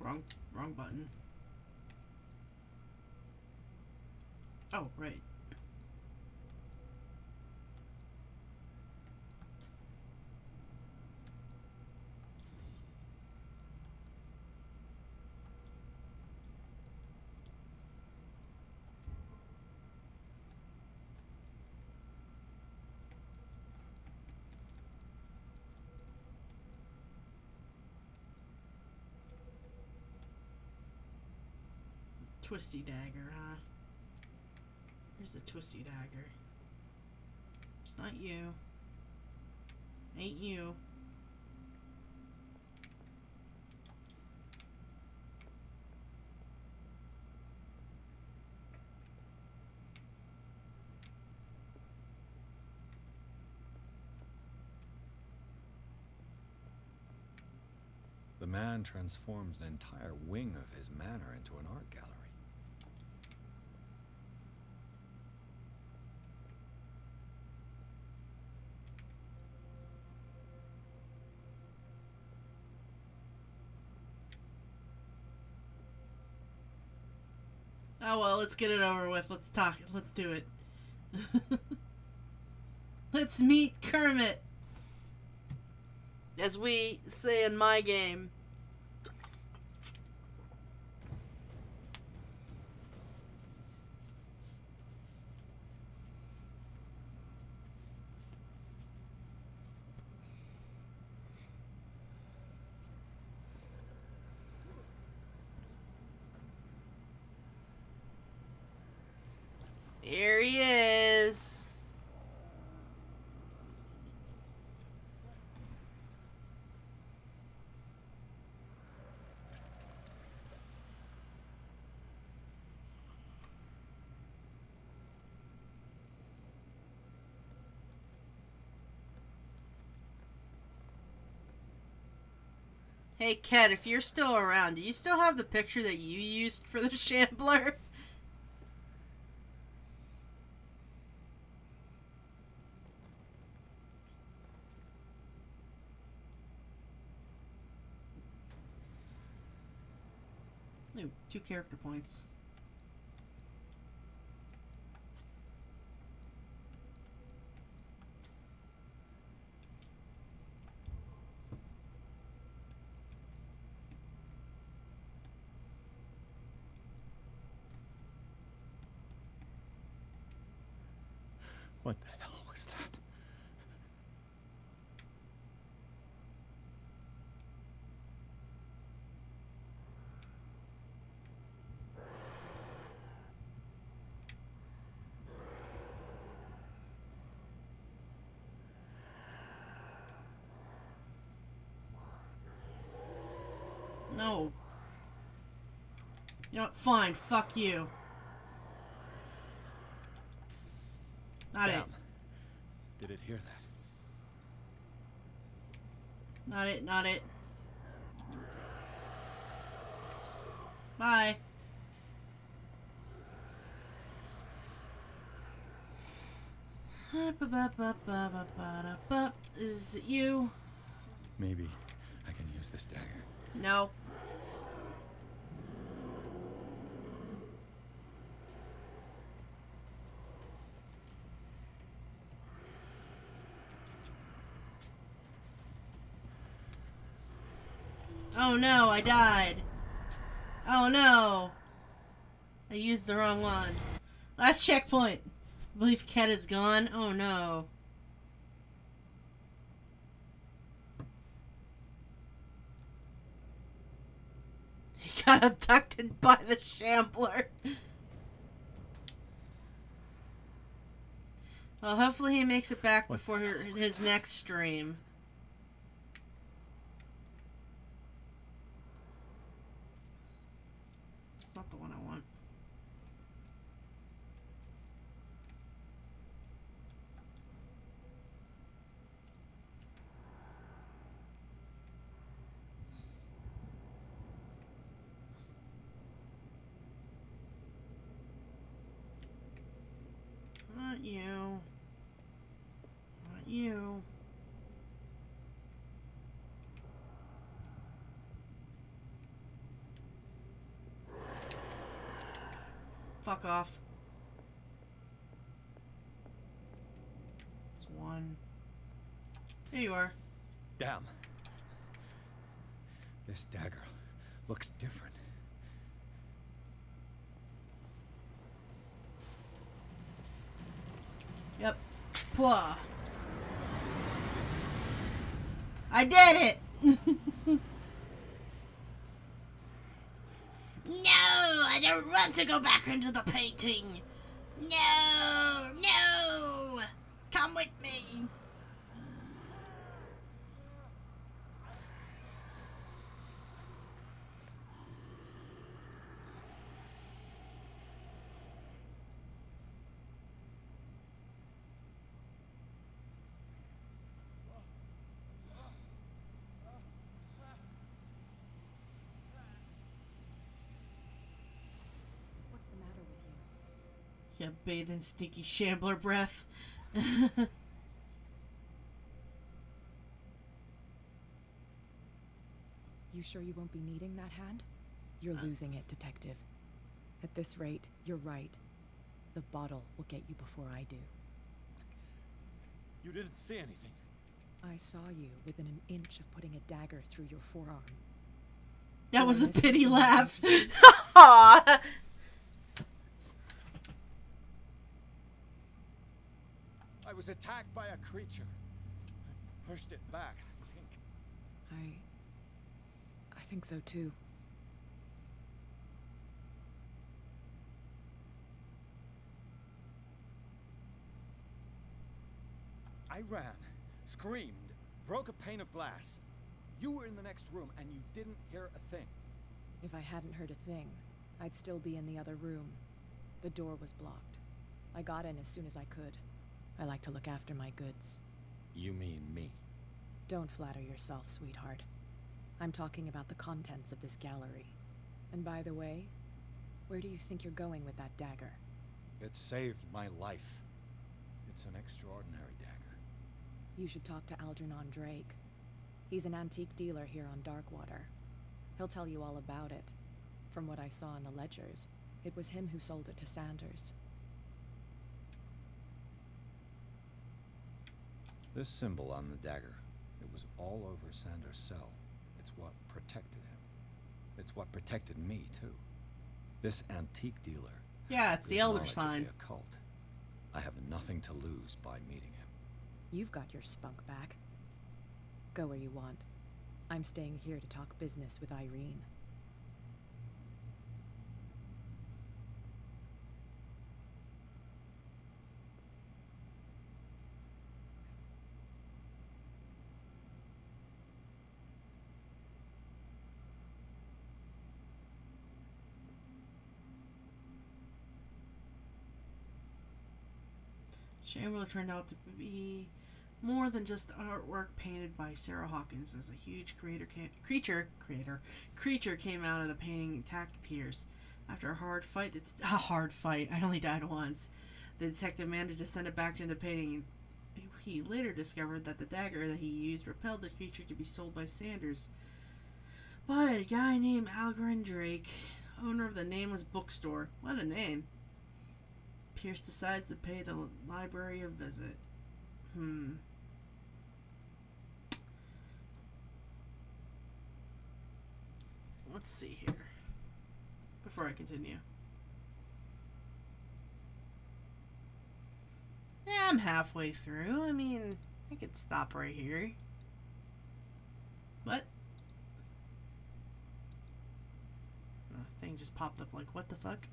Wrong button. Oh, right. Twisty dagger, huh? There's the twisty dagger. It's not you. Ain't you. The man transforms an entire wing of his manor into an art gallery. Oh well, let's get it over with. Let's talk. Let's do it. Let's meet Kermit. As we say in my game. Here he is. Hey, Kat, if you're still around, do you still have the picture that you used for the Shambler? Ooh, 2 character points. What the hell was that? No. You know what? Fine. Fuck you. Not Damn. it. Did it hear that? Not it. Not it. Bye. Is it you? Maybe I can use this dagger. No. Oh no, I died. Oh no. I used the wrong one. Last checkpoint. I believe Ket is gone. Oh no. He got abducted by the Shambler. Well, hopefully he makes it back before his next stream. It's not the one I want. Not you. Not you. Fuck off. It's one. There you are. Damn. This dagger looks different. Yep. Pwah. I did it! No! I don't want to go back into the painting! No! No! Come with me! What's the matter with you? You bathe in stinky shambler breath. You sure you won't be needing that hand? You're losing it, Detective. At this rate, you're right. The bottle will get you before I do. You didn't see anything. I saw you within an inch of putting a dagger through your forearm. That was a Honest pity and laugh. interesting. Aww. I was attacked by a creature. I pushed it back, I think. I think so too. I ran, screamed, broke a pane of glass. You were in the next room and you didn't hear a thing. If I hadn't heard a thing, I'd still be in the other room. The door was blocked. I got in as soon as I could. I like to look after my goods. You mean me? Don't flatter yourself, sweetheart. I'm talking about the contents of this gallery. And by the way, where do you think you're going with that dagger? It saved my life. It's an extraordinary dagger. You should talk to Algernon Drake. He's an antique dealer here on Darkwater. He'll tell you all about it. From what I saw in the ledgers, it was him who sold it to Sanders. This symbol on the dagger, it was all over Sanders' cell. It's what protected him. It's what protected me, too. This antique dealer. Yeah, it's the good elder knowledge of sign. the occult. I have nothing to lose by meeting him. You've got your spunk back. Go where you want. I'm staying here to talk business with Irene. Shambler turned out to be more than just artwork painted by Sarah Hawkins, as a huge creature came out of the painting and attacked Pierce. After a hard fight, I only died once. The detective managed to send it back into the painting. He later discovered that the dagger that he used repelled the creature to be sold by Sanders by a guy named Algernon Drake, owner of the Nameless Bookstore. What a name. Pierce decides to pay the library a visit. Let's see here. Before I continue. Yeah, I'm halfway through. I mean, I could stop right here. What? The thing just popped up like, what the fuck?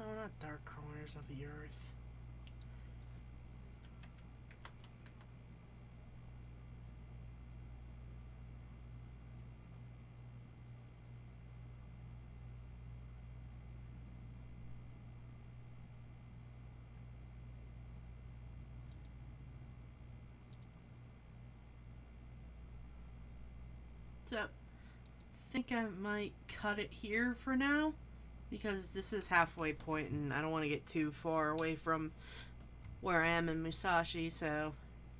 Oh, not dark corners of the earth. So, I think I might cut it here for now, because this is halfway point and I don't want to get too far away from where I am in Musashi, so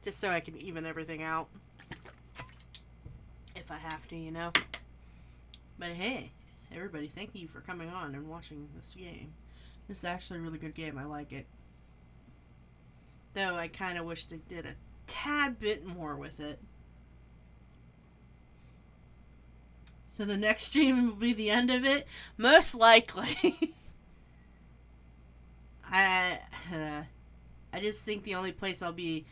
just so I can even everything out if I have to, you know. But hey, everybody, thank you for coming on and watching this game. This is actually a really good game. I like it. Though I kind of wish they did a tad bit more with it. So the next stream will be the end of it? Most likely. I just think the only place I'll be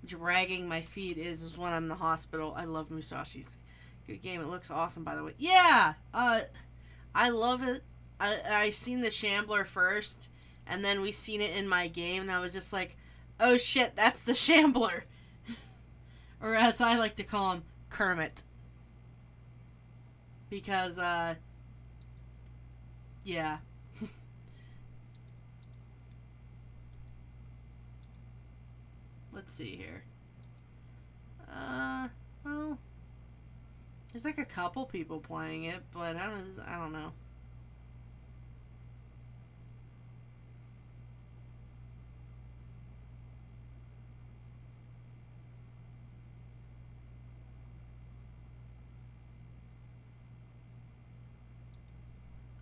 dragging my feet is when I'm in the hospital. I love Musashi's good game. It looks awesome, by the way. Yeah! I love it. I seen the Shambler first, and then we seen it in my game, and I was just like, oh shit, that's the Shambler! Or as I like to call him, Kermit. Because, yeah. Let's see here. Well, there's like a couple people playing it, but I don't know.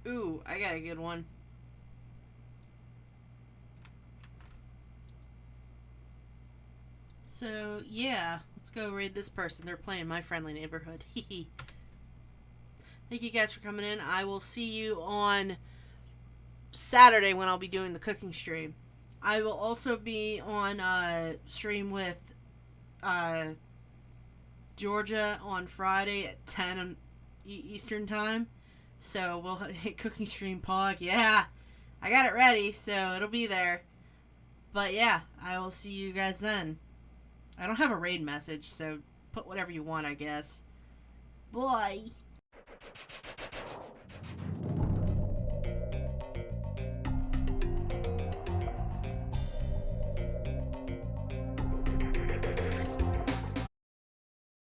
Ooh, I got a good one. So, yeah, let's go raid this person. They're playing My Friendly Neighborhood. Hee. Thank you guys for coming in. I will see you on Saturday when I'll be doing the cooking stream. I will also be on stream with Georgia on Friday at 10 Eastern Time. So we'll hit cooking stream pog. Yeah, I got it ready, so it'll be there. But yeah, I will see you guys then. I don't have a raid message, so put whatever you want, I guess. Bye.